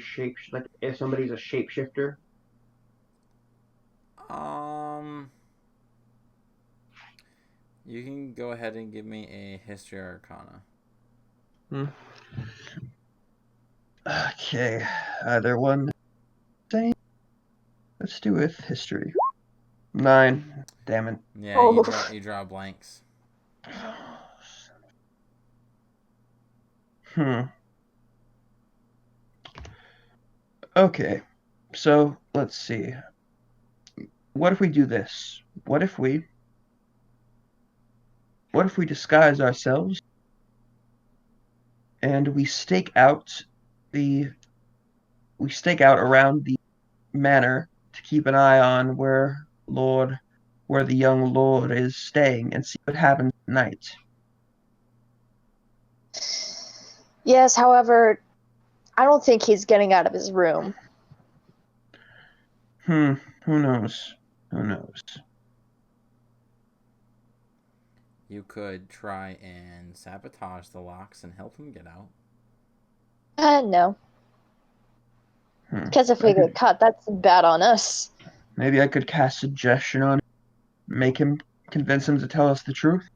like if somebody's a shapeshifter? Um, you can go ahead and give me a history or arcana. Hmm. Okay, either one. Same. Let's do with history. 9. Damn it. Yeah, Oh, you draw blanks. Hmm. Okay. So let's see. What if we do this? What if we disguise ourselves and the we stake out around the manor to keep an eye on where the young lord is staying and see what happens at night. yes. However, I don't think he's getting out of his room. Hmm. Who knows? Who knows? You could try and sabotage the locks and help him get out. No, Hmm. because if we get caught, that's bad on us. Maybe I could cast suggestion on him, make him convince him to tell us the truth.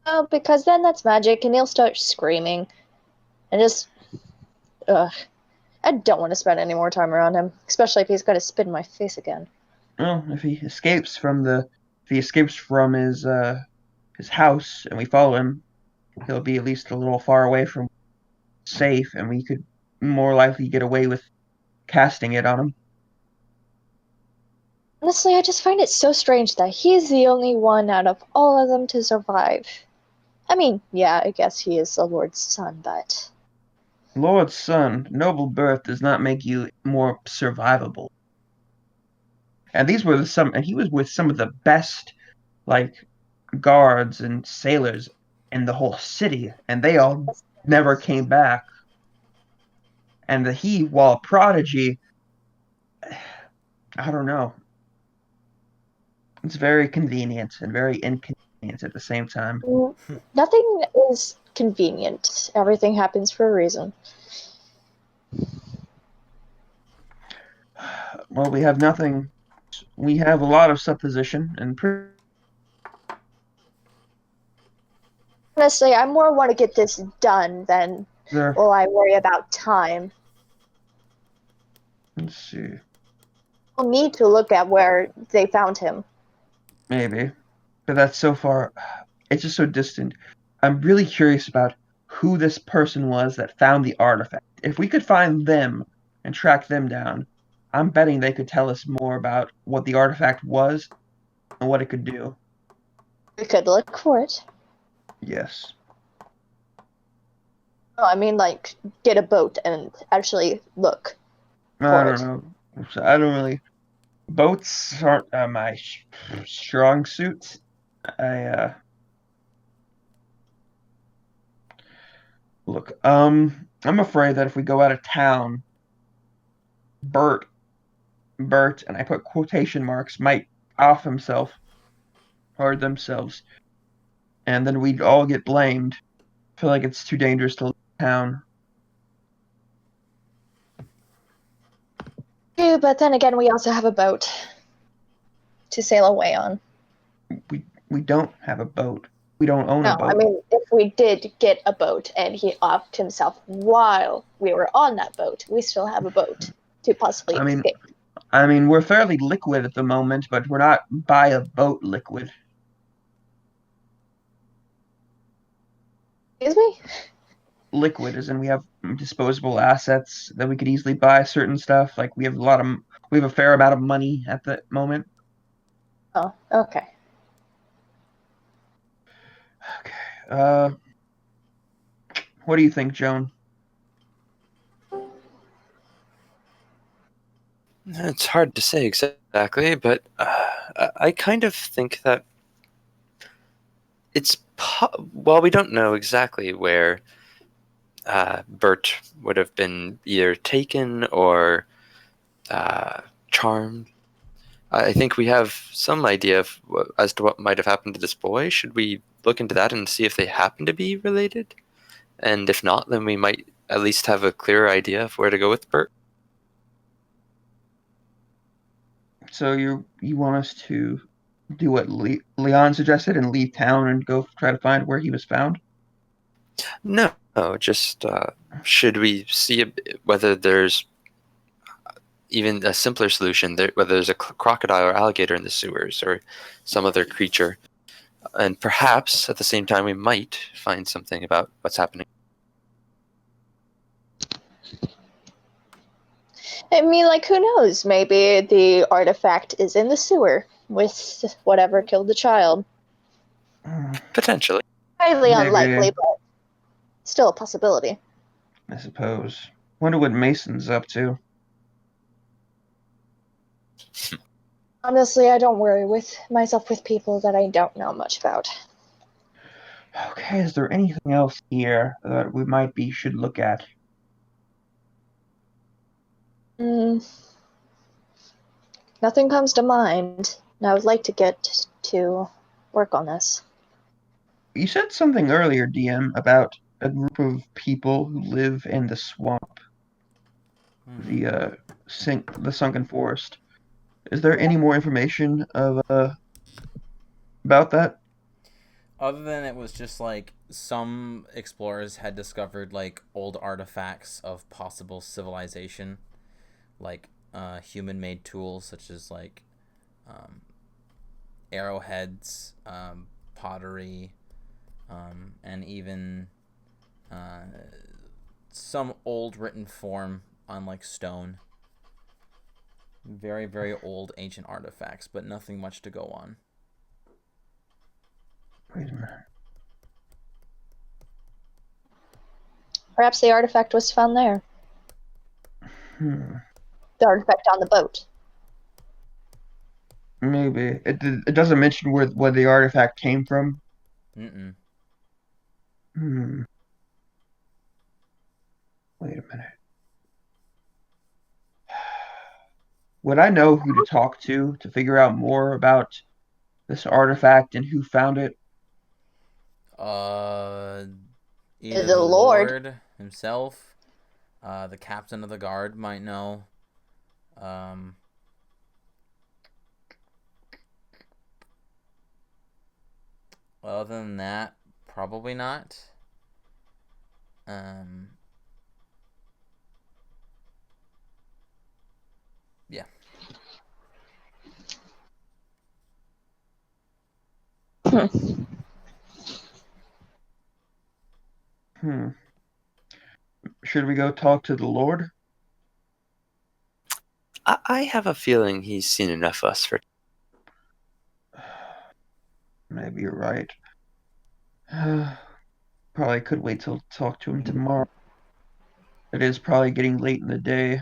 Oh, because then that's magic, and he'll start screaming, and just ugh. I don't want to spend any more time around him, especially if he's going to spit in my face again. Well, if he escapes from his house and we follow him, he'll be at least a little far away from safe, and we could more likely get away with casting it on him. Honestly, I just find it so strange that he's the only one out of all of them to survive. I mean, yeah, I guess he is the Lord's son, but Lord's son, noble birth does not make you more survivable. And he was with some of the best, like, guards and sailors in the whole city, and they all never came back. And while a prodigy, I don't know. It's very convenient and very inconvenient at the same time. nothing is convenient. Everything happens for a reason. Well, we have nothing. We have a lot of supposition and Honestly, I more want to get this done than there. will I worry about time. Let's see. We'll need to look at where they found him. Maybe, but that's so far. It's just so distant. I'm really curious about who this person was that found the artifact. If we could find them and track them down, I'm betting they could tell us more about what the artifact was and what it could do. We could look for it. Yes. No, I mean, like, get a boat and actually look I for don't it. know. I don't really. Boats aren't my strong suit. I look. I'm afraid that if we go out of town, Bert, Bert, and I put quotation marks, might off himself or themselves, and then we'd all get blamed. I feel like it's too dangerous to leave town. Yeah, but then again, we also have a boat to sail away on. We don't have a boat. We don't own a No, I boat. mean, if we did get a boat and he offed himself while we were on that boat, we still have a boat to possibly I mean, escape. we're fairly liquid at the moment, but we're not by a boat liquid. Excuse me? Liquid as in we have disposable assets that we could easily buy certain stuff. Like we have a fair amount of money at the moment. Oh, okay. Okay. Uh, what do you think, Joan? It's hard to say exactly, but I kind of think that well, we don't know exactly where Bert would have been either taken or charmed. I think we have some idea as to what might have happened to this boy. Should we look into that and see if they happen to be related? And if not, then we might at least have a clearer idea of where to go with Bert. So you want us to do what Leon suggested and leave town and go try to find where he was found? No, just should we see whether there's even a simpler solution, whether there's a crocodile or alligator in the sewers or some other creature. And perhaps at the same time, we might find something about what's happening. I mean, like, who knows? Maybe the artifact is in the sewer with whatever killed the child. Potentially. Highly Maybe. unlikely, but still a possibility. I suppose. Wonder what Mason's up to. Honestly, I don't worry with myself with people that I don't know much about. Okay, is there anything else here that we should look at? Nothing comes to mind. I would like to get to work on this. You said something earlier, DM, about a group of people who live in the swamp, the sunken forest. Is there any more information about that? Other than it was just like some explorers had discovered like old artifacts of possible civilization, like human-made tools such as like arrowheads, pottery, and even some old written form on like stone. Very, very old ancient artifacts, but nothing much to go on. Wait a minute. Perhaps the artifact was found there. The artifact on the boat. Maybe. It doesn't mention where the artifact came from. Mm-mm. Wait a minute. Would I know who to talk to figure out more about this artifact and who found it? Either The the Lord. Lord himself, the captain of the guard might know. Um, Other than that, probably not. Yeah. Hmm. Should we go talk to the Lord? I have a feeling he's seen enough of us for. Maybe you're right. Probably could wait till talk to him tomorrow. It is probably getting late in the day.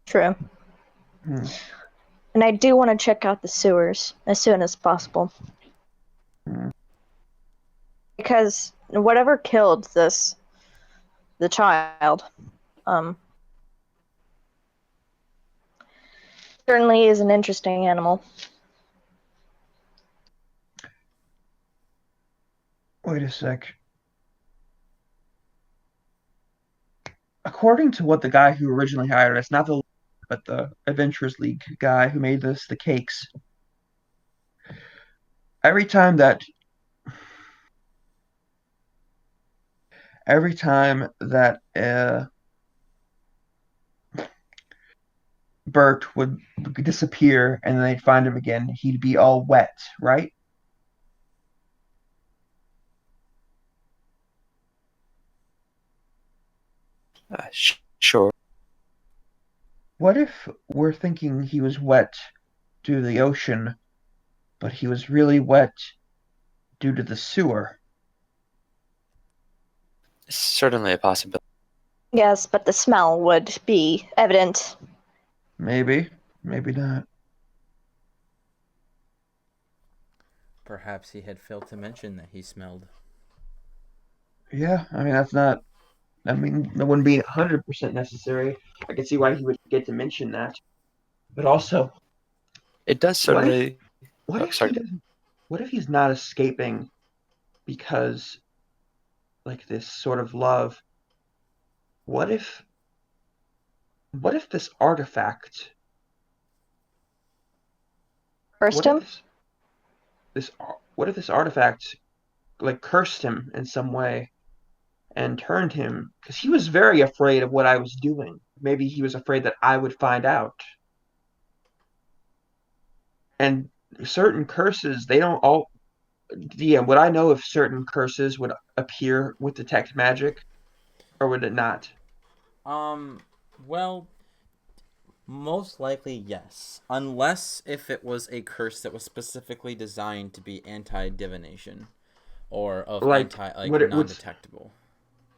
True. And I do want to check out the sewers as soon as possible. Because whatever killed the child, certainly is an interesting animal. Wait a sec. According to what the guy who originally hired us, not the but the Adventurers League guy who made the cakes, every time that Bert would disappear and then they'd find him again, he'd be all wet, right? Sure. What if we're thinking he was wet due to the ocean, but he was really wet due to the sewer? Certainly a possibility. Yes, but the smell would be evident. Maybe, maybe not. Perhaps he had failed to mention that he smelled. Yeah, I mean that's not. I mean that wouldn't be 100% necessary. I can see why he would get to mention that. But also, It does what if certainly. what Oh, if he sorry. doesn't? What if he's not escaping because like this sort of love? What if what if this artifact? First What if him? this what if this artifact like cursed him in some way and turned him because he was very afraid of what I was doing. Maybe he was afraid that I would find out. And certain curses, they don't all. Yeah, would I know if certain curses would appear with detect magic, or would it not? Um, well, most likely yes, unless if it was a curse that was specifically designed to be anti-divination or of Like, anti like would it non-detectable.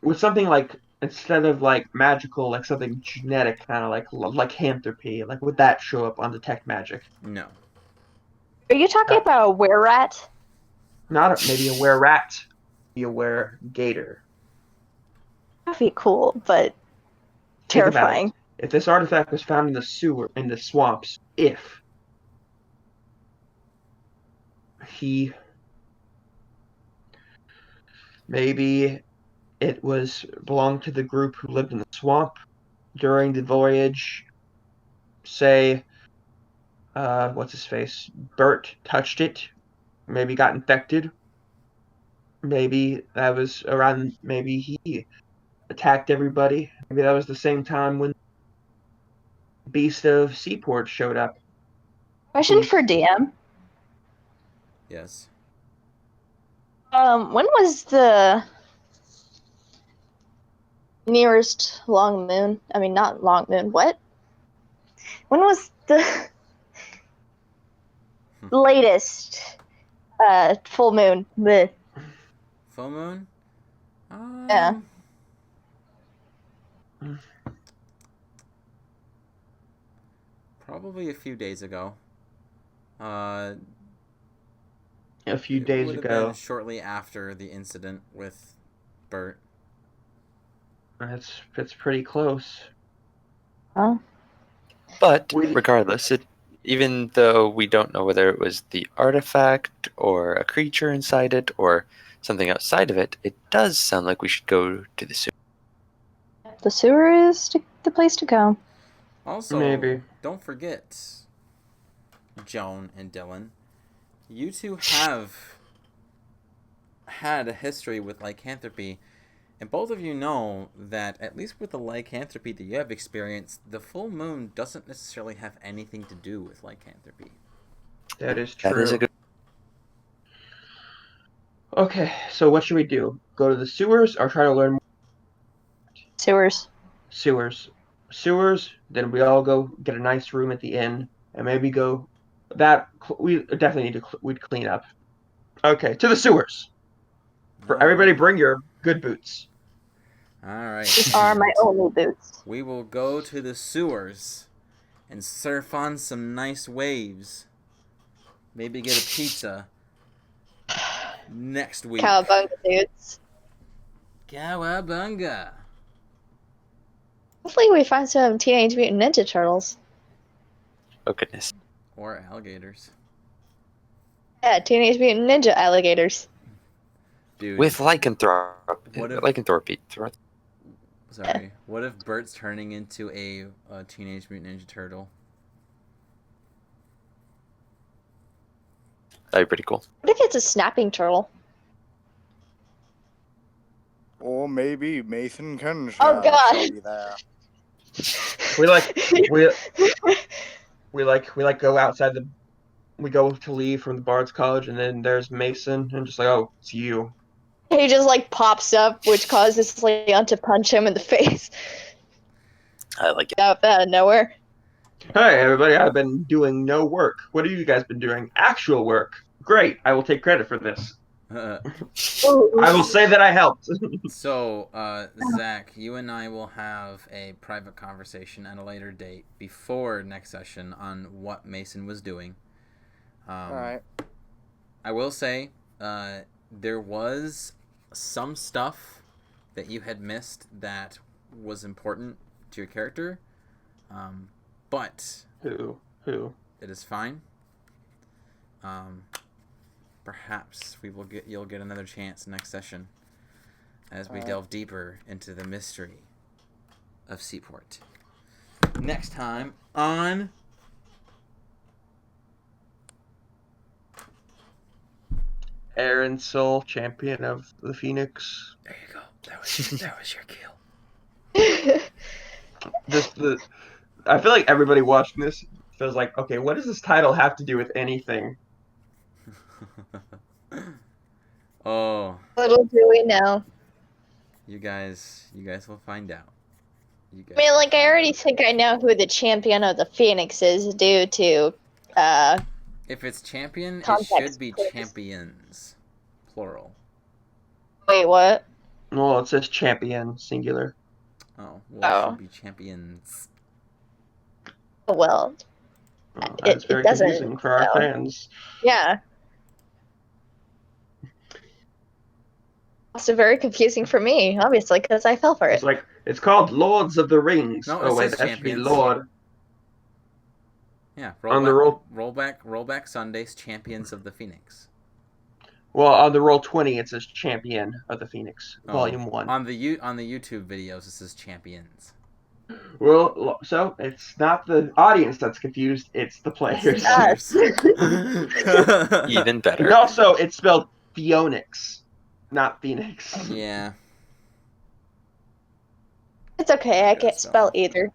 would something like instead of like magical, like something genetic, kind of like lycanthropy, like would that show up on detect magic? No. Are you talking That about a were rat? not maybe a were rat, be a were gator. That'd be cool, but Think about it. terrifying. If this artifact was found in the sewer, in the swamps, if he maybe it was belonged to the group who lived in the swamp during the voyage, say, what's his face? Bert touched it, maybe got infected. Maybe that was around, maybe he attacked everybody. Maybe that was the same time when Beast of Seaport showed up. Question He, for DM. Yes. When was the nearest long moon? I mean, not long moon. What? When was the latest full moon? The Full moon? yeah. Um, probably a few days ago. Uh, a few it days would have been ago. shortly after the incident with Bert. That's pretty close. Huh? But We regardless, even though we don't know whether it was the artifact or a creature inside it or something outside of it, it does sound like we should go to the sewer. The sewer is the place to go. Also, maybe. don't forget, Joan and Dylan, you two have had a history with lycanthropy, and both of you know that, at least with the lycanthropy that you have experienced, the full moon doesn't necessarily have anything to do with lycanthropy. That is That is a true. good. Okay, so what should we do? Go to the sewers or try to learn more? Sewers. Sewers? Sewers, then we all go get a nice room at the inn and maybe go that we definitely need to we'd clean up. Okay, to the sewers. For All everybody right. bring your good boots. All right. These are my And only boots. we will go to the sewers and surf on some nice waves. Maybe get a pizza next week. Cowabunga dudes. Cowabunga. Hopefully we find some Teenage Mutant Ninja Turtles. Oh goodness. Or alligators. Yeah, Teenage Mutant Ninja alligators. Dude. With lycanthropy. What if- Lycanthropy. Sorry. What if Bert's turning into a Teenage Mutant Ninja Turtle? That'd be pretty cool. What if it's a snapping turtle? Or maybe Mason can Oh, God. be there. We like we we go outside the we go to leave from the Bard's College and then there's Mason and just like, oh, it's you. He just like pops up, which causes Leon to punch him in the face I like it. out of nowhere. Hey everybody, I've been doing no work. What have you guys been doing? Actual work. Great, I will take credit for this. I will say that I helped. So, Zach, you and I will have a private conversation at a later date before next session on what Mason was doing. Alright. I will say, there was some stuff that you had missed that was important to your character, but Who? it is fine. Perhaps you'll get another chance next session as we delve deeper into the mystery of Seaport. Next time on Aaron Soul, champion of the Pheonix. There you go. That was your kill. I feel like everybody watching this feels like, okay, what does this title have to do with anything? Oh, Little do we know. you guys will find out. I mean, like, I already think I know who the champion of the Phoenix is due to, If it's champion, it Context should be clues. champions, plural. wait, what? Well, it says champion, singular. Oh, well, it Oh. should be champions. Well, That's very it doesn't, confusing for our so. fans. Yeah. Also very confusing for me, obviously, because I fell for it. It's like, it's called Lords of the Rings. No, it Oh, wait, says that should be champions. Lord. Yeah, On the rollback Sundays, champions of the Phoenix. Well, on the Roll20, it says champion of the Phoenix, Volume 1. On the YouTube videos, it says champions. Well, so it's not the audience that's confused, it's the players. Us. Even And better. also, it's spelled Pheonix, not Phoenix. Yeah. It's okay, I Good can't spell spelling. either.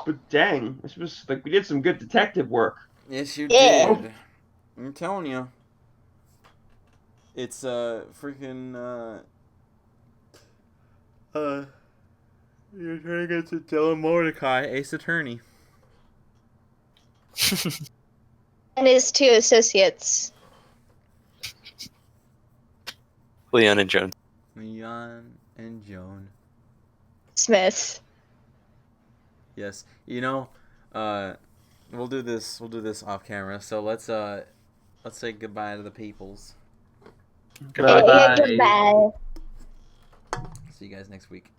But dang, this was like we did some good detective work. Yes, you Yeah. did. I'm telling you. It's freaking you're trying to get to tell Mordecai, Ace Attorney. And his two associates. Leon and Joan. Leon and Joan. Smith. Yes. You know, we'll do this off camera. So let's say goodbye to the peoples. Goodbye. Goodbye. See you guys next week.